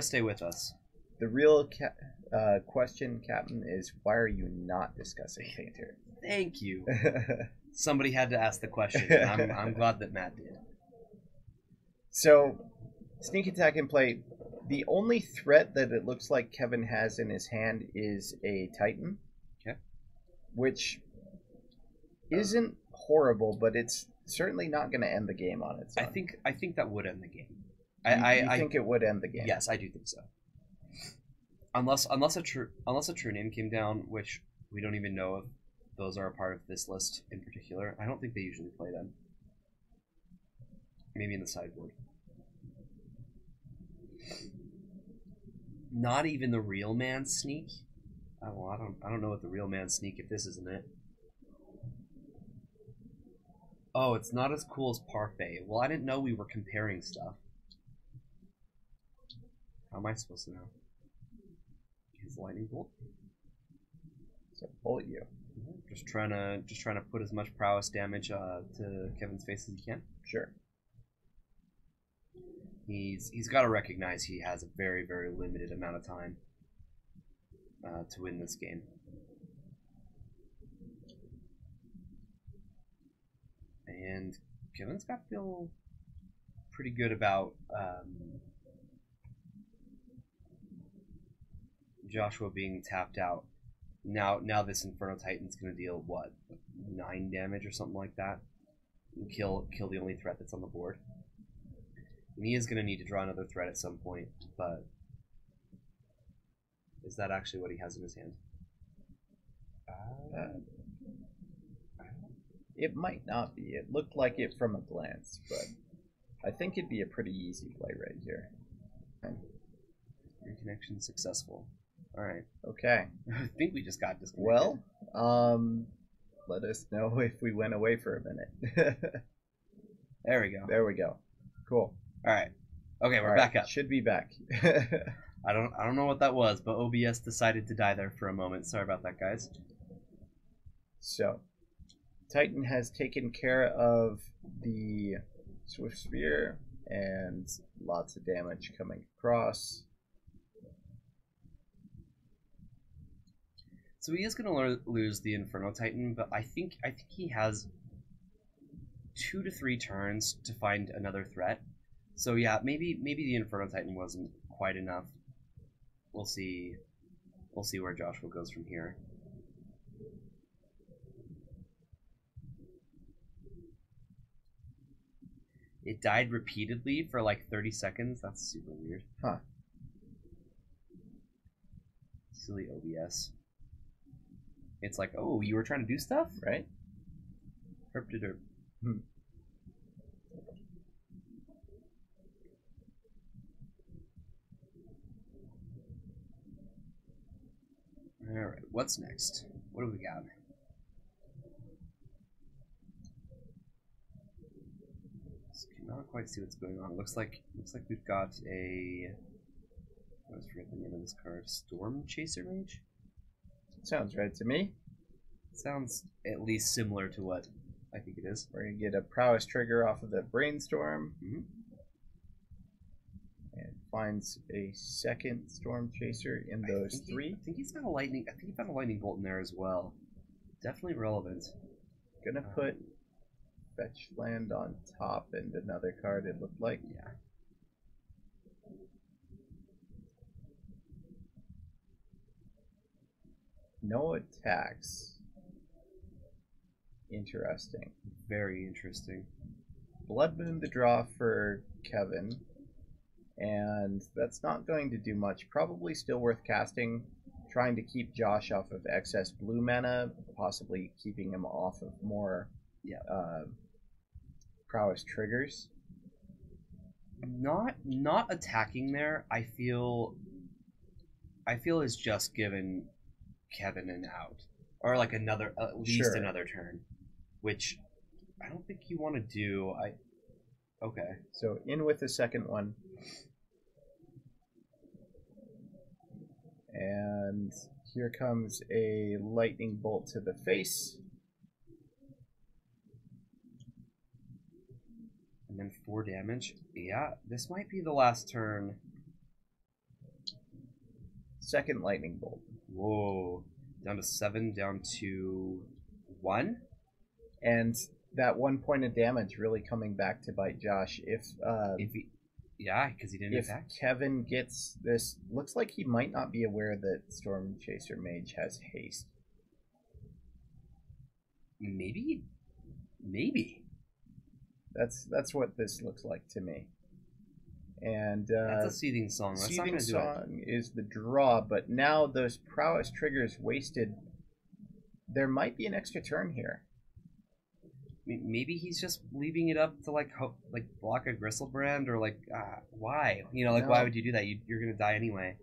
stay with us. The real question, Captain, is why are you not discussing Painter? Thank you. Somebody had to ask the question, and I'm glad that Matt did. So, sneak attack in play. The only threat that it looks like Kevin has in his hand is a Titan. Okay. Which isn't horrible, but it's certainly not going to end the game on its own. I think that would end the game. I think it would end the game. Yes, I do think so. Unless a true name came down, which we don't even know if those are a part of this list in particular. I don't think they usually play them. Maybe in the sideboard. Not even the real man sneak. Oh, I don't know what the real man sneak if this isn't it. Oh, it's not as cool as Parfait. Well, I didn't know we were comparing stuff. How am I supposed to know? His lightning bolt. So bullet you. Just trying to put as much prowess damage to Kevin's face as he can. Sure. He's got to recognize he has a very, very limited amount of time to win this game. And Kevin's got to feel pretty good about Joshua being tapped out. Now this Inferno Titan's going to deal, what, 9 damage or something like that? And kill the only threat that's on the board. And he is going to need to draw another threat at some point, but is that actually what he has in his hand? It might not be. It looked like it from a glance, but I think it'd be a pretty easy play right here. Reconnection successful. Alright. Okay. I think we just got disconnected. Well, let us know if we went away for a minute. There we go. There we go. Cool. Alright. Okay, we're back up. Should be back. I don't know what that was, but OBS decided to die there for a moment. Sorry about that, guys. So, Titan has taken care of the Swift Spear and lots of damage coming across. So he is going to lose the Inferno Titan, but I think he has 2 to 3 turns to find another threat. So yeah, maybe the Inferno Titan wasn't quite enough. We'll see where Joshua goes from here. It died repeatedly for like 30 seconds. That's super weird. Huh. Silly OBS. It's like, oh, you were trying to do stuff? Right? Herp to derp. Alright, what's next? What do we got? Cannot quite see what's going on. Looks like we've got a... I always forget the name of this card. Storm Chaser Mage? Sounds right to me. Sounds at least similar to what I think it is. We're going to get a prowess trigger off of the Brainstorm. Mm-hmm. And finds a second Storm Chaser in those 3. I think he's got a lightning. I think he found a lightning bolt in there as well. Definitely relevant. Gonna put fetch land on top and another card, it looked like. Yeah. No attacks. Interesting. Very interesting. Blood Moon the draw for Kevin. And that's not going to do much. Probably still worth casting. Trying to keep Josh off of excess blue mana. Possibly keeping him off of more prowess triggers. Not attacking there, I feel is just given Kevin an out. Or like another, at least another turn. Which I don't think you want to do. Okay. So in with the second one. And here comes a lightning bolt to the face. And then 4 damage. Yeah, this might be the last turn. Second lightning bolt. Whoa. Down to 7, down to 1? And that 1 point of damage really coming back to bite Josh. Yeah, because he didn't attack. If Kevin gets this, looks like he might not be aware that Storm Chaser Mage has haste. Maybe. That's what this looks like to me. And that's a Seething Song. That's Seething not Song is the draw, but now those prowess triggers wasted. There might be an extra turn here. maybe he's just leaving it up to like block a Gristlebrand or like why? Like why No. would you do that? You're gonna die anyway.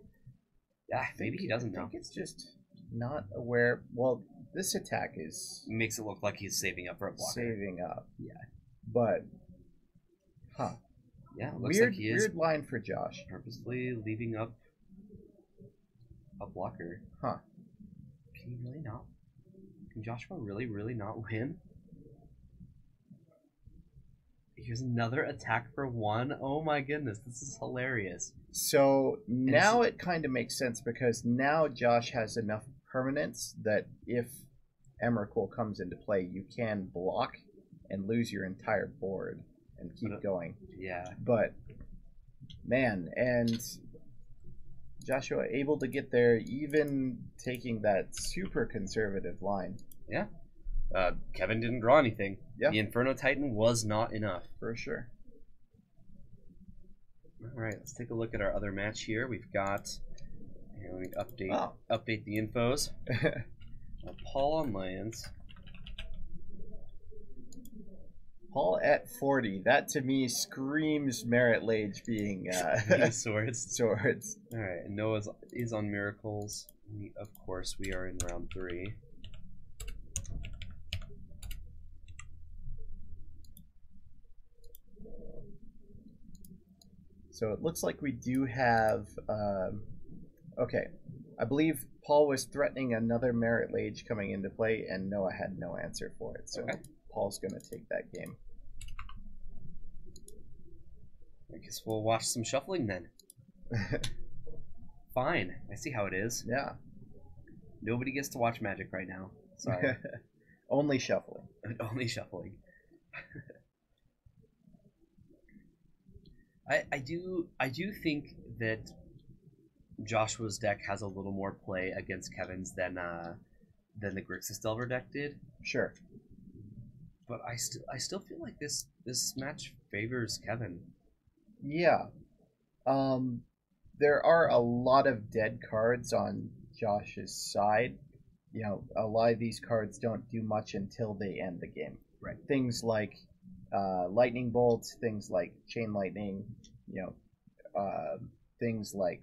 Yeah, maybe he doesn't I know. think it's just not aware. Well, this attack is Makes it look like he's saving up for a blocker. saving up. Yeah. But, huh. Yeah, it looks Weird, like he is weird line for Josh. purposely leaving up a blocker. Huh. Can he really not? Can Joshua really, really not win? Here's another attack for 1. Oh my goodness, this is hilarious. So now it kind of makes sense because now Josh has enough permanence that if Emrakul comes into play, you can block and lose your entire board and keep going. Yeah. But, man, and Joshua able to get there even taking that super conservative line. Yeah. Kevin didn't draw anything. Yeah. The Inferno Titan was not enough. For sure. All right, let's take a look at our other match here. We've got. Here, let me update the infos. Paul on lands. Paul at 40. That to me screams Merit Lage being Swords. swords. All right, and Noah is on Miracles. Of course, we are in round 3. So it looks like we do have. Okay, I believe Paul was threatening another Merit Lage coming into play, and Noah had no answer for it. So okay. Paul's going to take that game. I guess we'll watch some shuffling then. Fine, I see how it is. Yeah. Nobody gets to watch Magic right now. Sorry. Only shuffling. Only shuffling. I do think that Joshua's deck has a little more play against Kevin's than the Grixis Delver deck did. Sure. But I still feel like this match favors Kevin. Yeah. There are a lot of dead cards on Josh's side. You know, a lot of these cards don't do much until they end the game. Right. Things like lightning bolts, things like chain lightning, things like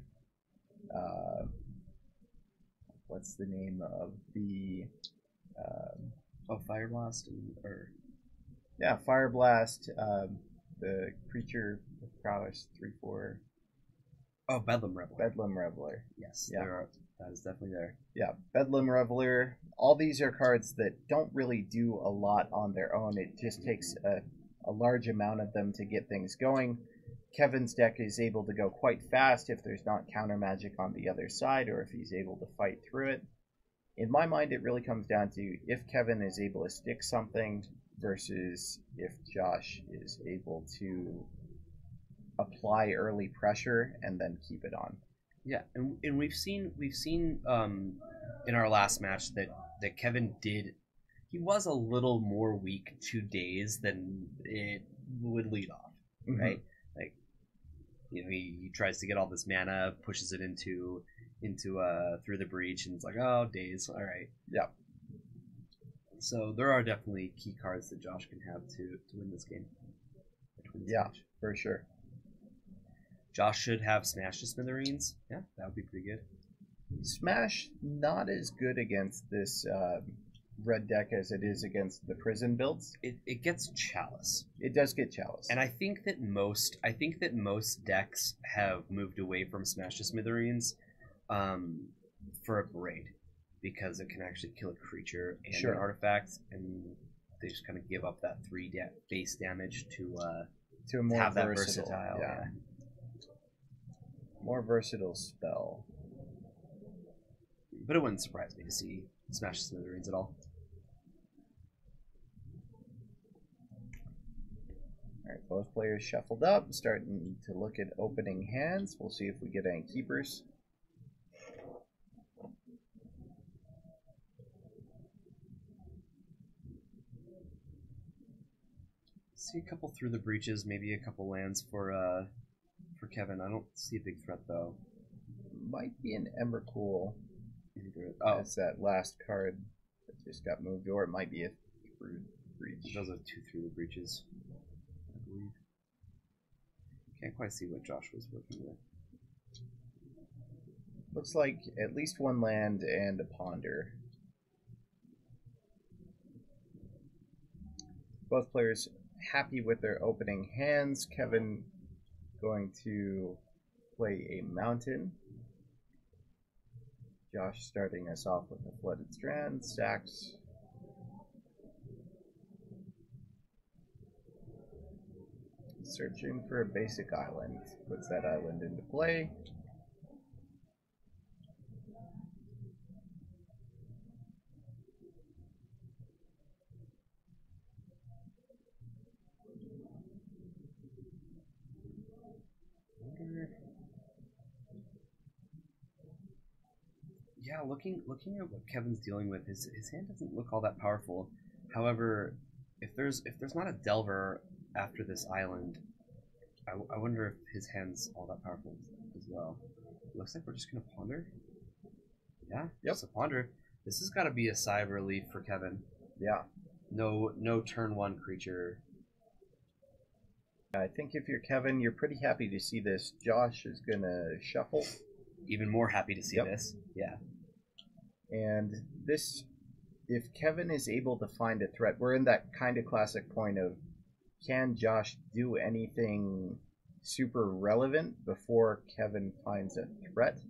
what's the name of the Fire Blast Fire Blast, the creature with prowess 3/4. Oh, Bedlam Reveler. Bedlam Reveler. Yes, Yeah. that is definitely there. Yeah, Bedlam Reveler. All these are cards that don't really do a lot on their own. It just takes a large amount of them to get things going. Kevin's deck is able to go quite fast if there's not counter magic on the other side or if he's able to fight through it. In my mind, it really comes down to if Kevin is able to stick something versus if Josh is able to apply early pressure and then keep it on. Yeah, and we've seen in our last match that Kevin he was a little more weak to days than it would lead off, right? Like, he tries to get all this mana, pushes it into through the breach, and it's like, oh, days, all right. Yeah. So there are definitely key cards that Josh can have to win this game. Match. For sure. Josh should have Smash to Smithereens. Yeah, that would be pretty good. Smash not as good against this red deck as it is against the prison builds. It gets Chalice. It does get Chalice. And I think that most decks have moved away from Smash to Smithereens for a Braid, because it can actually kill a creature and an artifact, and they just kind of give up that 3 base damage to a more have that versatile. versatile. More versatile spell. But it wouldn't surprise me to see Smash to Smithereens at all. Alright, both players shuffled up, starting to look at opening hands. We'll see if we get any keepers. See a couple through the breaches, maybe a couple lands for Kevin. I don't see a big threat though. Might be an Emrakul. Oh, That's that last card that just got moved, or it might be a Brood breach. Those are 2 through the breaches, I believe. Can't quite see what Josh was working with. Looks like at least 1 land and a ponder. Both players happy with their opening hands. Kevin going to play a mountain. Josh starting us off with a flooded strand, sacks. Searching for a basic island. Puts that island into play. Yeah, looking at what Kevin's dealing with, his hand doesn't look all that powerful. However, if there's not a Delver after this island, I wonder if his hand's all that powerful as well. Looks like we're just gonna ponder. Yeah, yep. Just a ponder. This has got to be a sigh of relief for Kevin. Yeah. No turn 1 creature. I think if you're Kevin, you're pretty happy to see this. Josh is gonna shuffle. Even more happy to see this. Yeah. And this, if Kevin is able to find a threat, we're in that kind of classic point of, can Josh do anything super relevant before Kevin finds a threat?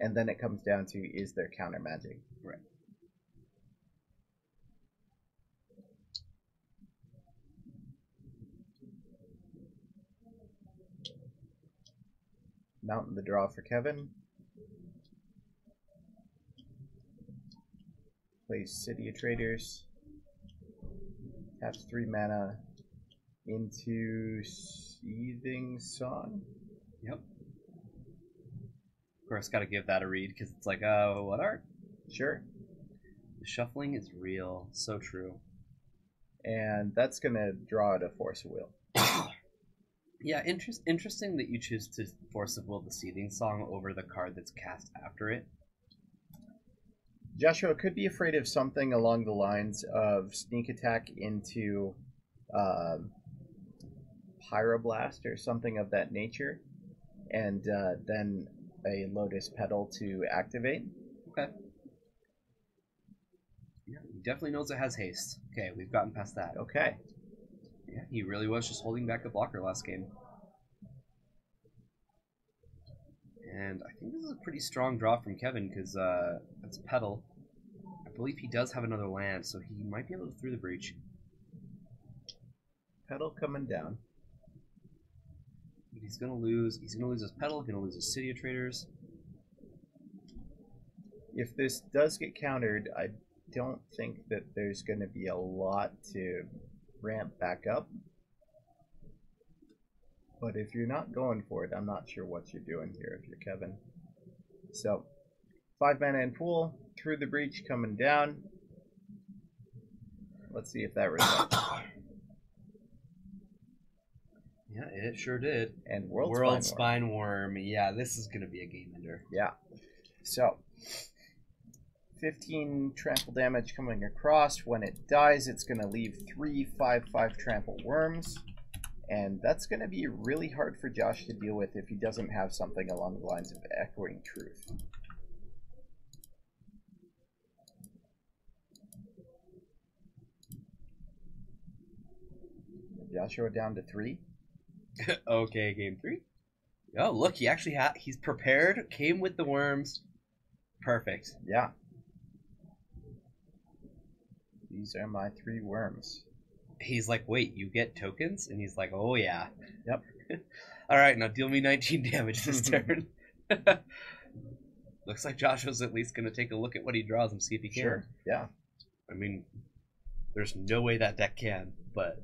And then it comes down to, is there counter magic? Right. Mountain the draw for Kevin. Plays City of Traders. Taps 3 mana into Seething Song. Yep. Of course, got to give that a read because it's like, oh, what art? Sure. The shuffling is real. So true. And that's going to draw to Force of Will. Yeah, interesting that you choose to Force of Will the Seething Song over the card that's cast after it. Joshua could be afraid of something along the lines of Sneak Attack into Pyroblast or something of that nature, and then a Lotus Petal to activate. Okay. Yeah, he definitely knows it has haste. Okay, we've gotten past that. Okay. Yeah, he really was just holding back a blocker last game. And I think this is a pretty strong draw from Kevin because it's Petal. I believe he does have another land, so he might be able to through the breach. Petal coming down. But he's gonna lose. He's gonna lose his Petal. Gonna lose his City of Traders. If this does get countered, I don't think that there's going to be a lot to ramp back up. But if you're not going for it, I'm not sure what you're doing here if you're Kevin. So, 5 mana in pool, through the breach coming down. Let's see if that results. Yeah, it sure did. And World Spine Worm. Yeah, this is going to be a game ender. Yeah. So, 15 trample damage coming across. When it dies, it's going to leave 3 5/5 trample worms. And that's going to be really hard for Josh to deal with if he doesn't have something along the lines of Echoing Truth. Joshua down to 3. Okay, game 3. Oh, look, he actually he's prepared, came with the worms. Perfect. Yeah. These are my 3 worms. He's like, wait, you get tokens? And he's like, oh, yeah. Yep. All right, now deal me 19 damage this turn. Looks like Joshua's at least going to take a look at what he draws and see if he can. Sure, yeah. I mean, there's no way that deck can, but...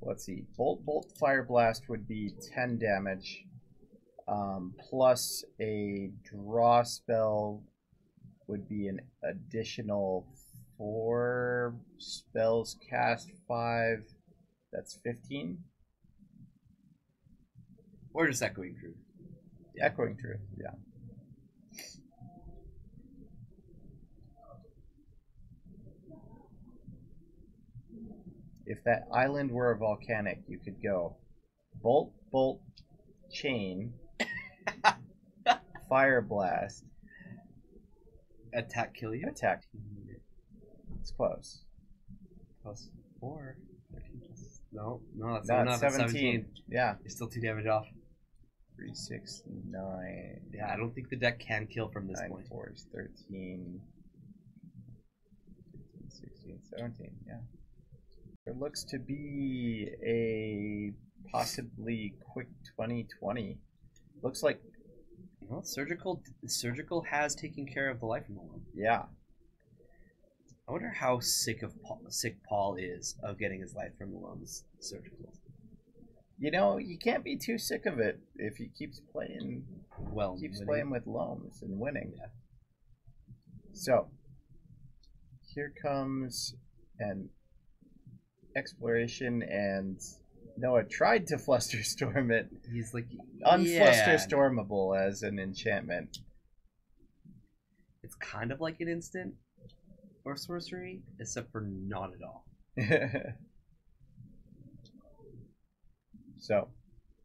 Let's see. Bolt, Fire Blast would be 10 damage. Plus a draw spell would be an additional 4 spells cast 5. That's 15. Or just Echoing Truth. Echoing Truth, yeah. if that island were a volcanic, you could go bolt, bolt, chain, fire blast, Attack, kill you. attack. It's close. Plus 4. 13 plus. No, that's No, not it's enough. 17. It's 17. Yeah. You're still 2 damage off. 3, 6, 9. Yeah, I don't think the deck can kill from this 9 point. 4 is 13. 15, 16, 17. Yeah. There looks to be a possibly quick 2020. Looks like, Well, surgical has taken care of the life from the loan. yeah. I wonder how sick Paul is of getting his life from the loans surgical. You know, you can't be too sick of it if he keeps playing Winning. playing with loams and winning. Yeah. So, here comes an exploration, and Noah tried to flusterstorm it. He's like Unflusterstormable as an enchantment. It's kind of like an instant or sorcery, except for not at all. So,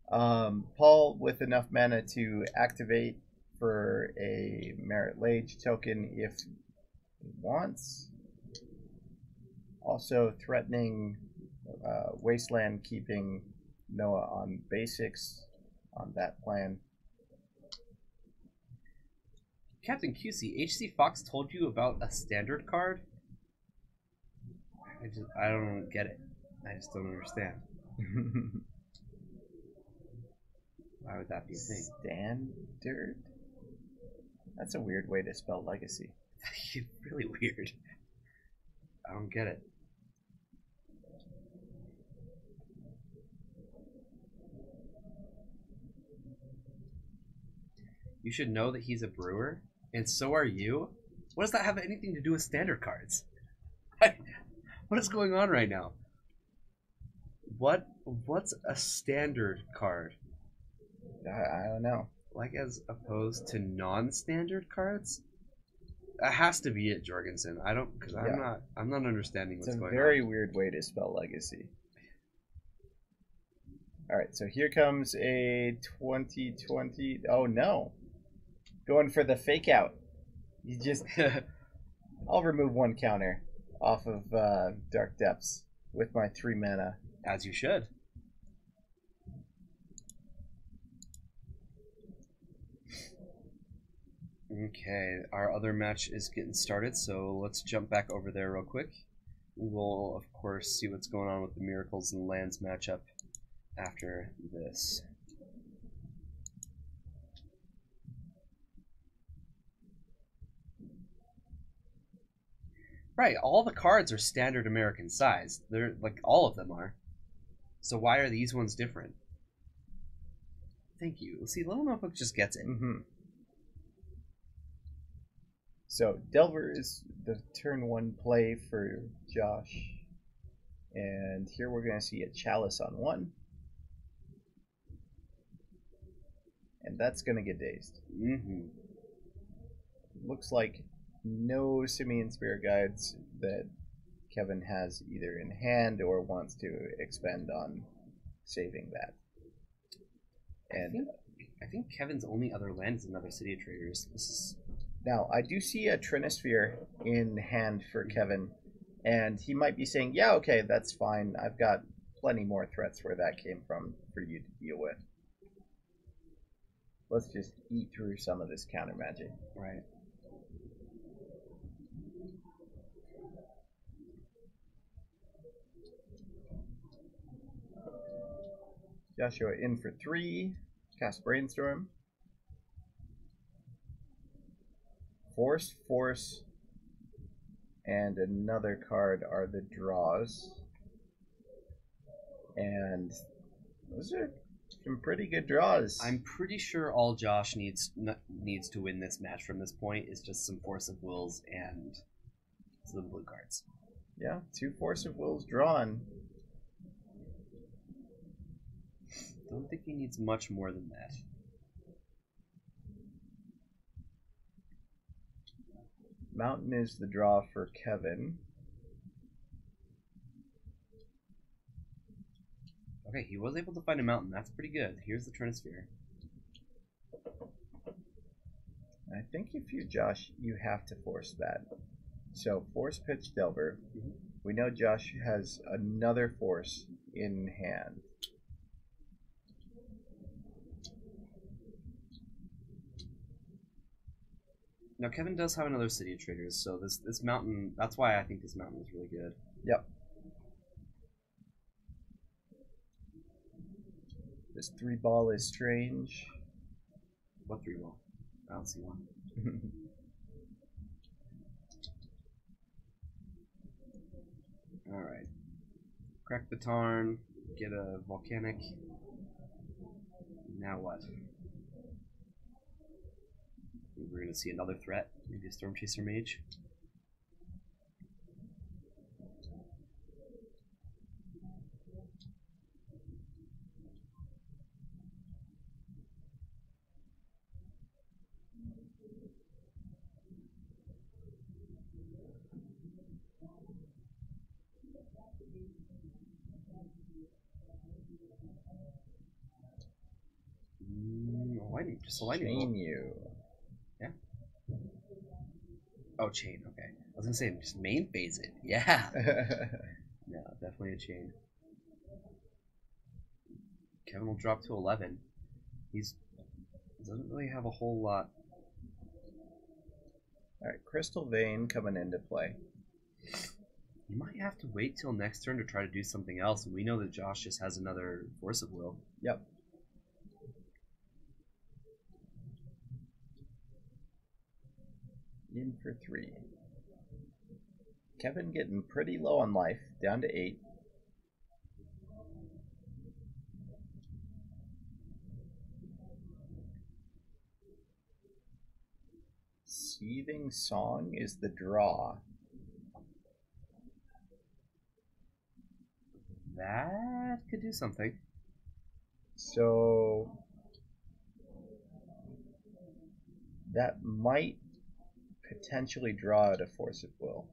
Paul with enough mana to activate for a Merit Lage token if he wants. Also threatening Wasteland, keeping Noah on basics on that plan. Captain QC, HC Fox told you about a standard card? I don't get it. I just don't understand. Why would that be a thing? Standard? That's a weird way to spell legacy. It's really weird. I don't get it. You should know that he's a brewer, and so are you. What does that have anything to do with standard cards? What is going on right now? What's a standard card? I don't know. Like as opposed to non-standard cards? That has to be it, Jorgensen. I don't, because I'm not understanding what's going on. It's a very weird way to spell legacy. All right, so here comes a 2020. Oh no, going for the fake out. You just, I'll remove one counter off of Dark Depths with my 3 mana. As you should. Okay, our other match is getting started, so let's jump back over there real quick. We'll, of course, see what's going on with the Miracles and Lands matchup after this. Right, all the cards are standard American size. They're, like, all of them are. So why are these ones different? Thank you. See, Little Notebook just gets it. Mm-hmm. So Delver is the turn 1 play for Josh. And here we're going to see a Chalice on 1. And that's going to get dazed. Mm-hmm. Looks like no Simian Spirit Guides that Kevin has either in hand or wants to expend on saving that. And I think Kevin's only other land is another City of Traders. This is... Now, I do see a Trinisphere in hand for Kevin, and he might be saying, yeah, okay, that's fine. I've got plenty more threats where that came from for you to deal with. Let's just eat through some of this counter magic. Right. Joshua in for 3. Cast Brainstorm. Force, and another card are the draws. And those are some pretty good draws. I'm pretty sure all Josh needs to win this match from this point is just some Force of Wills and some blue cards. Yeah, 2 Force of Wills drawn. Don't think he needs much more than that. Mountain is the draw for Kevin. Okay, he was able to find a mountain. That's pretty good. Here's the Trinisphere. I think if you're Josh, you have to force that. So force pitch Delver. Mm-hmm. We know Josh has another force in hand. Now Kevin does have another City of Traders, so this mountain. That's why I think this mountain is really good. Yep. This 3-ball is strange. What 3-ball? I don't see one. Alright. Crack the Tarn, get a Volcanic. Now what? We're gonna see another threat, maybe a Storm Chaser Mage. Just a lightning bolt. Chain you. Yeah. Oh, chain. Okay. I was gonna say just main phase it. Yeah. Yeah, definitely a chain. Kevin will drop to 11. He doesn't really have a whole lot. All right, Crystal Vein coming into play. You might have to wait till next turn to try to do something else. We know that Josh just has another Force of Will. Yep. In for 3. Kevin getting pretty low on life, down to 8. Seething Song is the draw. That could do something. So that might potentially draw out a Force of Will.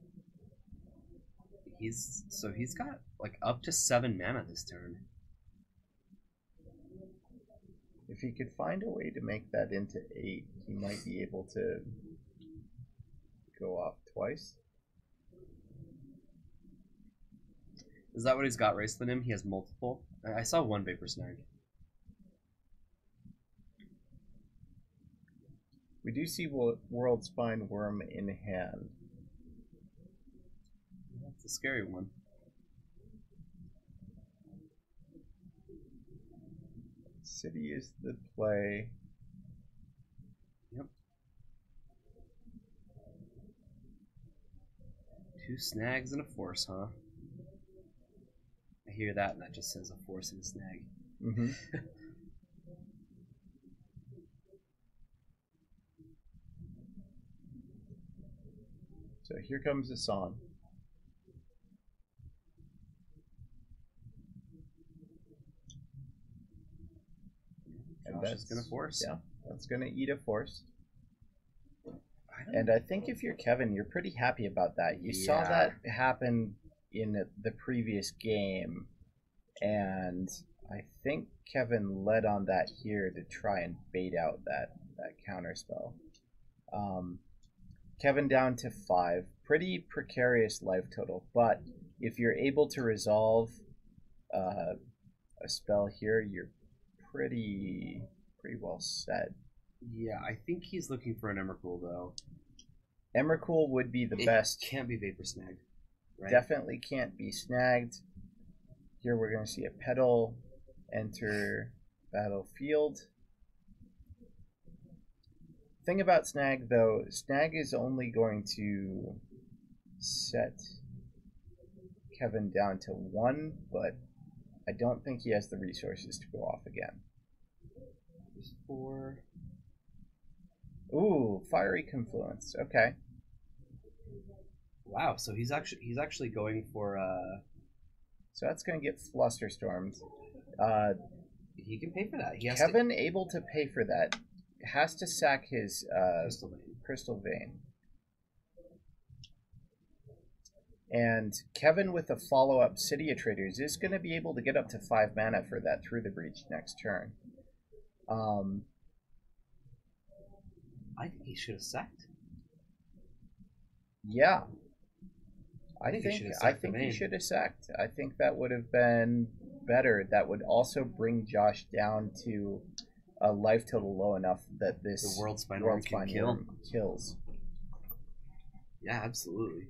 He's got like up to 7 mana this turn. If he could find a way to make that into 8, he might be able to go off twice. Is that what he's got raced in him? He has multiple? I saw one Vapor Snag. We do see World Spine Worm in hand. That's a scary one. City is the play. Yep. 2 snags and a force, huh? I hear that and that just says a force and a snag. Mm-hmm. So here comes the song. And that's gonna force. Yeah, that's gonna eat a force. And I think if you're Kevin, you're pretty happy about that. You saw that happen in the previous game, and I think Kevin led on that here to try and bait out that counter spell. Kevin down to 5. Pretty precarious life total, but if you're able to resolve a spell here, you're pretty well set. Yeah, I think he's looking for an Emrakul though. Emrakul would be the best. Can't be Vapor Snagged. Right? Definitely can't be snagged. Here we're going to see a Petal enter battlefield. Thing about Snag though, Snag is only going to set Kevin down to 1, but I don't think he has the resources to go off again. 4. Ooh, Fiery Confluence. Okay. Wow, so he's actually going for So that's going to get Flusterstormed. He can pay for that. Kevin able to pay for that has to sack his Crystal Vein. Crystal Vein. And Kevin with a follow-up City of Traders is going to be able to get up to 5 mana for that Through the Breach next turn. I think he should have sacked. Yeah. I think he should have sacked. I think that would have been better. That would also bring Josh down to a life total low enough that this the World Spine Worm can kill. Kills. Yeah, absolutely.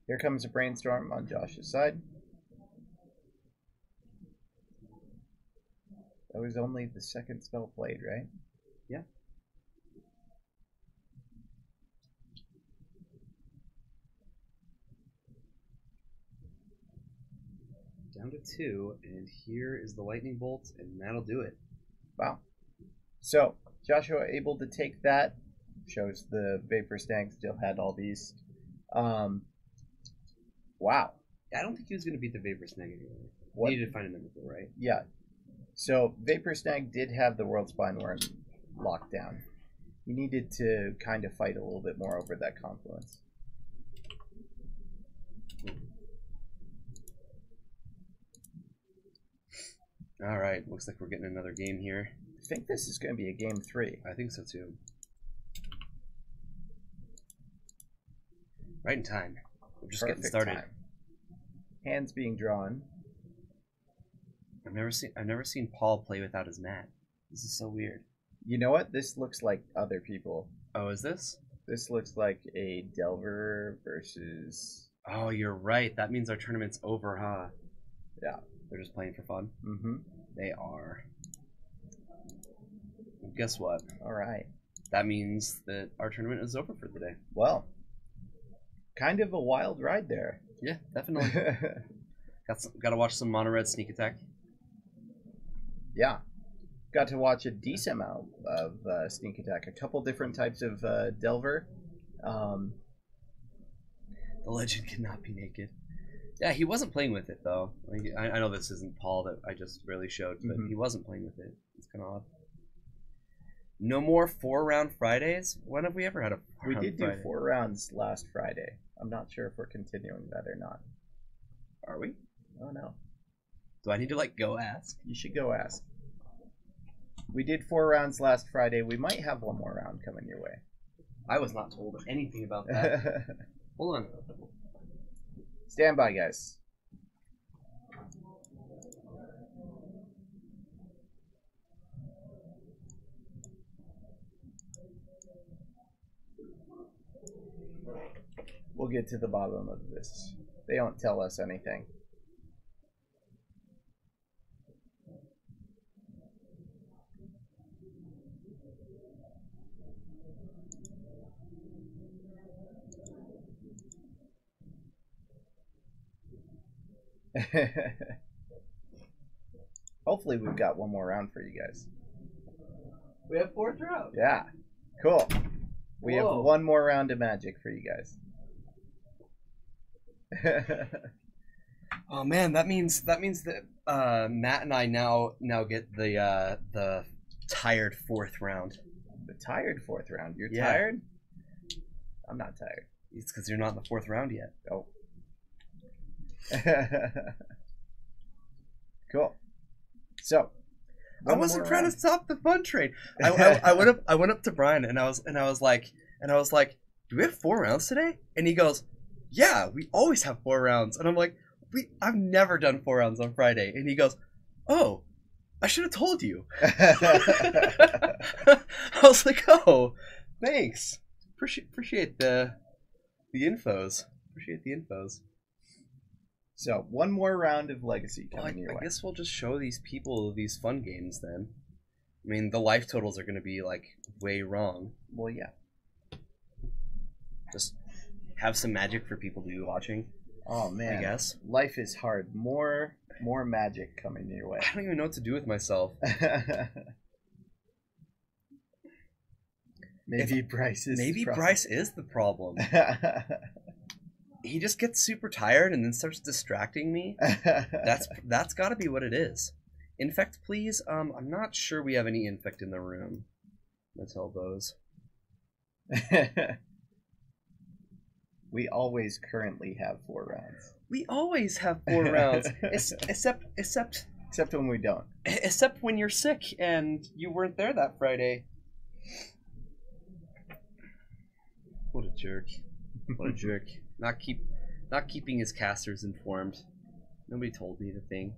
Here comes a Brainstorm on Josh's side. That was only the second spell played, right? Yeah. Down to 2, and here is the Lightning Bolt, and that'll do it. Wow. So, Joshua able to take that. Shows the Vapor Stank still had all these. Wow. I don't think he was going to beat the Vapor Snag anyway. What? He needed to find a number 4, right? Yeah. So, Vapor Snag did have the World Spine Worm locked down. He needed to kind of fight a little bit more over that confluence. All right, looks like we're getting another game here. I think this is going to be a game 3. I think so too. Right in time. We're just Perfect getting started. time. Hands being drawn. I've never seen Paul play without his mat. This is so weird. You know what? This looks like other people. Oh, is this? This looks like a Delver versus... Oh, you're right. That means our tournament's over, huh? Yeah. They're just playing for fun? Mm-hmm. They are. Well, guess what? All right. That means that our tournament is over for the day. Well, kind of a wild ride there. Yeah, definitely. Got to watch some Mono Red Sneak Attack. Yeah. Got to watch a decent amount of Sneak Attack. A couple different types of Delver. The legend cannot be naked. Yeah, he wasn't playing with it, though. Like, I know this isn't Paul that I just really showed, but he wasn't playing with it. It's kind of odd. No more 4-round Fridays? When have we ever had a 4-round We did do Friday? 4 rounds last Friday. I'm not sure if we're continuing that or not. Are we? Oh, no. Do I need to, like, go ask? You should go ask. We did 4 rounds last Friday. We might have one more round coming your way. I was not told anything about that. Hold on. Stand by, guys. We'll get to the bottom of this. They don't tell us anything. Hopefully we've got one more round for you guys. We have 4th round. Yeah. Cool. We have Whoa. one more round of Magic for you guys. Oh man, that means that Matt and I now get the tired 4th round. The tired 4th round. You're Yeah. tired? I'm not tired. It's because you're not in the 4th round yet. Oh. Cool. So, I wasn't trying to stop the fun trade. I went up to Brian and I was like, do we have 4 rounds today? And he goes, yeah, we always have 4 rounds. And I'm like, I've never done 4 rounds on Friday. And he goes, oh, I should have told you. I was like, oh, thanks. Appreciate the infos. Appreciate the infos. So, one more round of Legacy coming your way. I guess we'll just show these people these fun games then. I mean, the life totals are going to be, like, way wrong. Well, yeah. Just have some magic for people to be watching. Oh, man. I guess. Life is hard. More magic coming your way. I don't even know what to do with myself. Maybe Bryce is Maybe the problem. Bryce is the problem. He just gets super tired and then starts distracting me. That's got to be what it is. Infect, please. I'm not sure we have any infect in the room. Let's help those. We always currently have 4 rounds. We always have 4 rounds, except Except when we don't. except when you're sick and you weren't there that Friday. What a jerk! What a jerk! Not keeping his casters informed. Nobody told me the thing.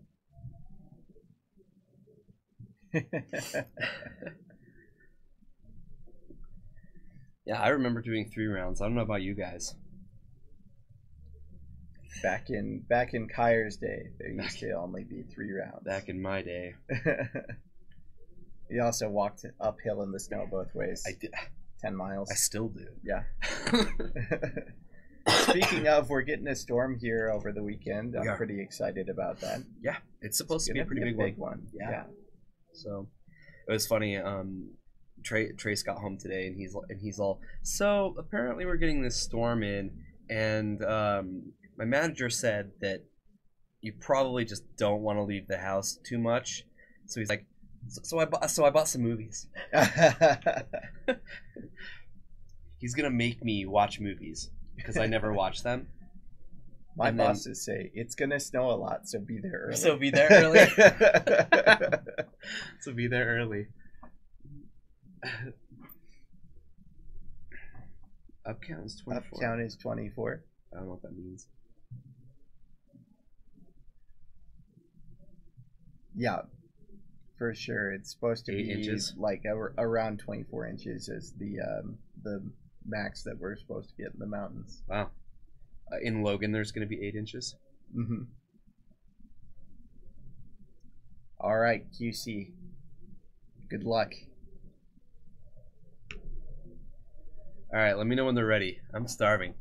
Yeah, I remember doing 3 rounds. I don't know about you guys. Back in Kyre's day, there used to only be 3 rounds. Back in my day. You also walked uphill in the snow both ways. I did. 10 miles. I still do. Yeah. Speaking of, we're getting a storm here over the weekend. I'm pretty excited about that. Yeah, it's supposed to be a pretty big one. Yeah. So it was funny. Trace got home today, and he's all. So apparently we're getting this storm in, and my manager said that you probably just don't want to leave the house too much. So he's like, so I bought some movies. He's gonna make me watch movies because I never watch them. My bosses say it's gonna snow a lot, so be there early. So be there early. So be there early. Upcount is 24. Upcount is 24. I don't know what that means. Yeah, for sure. It's supposed to 8 be inches? like around 24 inches is the max that we're supposed to get in the mountains. Wow. In Logan, there's going to be 8 inches. Mm-hmm. All right, QC. Good luck. All right, let me know when they're ready. I'm starving.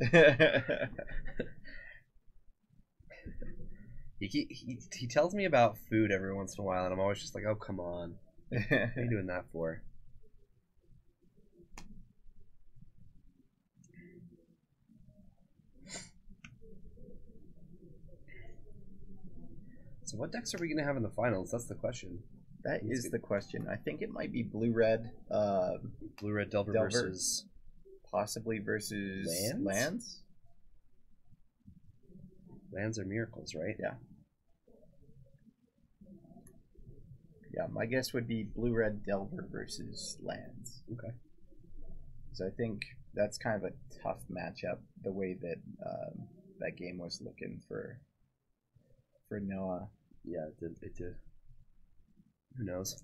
He tells me about food every once in a while, and I'm always just like, oh, come on. What are you doing that for? So what decks are we going to have in the finals? That's the question. That is the question. I think it might be blue-red. Blue-red Delver versus... Possibly versus Lands? Lands? Lands are miracles, right? Yeah. Yeah, my guess would be blue-red Delver versus Lands. Okay. So I think that's kind of a tough matchup, the way that that game was looking for Noah. Yeah, it did. Who knows?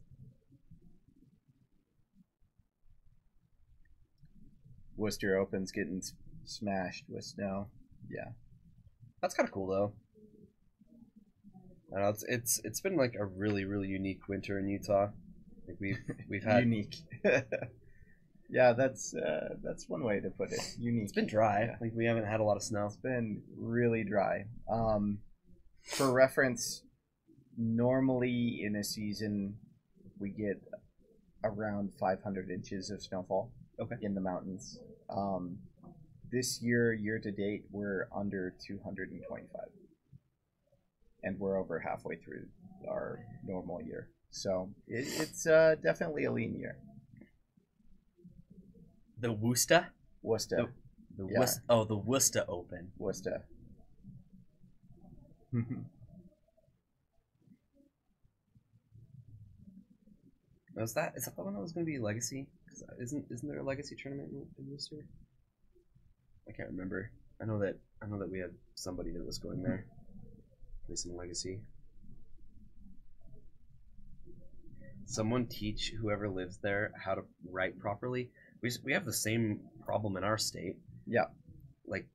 Worcester Open's getting smashed with snow. Yeah. That's kind of cool, though. I don't know, it's been like a really, really unique winter in Utah. Like we've had unique. Yeah, that's one way to put it. Unique. It's been dry. Yeah. Like we haven't had a lot of snow. It's been really dry. For reference, normally in a season we get around 500 inches of snowfall. Okay. In the mountains. This year to date, we're under 225, and we're over halfway through our normal year. So it's definitely a lean year. The Worcester? Worcester. The Yeah. Worcester. Oh, the Worcester Open. Worcester. Is that the one that was going to be Legacy? Isn't there a Legacy tournament in Worcester? I can't remember. I know that we had somebody that was going there. Play some Legacy. Someone teach whoever lives there how to write properly. We have the same problem in our state. Yeah. Like,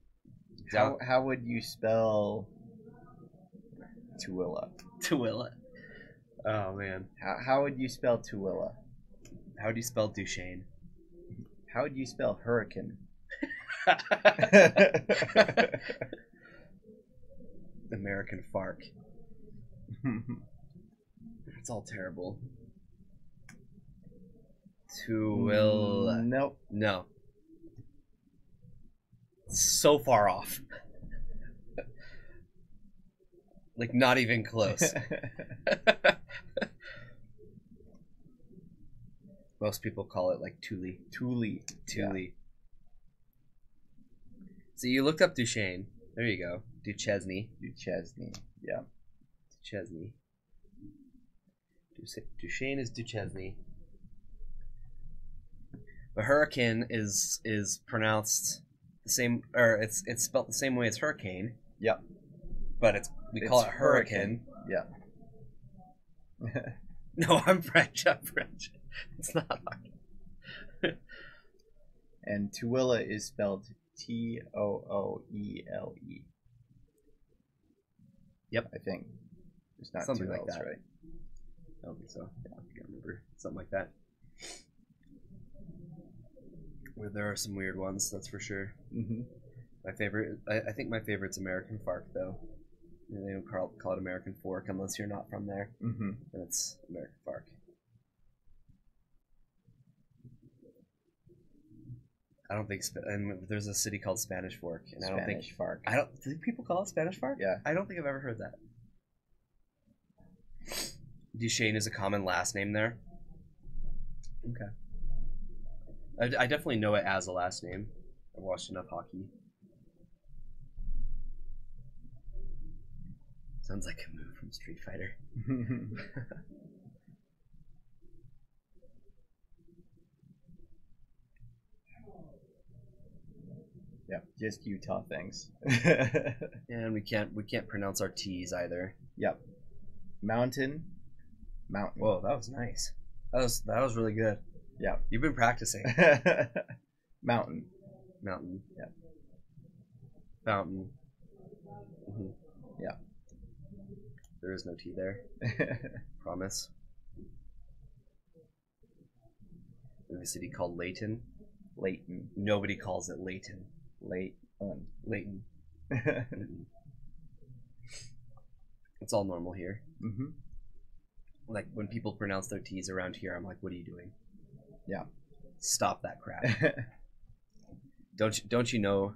how would you spell Tooele? Tooele. Oh man. How would you spell Tooele? How do you spell Duchesne? How would you spell hurricane? American Fark. It's all terrible. Tooele. Nope. No. So far off. Like, not even close. Most people call it like Thule. Thule. Thule. Yeah. So you looked up Duchesne. There you go. Duchesne. Duchesne. Yeah. Duchesne. Duchesne is Duchesne. But hurricane is pronounced the same, or it's spelled the same way as hurricane. Yep. But we call it hurricane. Yeah. No, I'm French. It's not hard. And Tooele is spelled Tooele. Yep. I think. There's not Something two like L's, that. right? I don't think so. Yeah, I can't remember. Something like that. Where there are some weird ones, that's for sure. Mm-hmm. My favorite, I think my favorite's American Fark, though. They don't call it American Fork unless you're not from there. Mm-hmm. And it's American Fark. I don't think, and there's a city called Spanish Fork, and I don't think Fark. do people call it Spanish Fark? Yeah. I don't think I've ever heard that. Duchesne is a common last name there. Okay. I definitely know it as a last name. I've watched enough hockey. Sounds like a move from Street Fighter. Yeah, just Utah things. And we can't pronounce our T's either. Yep. Mountain. Whoa, that was nice. That was really good. Yeah. You've been practicing. Mountain. Yeah. Fountain. Mm-hmm. Yeah. There is no T there. Promise. We have a city called Layton. Layton. Nobody calls it Layton. Layton. It's all normal here. Mm-hmm. Like when people pronounce their T's around here, I'm like, "What are you doing? Yeah. Stop that crap." Don't you know?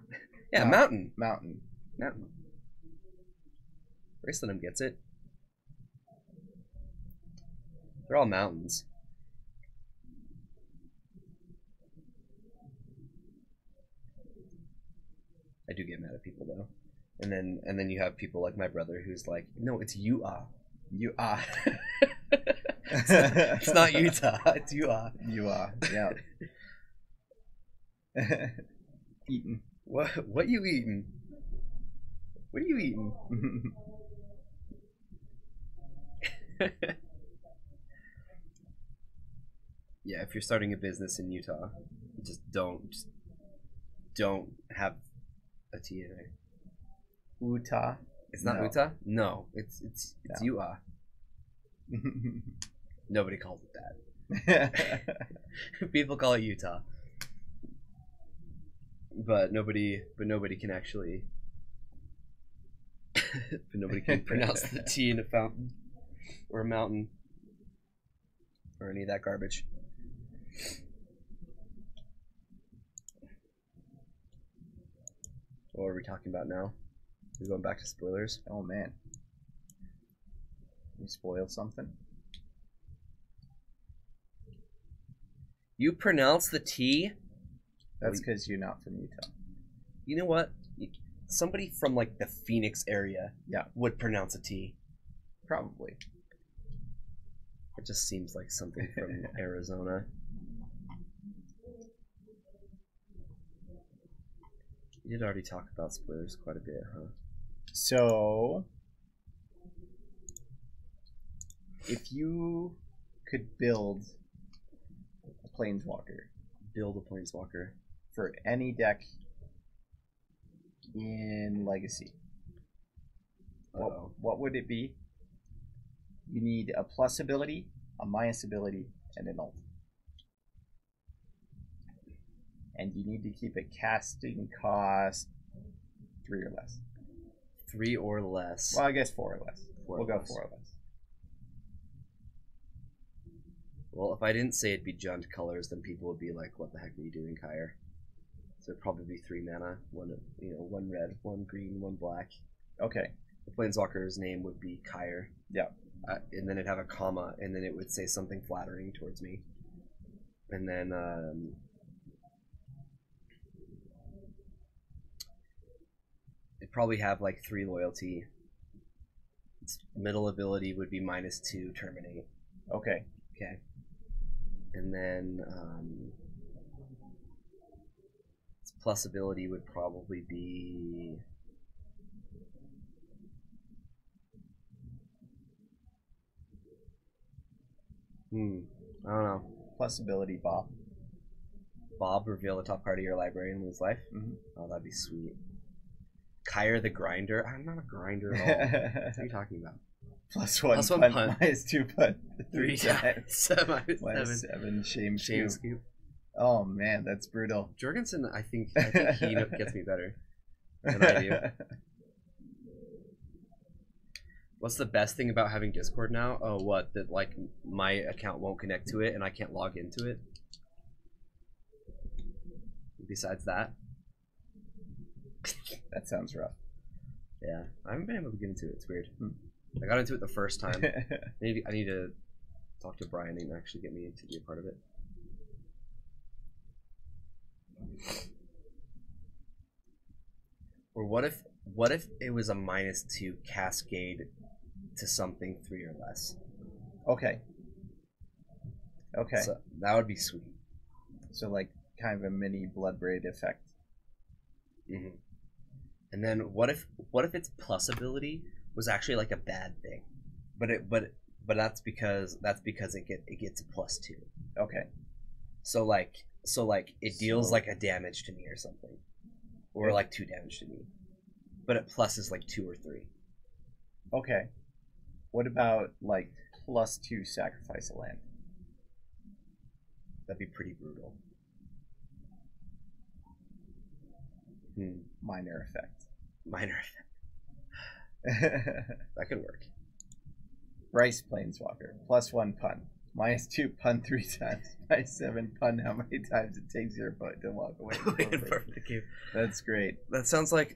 Yeah, No. Mountain. Bracelenham gets it. They're all mountains. I do get mad at people though, and then you have people like my brother who's like, "No, it's Utah." Utah. It's not Utah. It's Utah. Utah. Yeah. Eating. What you eating? What are you eating? Yeah, if you're starting a business in Utah, just don't have a T in it. Utah. It's not No. Utah? No, it's No. Utah. Nobody calls it that. People call it Utah. But nobody can actually but nobody can pronounce the T in a fountain or a mountain or any of that garbage. What are we talking about now? We're going back to spoilers. Oh man. We spoiled something. You pronounce the T? That's because you're not from Utah. You know what? Somebody from like the Phoenix area would pronounce a T. Probably. It just seems like something from Arizona. You did already talk about spoilers quite a bit, huh? So, if you could build a planeswalker Build a planeswalker. for any deck in Legacy, what would it be? You need a plus ability, a minus ability, and an ult. And you need to keep a casting cost 3 or less. 3 or less. Well, I guess 4 or less. We'll go less. 4 or less. Well, if I didn't say it'd be Junt colors, then people would be like, "What the heck are you doing, Kyre?" So it'd probably be 3 mana, one red, 1 green, 1 black. Okay. The planeswalker's name would be Kyre. Yeah. And then it'd have a comma, and then it would say something flattering towards me. And then probably have like 3 loyalty. Its middle ability would be -2 terminate. Okay. Okay. And then its plus ability would probably be I don't know. Plus ability Bob. Bob, reveal the top card of your library and lose life. Oh, that'd be sweet. Kyre the Grinder. I'm not a grinder at all. What are you talking about? +1 punt. -2 punt. 3 times. -7. Shame Shame scoop. scoop. Oh man, that's brutal. Jorgensen, I think he gets me better than I do. What's the best thing about having Discord now? Oh, what? That like my account won't connect to it and I can't log into it? Besides that? That sounds rough. Yeah, I haven't been able to get into it. It's weird. I got into it the first time. I need to talk to Brian and actually get me to be a part of it. Or what if it was a -2 cascade to something 3 or less? Okay. Okay. So that would be sweet. So like kind of a mini Bloodbraid effect. And then what if its plus ability was actually like a bad thing, but that's because it gets a +2. Okay. So it deals like a damage to me or something, or like 2 damage to me, but it pluses like 2 or 3. Okay. What about like +2 sacrifice a land? That'd be pretty brutal. Minor effect. Minor effect. That could work. Bryce Planeswalker. +1 pun. -2 pun 3 times. -7 pun how many times it takes your opponent to walk away. That's great. That sounds like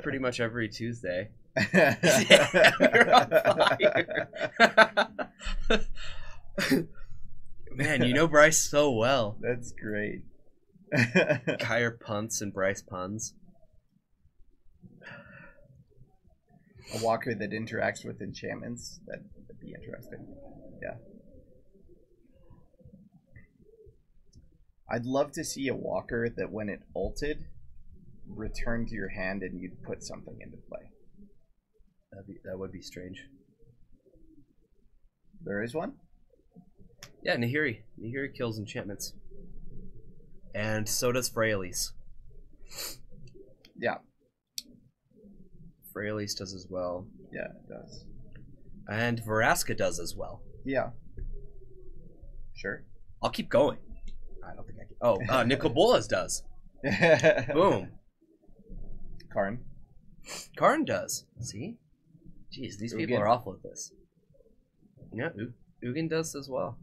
pretty much every Tuesday. Yeah, you're on fire. Man, you know Bryce so well. That's great. Kyre punts and Bryce puns. A walker that interacts with enchantments. That'd be interesting. Yeah. I'd love to see a walker that when it ulted, returned to your hand and you'd put something into play. That would be strange. There is one? Yeah, Nahiri. Nahiri kills enchantments. And so does Freyalise. Yeah. Freyalise does as well. Yeah, it does. And Vraska does as well. Yeah. Sure. I'll keep going. I don't think I can. Oh, Nicobolas does. Boom. Karn. Karn does. See? Jeez, these people are awful at this. Yeah, Ugin does as well.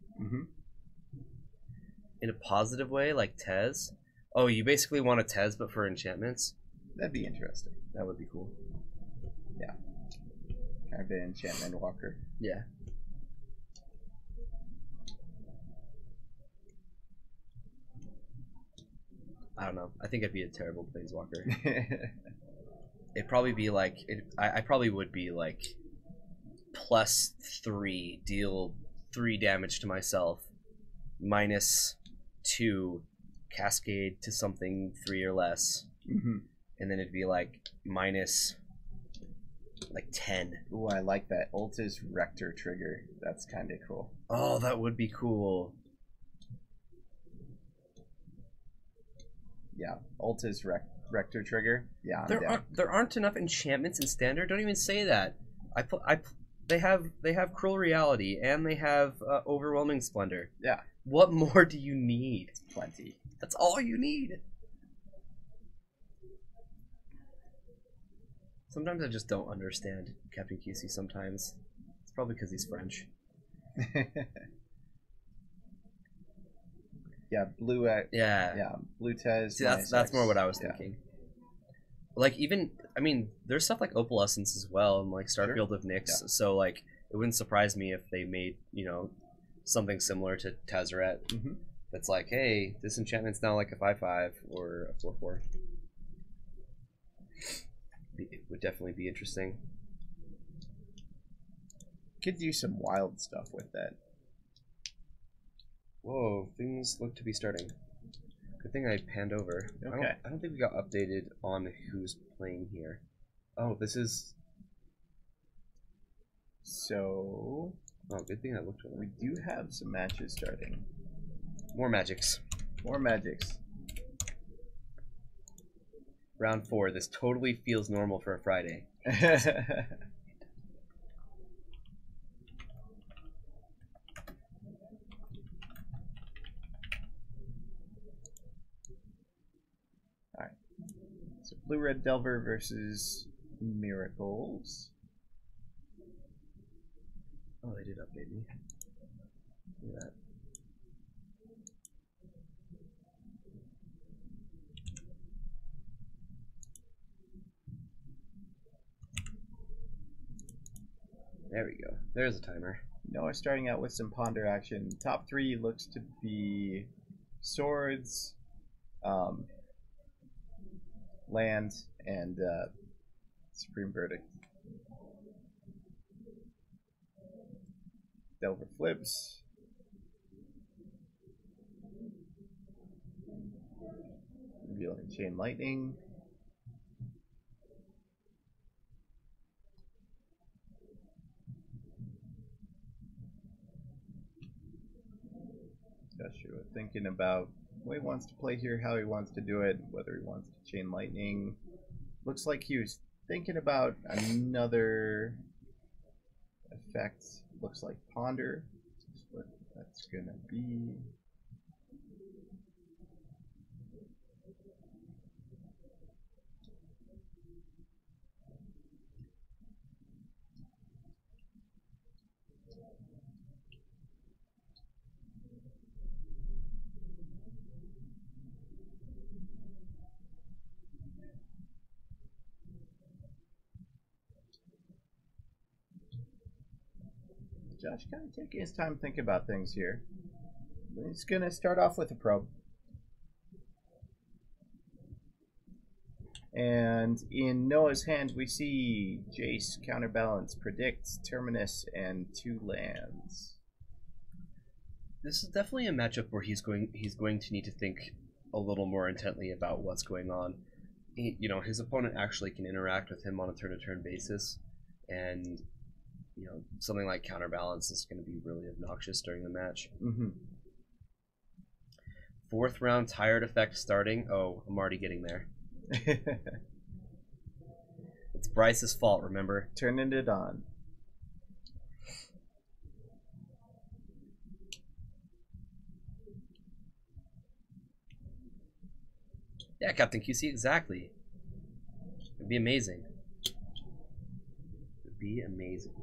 In a positive way, like Tez. Oh, you basically want a Tez, but for enchantments? That'd be interesting. That would be cool. Yeah. Kind of an enchantment walker. Yeah. I don't know. I think I'd be a terrible planeswalker. It'd probably be like I probably would be like +3, deal 3 damage to myself, -2, cascade to something 3 or less, and then it'd be like -10. Ooh, I like that. Ulta's Rector trigger. That's kind of cool. Oh, that would be cool. Yeah, Ulta's Rector trigger. Yeah, there aren't enough enchantments in Standard. Don't even say that. They have Cruel Reality and they have Overwhelming Splendor. Yeah. What more do you need? It's plenty. That's all you need. Sometimes I just don't understand Captain QC. Sometimes it's probably because he's French. Yeah, blue. Yeah, blue Tez. See, that's more what I was thinking. Like there's stuff like Opalescence as well, and like Starfield of Nyx. Yeah. So like, it wouldn't surprise me if they made something similar to Tezzeret. That's like, hey, this enchantment's now like a 5/5 or a 4/4. It would definitely be interesting. Could do some wild stuff with that. Whoa, things look to be starting. Good thing I panned over. Okay. I don't think we got updated on who's playing here. Oh, this is... So... Oh, good thing I looked We really. do have some matches starting. More magics. More magics. Round 4. This totally feels normal for a Friday. Alright. So Blue Red Delver versus Miracles. Oh, they did update me. Look at that. There we go. There's a timer. Noah starting out with some ponder action. Top 3 looks to be swords, land, and Supreme Verdict. Delver flips. Revealing Chain Lightning. Joshua thinking about what he wants to play here, how he wants to do it, whether he wants to Chain Lightning. Looks like he was thinking about another effect. Looks like Ponder. That's what that's gonna be. Josh kind of taking his time to think about things here. He's gonna start off with a probe. And in Noah's hand, we see Jace, Counterbalance, Predicts, Terminus, and 2 lands. This is definitely a matchup where he's going to need to think a little more intently about what's going on. His opponent actually can interact with him on a turn-to-turn basis, and something like Counterbalance is going to be really obnoxious during the match. Mm-hmm. 4th round tired effect starting. Oh, I'm already getting there. It's Bryce's fault, remember? Turning it on. Yeah, Captain QC, exactly. It'd be amazing. It'd be amazing.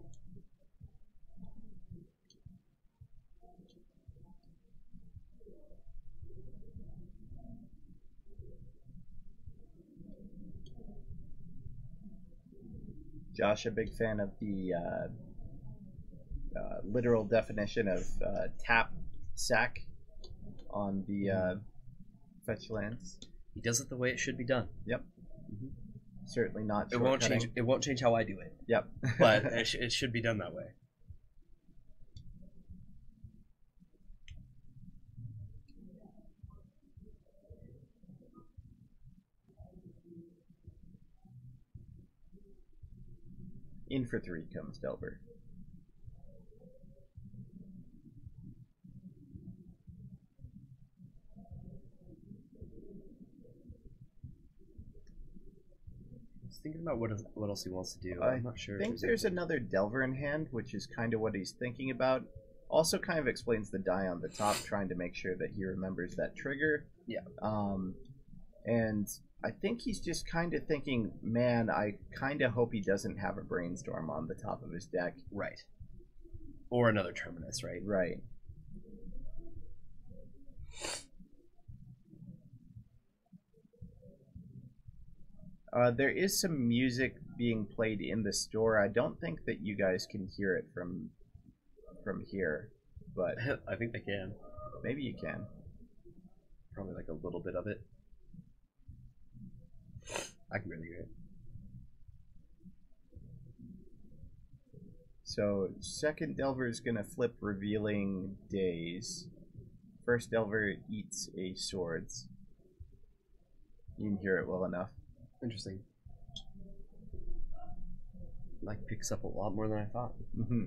Josh, a big fan of the literal definition of tap sack on the fetch lands. He does it the way it should be done. Yep. Mm-hmm. Certainly not. It won't change. It won't change how I do it. Yep. But it should be done that way. In for 3 comes Delver. Thinking about what else he wants to do. I'm I'm not sure. I think there's another Delver in hand, which is kind of what he's thinking about. Also kind of explains the die on the top, trying to make sure that he remembers that trigger. Yeah. And I think he's just kind of thinking, man, I kind of hope he doesn't have a Brainstorm on the top of his deck. Right. Or another Terminus, right? Right. There is some music being played in the store. I don't think that you guys can hear it from here, but I think they can. maybe you can. Probably like a little bit of it. I can really hear it. So second Delver is going to flip, revealing Days. First Delver eats a Swords. You can hear it well enough. Interesting. Like picks up a lot more than I thought. Mm-hmm.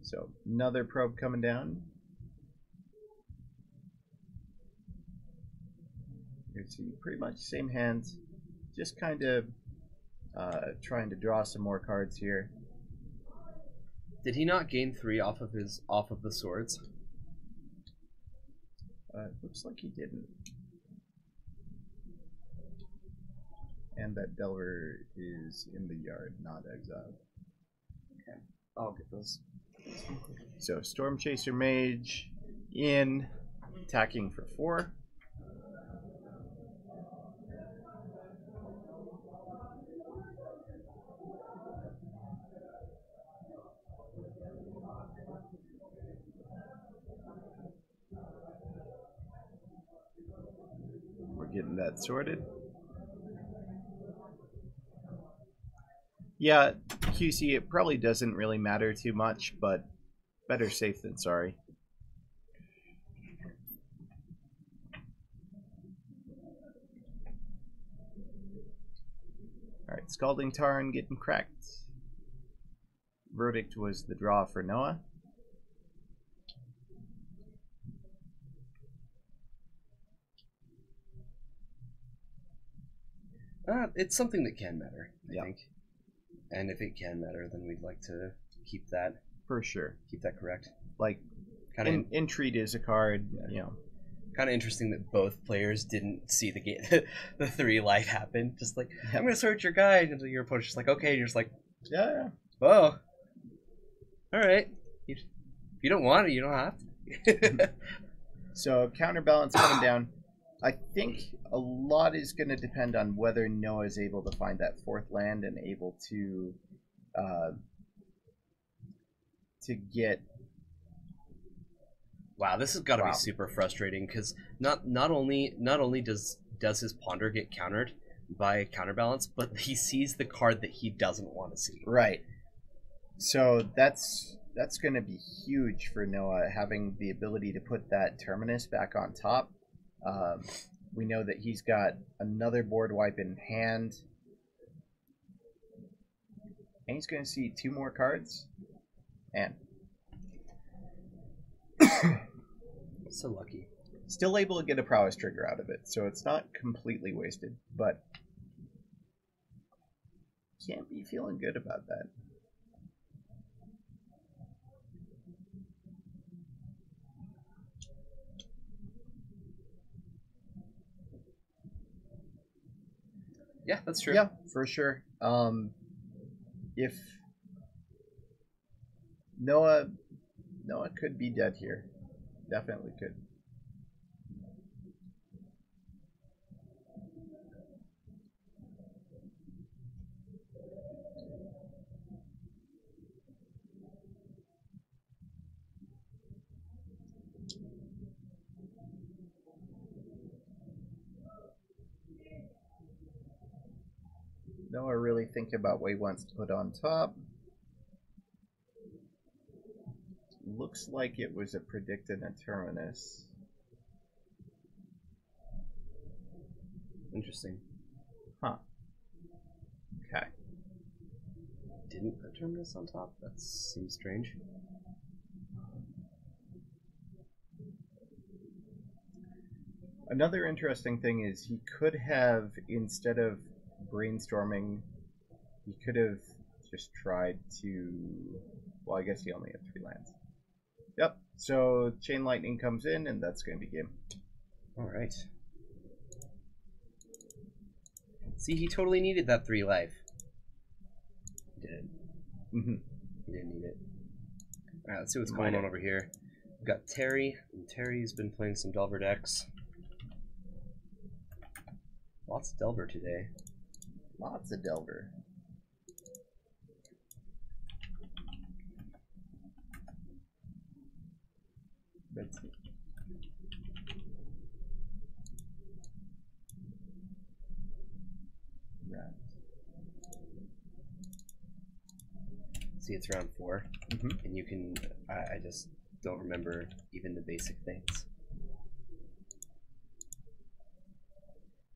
So another probe coming down. You see pretty much same hands, just kind of trying to draw some more cards here. Did he not gain 3 off of the swords? Looks like he didn't. And that Delver is in the yard, not exiled. Okay, I'll get those. So Storm Chaser Mage in, attacking for 4. We're getting that sorted. Yeah, QC, it probably doesn't really matter too much, but better safe than sorry. Alright, Scalding Tarn getting cracked. Verdict was the draw for Noah. It's something that can matter, I think. And if it can matter, then we'd like to keep that. For sure. Keep that correct. Like, Kind of Entreat is a card, you know. Kind of interesting that both players didn't see the game, the 3 life happen. Just like, I'm going to search your guide. And your opponent's just like, okay. And you're just like, Yeah. whoa. All right. If you don't want it, you don't have to. So, counterbalance coming down. I think a lot is going to depend on whether Noah is able to find that 4th land and able to get. Wow, this has got to be super frustrating because not only does his ponder get countered by counterbalance, but he sees the card that he doesn't want to see. Right. So that's going to be huge for Noah, having the ability to put that Terminus back on top. We know that he's got another board wipe in hand. And he's going to see 2 more cards. And so lucky. Still able to get a prowess trigger out of it, so it's not completely wasted, but can't be feeling good about that. Yeah, that's true. Yeah, for sure. If Noah could be dead here. Definitely could. Noah really thinking about what he wants to put on top. Looks like it was a predicted Terminus. Interesting. Huh. Okay. Didn't put Terminus on top? That seems strange. Another interesting thing is he could have, instead of brainstorming, he could have just tried to... Well, I guess he only had 3 lands. Yep, so Chain Lightning comes in, and that's going to be game. Alright. See, he totally needed that 3 life. He did. Mm-hmm. He didn't need it. Alright, let's see what's going on over here. We've got Terry, and Terry's been playing some Delver decks. Lots of Delver today. Lots of Delver. right. Round. See, it's round 4, Mhm. and you can. I just don't remember even the basic things.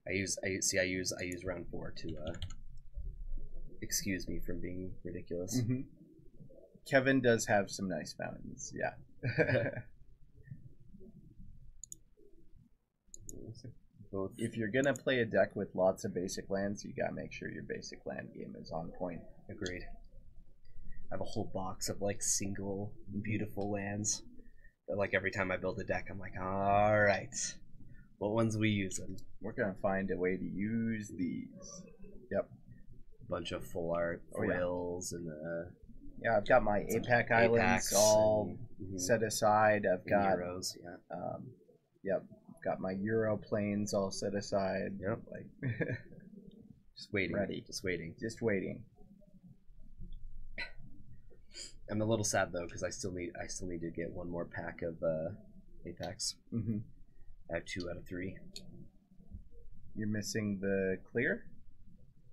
I use round 4 to excuse me from being ridiculous. Mhm. Kevin does have some nice mountains. Yeah. Both. If you're gonna play a deck with lots of basic lands, you gotta make sure your basic land game is on point. Agreed. I have a whole box of like single beautiful lands. That, like every time I build a deck, I'm like, all right, what ones we using? We're gonna find a way to use these. Yep. Bunch of full art foils and yeah, I've got my APAC islands all and, set aside. I've got Euros, yeah. Yep. Got my Euro planes all set aside. Yep. Like just waiting. Ready. Just waiting. Just waiting. I'm a little sad though because I still need to get one more pack of Apex. Mm-hmm. I have 2 out of 3. You're missing the clear,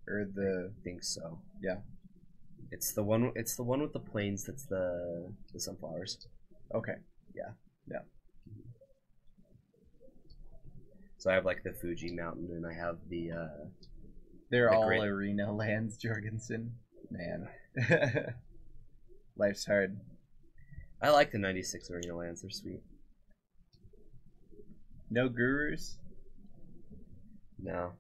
or the? I think so. Yeah. It's the one. It's the one with the planes. That's the sunflowers. Okay. Yeah. Yeah. So I have like the Fuji Mountain, and I have the. They're the all grid. arena lands, Jorgensen. Man, life's hard. I like the 96 arena lands. They're sweet. No gurus. No,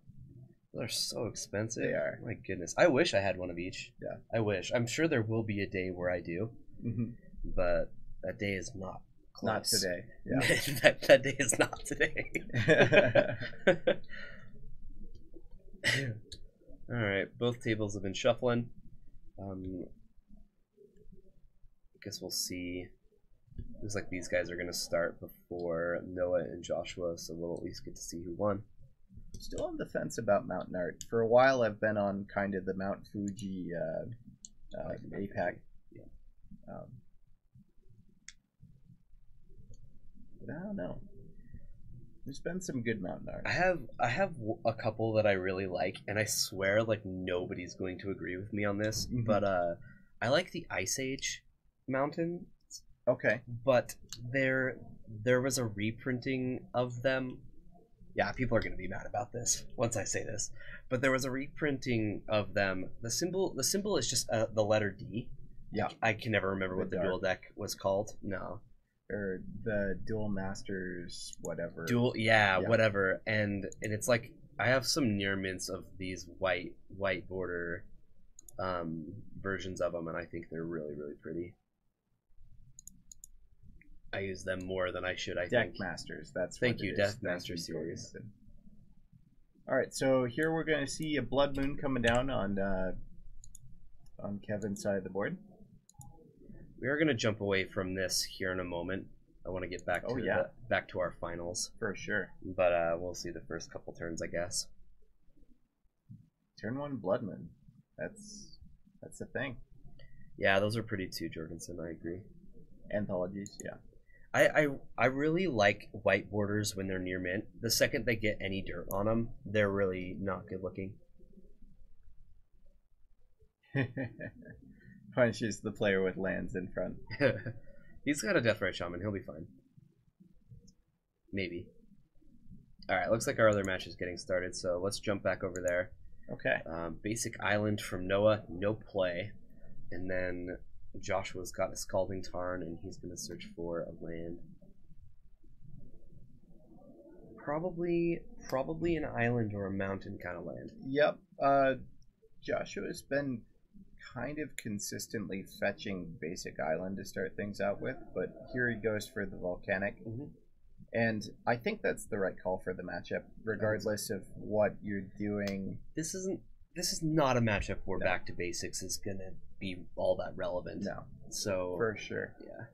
they're so expensive. They are. My goodness, I wish I had one of each. Yeah. I wish. I'm sure there will be a day where I do, but that day is not. Close. Not today. Yeah. that day is not today. All right, both tables have been shuffling. I guess we'll see. Looks like these guys are going to start before Noah and Joshua, so we'll at least get to see who won. Still on the fence about Mountain Art. For a while, I've been on kind of the Mount Fuji APAC. Yeah. But I don't know. There's been some good Mountain Art. I have a couple that I really like, and I swear like nobody's going to agree with me on this, but I like the Ice Age mountain. Okay. But there was a reprinting of them. Yeah, people are going to be mad about this once I say this. But there was a reprinting of them. The symbol is just the letter D. Yeah. I can never remember what the dark. dual deck was called. No. Or the Dual Masters, whatever. Yeah, whatever. And it's like I have some near mints of these white border versions of them, and I think they're really, really pretty. I use them more than I should, I think. Deck Masters, that's Thank what you, it Deck is. Master Thank you, series. Jorgensen. Alright, so here we're going to see a Blood Moon coming down on Kevin's side of the board. We are going to jump away from this here in a moment. I want to get back to back to our finals. For sure. But we'll see the first couple turns, I guess. Turn 1 Blood Moon. That's the thing. Yeah, those are pretty too, Jorgensen. I agree. Anthologies, yeah. I really like white borders when they're near mint. The second they get any dirt on them, they're really not good looking. Punishes the player with lands in front. He's got a Deathrite Shaman. He'll be fine. Maybe. Alright, looks like our other match is getting started, so let's jump back over there. Okay. Basic Island from Noah, no play. And then Joshua's got a Scalding Tarn, and he's going to search for a land. Probably an island or a mountain kind of land. Yep. Joshua's been kind of consistently fetching basic island to start things out with, but here he goes for the volcanic. And I think that's the right call for the matchup, regardless of what you're doing. This is not a matchup where back to basics is gonna be all that relevant. No. So for sure. Yeah.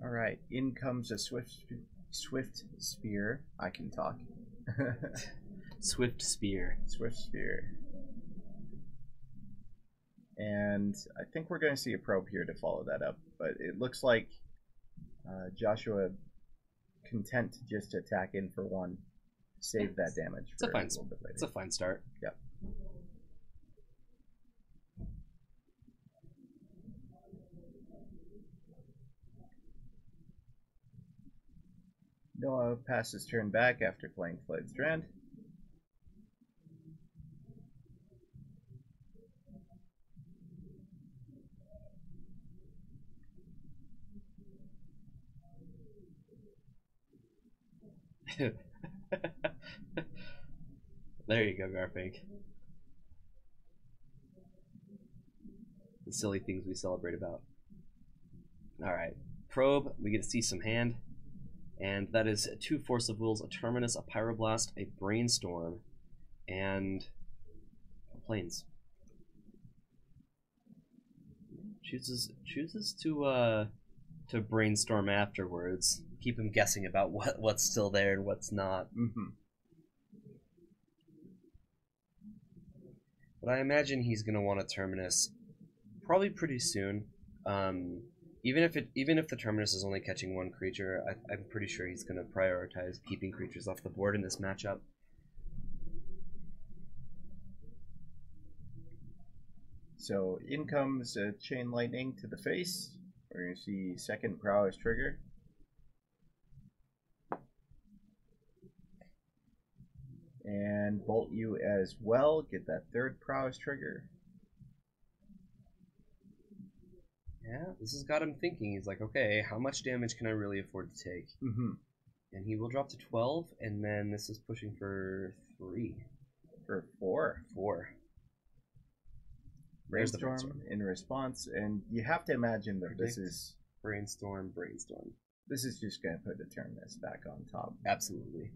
All right, in comes a swift sphere. I can talk. Swift Spear. Swift Spear. And I think we're going to see a probe here to follow that up, but it looks like Joshua content to just attack in for one, save that damage for a little bit later. It's a fine start. Yep. Noah passes turn back after playing Flight Strand. There you go, Garfink. The silly things we celebrate about. Alright. Probe, we get to see some hand. And that is 2 Force of Wills, a Terminus, a Pyroblast, a Brainstorm, and Plains. Chooses to brainstorm afterwards. Keep him guessing about what's still there and what's not. Mm-hmm. But I imagine he's gonna want a Terminus probably pretty soon. Even if the Terminus is only catching 1 creature, I'm pretty sure he's gonna prioritize keeping creatures off the board in this matchup. So in comes a Chain Lightning to the face. We're going to see second Prowess trigger. And Bolt you as well. Get that third Prowess trigger. Yeah, this has got him thinking. He's like, okay, how much damage can I really afford to take? Mm-hmm. And he will drop to 12, and then this is pushing for 3. For 4. 4. Brainstorm in response, and you have to imagine that Predict, this is brainstorm. This is just going to put the Terminus back on top. Absolutely.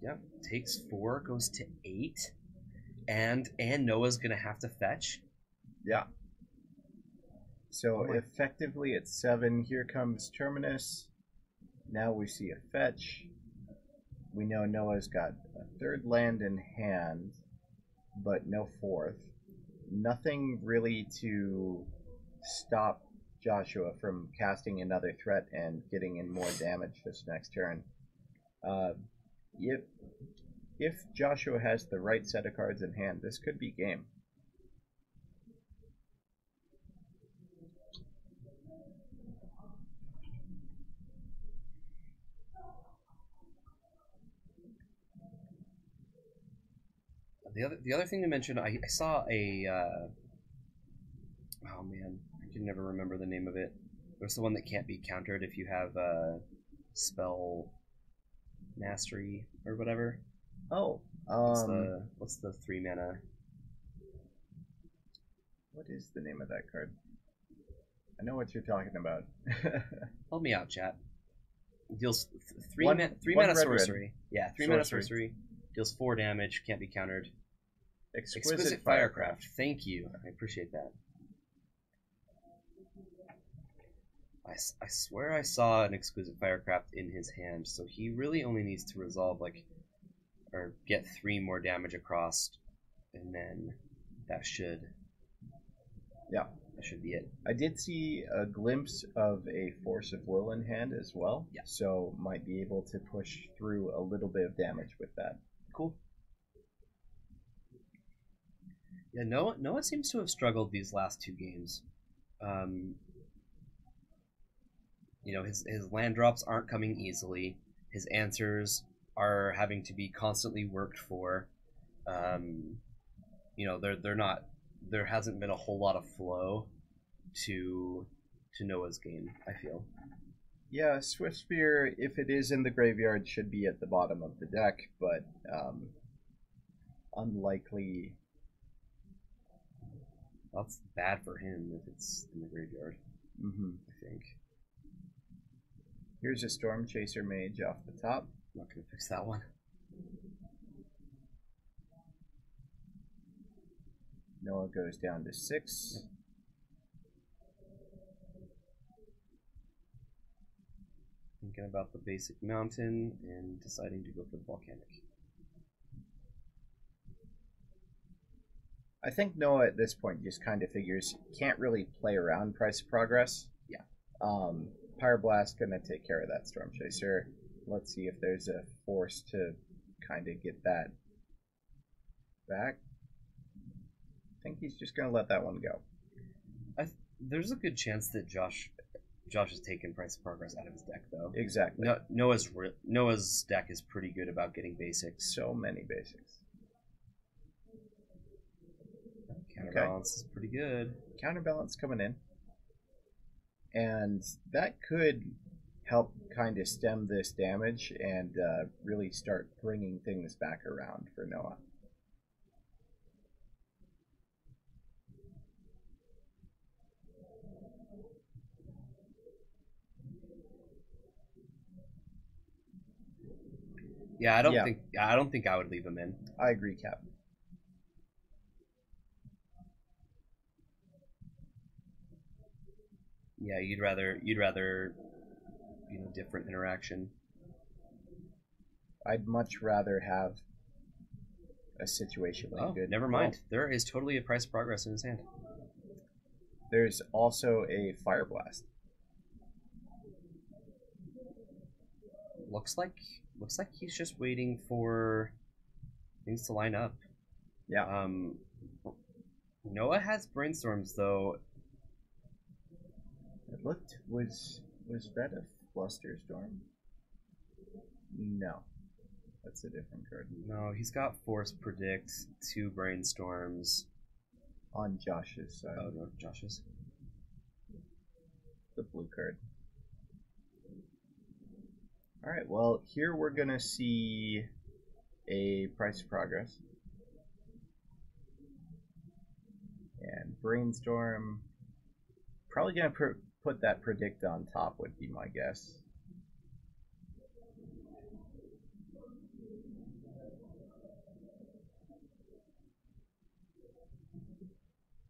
Yep, takes 4, goes to 8, and Noah's gonna have to fetch. Yeah. So effectively at 7, here comes Terminus. Now we see a fetch. We know Noah's got a 3rd land in hand, but no 4th. Nothing really to stop Joshua from casting another threat and getting in more damage this next turn. If Joshua has the right set of cards in hand, this could be game. The other thing to mention, I saw a oh man, I can never remember the name of it. It's the one that can't be countered if you have spell mastery or whatever. Oh, what's the 3 mana? What is the name of that card? I know what you're talking about. Help me out, chat. Deals 3 one mana red, sorcery. Yeah, 3 mana Sorcery. sorcery. Deals 4 damage, can't be countered. Exquisite Firecraft. Thank you. I appreciate that. I swear I saw an Exquisite Firecraft in his hand, so he really only needs to resolve, like, or get 3 more damage across, and then that should... Yeah. That should be it. I did see a glimpse of a Force of Will in hand as well, yeah. So might be able to push through a little bit of damage with that. Cool. Yeah, Noah seems to have struggled these last 2 games. You know, his land drops aren't coming easily. His answers are having to be constantly worked for. You know, they're not. There hasn't been a whole lot of flow to Noah's game, I feel. Yeah, Swift Spear, if it is in the graveyard, should be at the bottom of the deck, but unlikely. That's bad for him if it's in the graveyard. I think. Here's a Storm Chaser Mage off the top. I'm not going to fix that one. Noah goes down to 6. Thinking about the basic mountain and deciding to go for the volcanic. I think Noah at this point just kind of figures can't really play around Price of Progress. Yeah. Pyroblast gonna take care of that Storm Chaser. Let's see if there's a force to kind of get that back. I think he's just gonna let that one go. There's a good chance that Josh has taken Price of Progress out of his deck, though. Exactly. Noah's deck is pretty good about getting basics. So many basics. Counterbalance is pretty good. Counterbalance coming in. And that could help kind of stem this damage and really start bringing things back around for Noah. Yeah, I don't think I would leave him in. I agree, Cap. Yeah, you'd rather different interaction. I'd much rather have a situation like good. Never mind. There is totally a Price of Progress in his hand. There's also a Fire Blast. Looks like he's just waiting for things to line up. Yeah. Noah has Brainstorms though. It looked was that a Fluster Storm? No. That's a different card. No, he's got Force Predict, 2 Brainstorms. On Josh's side. Oh no, Josh's. The blue card. Alright, well, here we're going to see a Price of Progress. And Brainstorm. Probably going to put that Predict on top, would be my guess.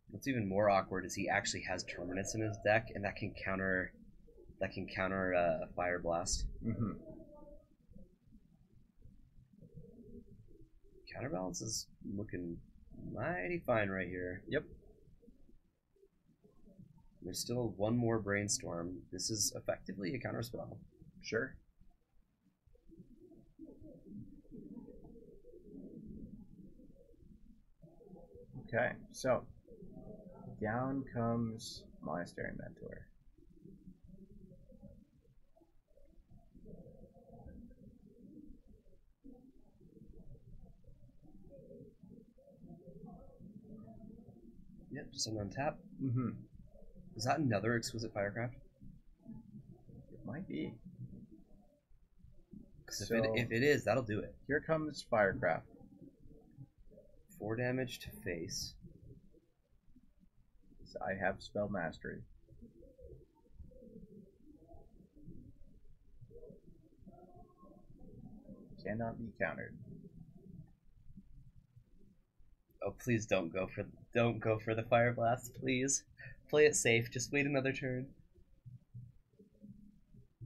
What's even more awkward is he actually has Terminus in his deck, and that can counter Fire Blast. Mm-hmm. Counterbalance is looking mighty fine right here. Yep. There's still one more Brainstorm. This is effectively a counterspell. Sure. Okay, so down comes Monastery Mentor. Yep, just an untap. Mm-hmm. Is that another Exquisite Firecraft? It might be. Because if it is, that'll do it. Here comes Firecraft. 4 damage to face. I have Spell Mastery. Cannot be countered. Oh, please don't go for the Fire Blast, please. Play it safe. Just wait another turn.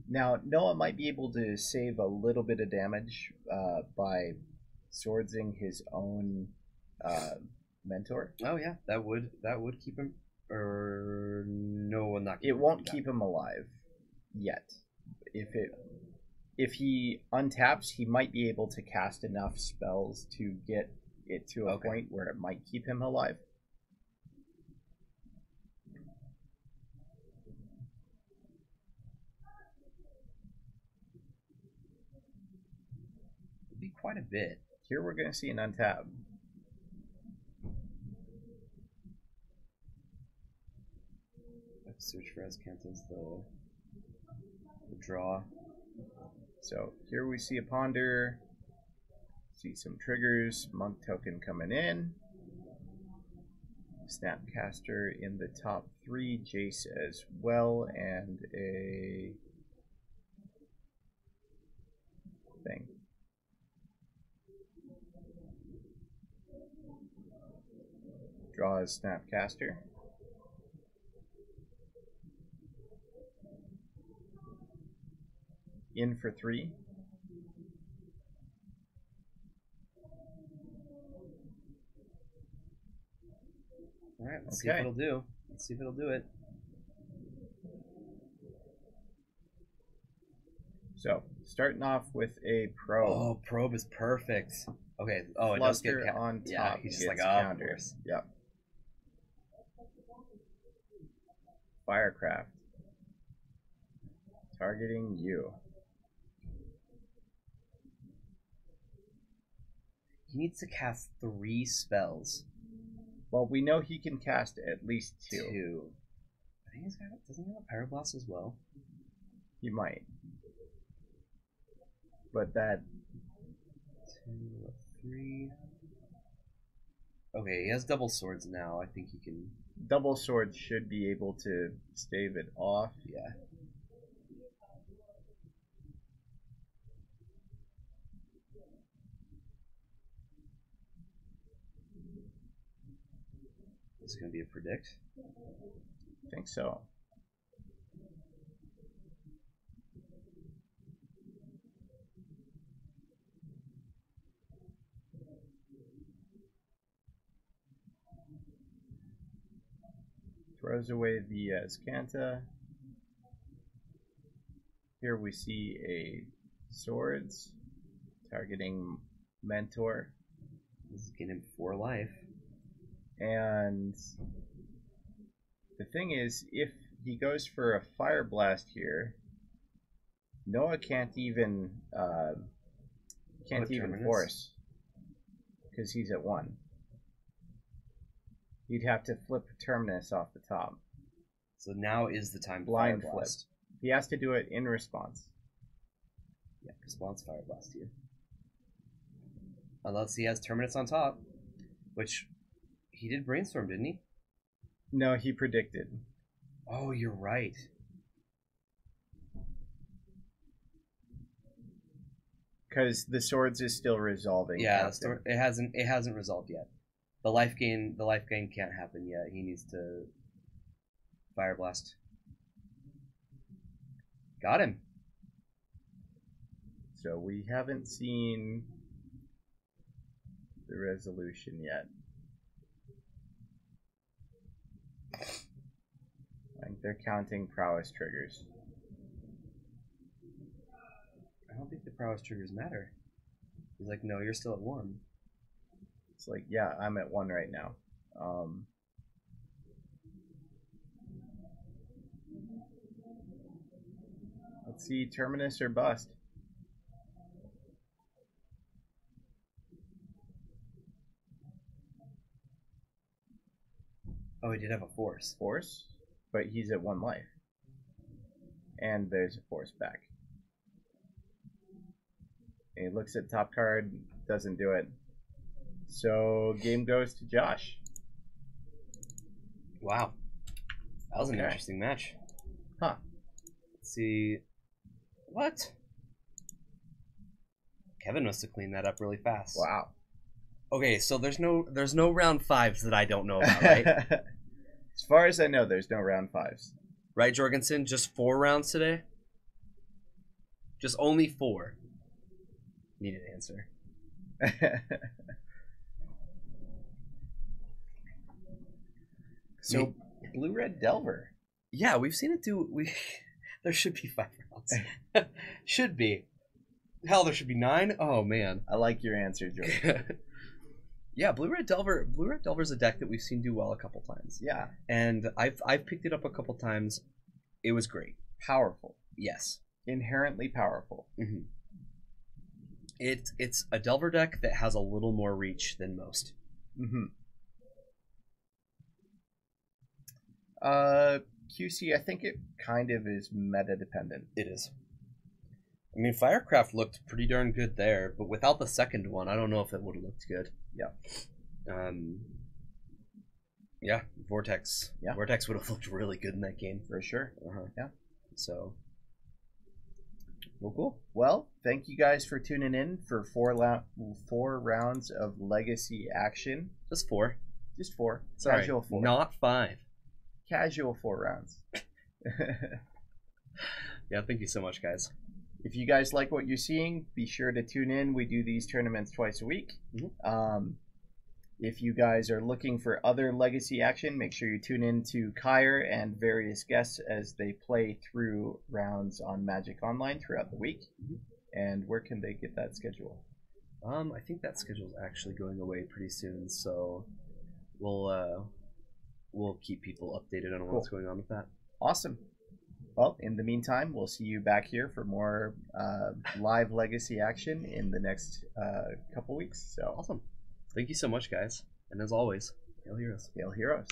Now, Noah might be able to save a little bit of damage by swordsing his own mentor. Oh yeah, that would keep him. Or no, not. It won't keep him alive yet. If he untaps, he might be able to cast enough spells to get it to a point where it might keep him alive. It'd be quite a bit. Here we're going to see an untap. Let's search for Azcantha's the draw. So here we see a Ponder. See some triggers. Monk token coming in. Snapcaster in the top 3. Jace as well. And a thing. Draws Snapcaster. In for 3. Alright, let's see if it'll do. Let's see if it'll do it. So, starting off with a probe. Oh, probe is perfect. Okay. Oh, it does get on top. Yeah, he's just like, oh, of course. Yep. Firecraft. Targeting you. He needs to cast 3 spells. Well, we know he can cast at least 2. I think he's got. Doesn't he have a Pyroblast as well? He might. But that 2, 3. Okay, he has double swords now. I think he can. double sword should be able to stave it off. Yeah. Is it going to be a predict? I think so. Throws away the Scanta. Here we see a swords targeting Mentor. This is getting him 4 life. And the thing is, if he goes for a Fire Blast here, Noah can't even force because he's at 1. He'd have to flip Terminus off the top. So now is the time. Blind Fire flip. Blast. He has to do it in response. Yeah, response Fire Blast you. Unless he has Terminus on top, which he did Brainstorm, didn't he? No, he predicted. Oh, you're right. Because the swords is still resolving. Yeah, it hasn't resolved yet. The life gain can't happen yet. He needs to Fire Blast. Got him. So we haven't seen the resolution yet. I think they're counting prowess triggers. I don't think the prowess triggers matter. He's like, no, you're still at 1. It's like, yeah, I'm at 1 right now. Let's see, Terminus or bust. Oh, he did have a force. Force, but he's at 1 life. And there's a force back. And he looks at top card, doesn't do it. So game goes to Josh. Wow. That was an interesting match. Huh. Let's see. What? Kevin must have cleaned that up really fast. Wow. Okay, so there's no round 5s that I don't know about, right? As far as I know, there's no round 5s. Right, Jorgensen? Just 4 rounds today? Just only 4. Need an answer. So, Blue Red Delver. Yeah, we've seen it do. There should be 5 rounds. Should be. Hell, there should be 9. Oh man, I like your answer, George. Yeah, Blue Red Delver's a deck that we've seen do well a couple times. Yeah, and I've picked it up a couple times. It was great. Powerful. Yes. Inherently powerful. Mm-hmm. It's a Delver deck that has a little more reach than most. Mm-hmm. QC, I think it kind of is meta dependent. It is. I mean, Firecraft looked pretty darn good there, but without the second one, I don't know if it would have looked good. Yeah. Yeah, Vortex. Yeah. Vortex would have looked really good in that game. For sure. Yeah. So, well, cool. Well, thank you guys for tuning in for 4 rounds of Legacy action. Just 4. Just 4. Sorry, Casual 4. not 5. Casual 4 rounds. Yeah, thank you so much, guys. If you guys like what you're seeing, be sure to tune in. We do these tournaments twice a week. If you guys are looking for other Legacy action, make sure you tune in to Kyre and various guests as they play through rounds on Magic Online throughout the week. And where can they get that schedule? I think that schedule's actually going away pretty soon, so we'll keep people updated on what's going on with that. Awesome. Well, in the meantime, we'll see you back here for more live Legacy action in the next couple weeks. So awesome. Thank you so much, guys. And as always, Hail Heroes. Hail Heroes.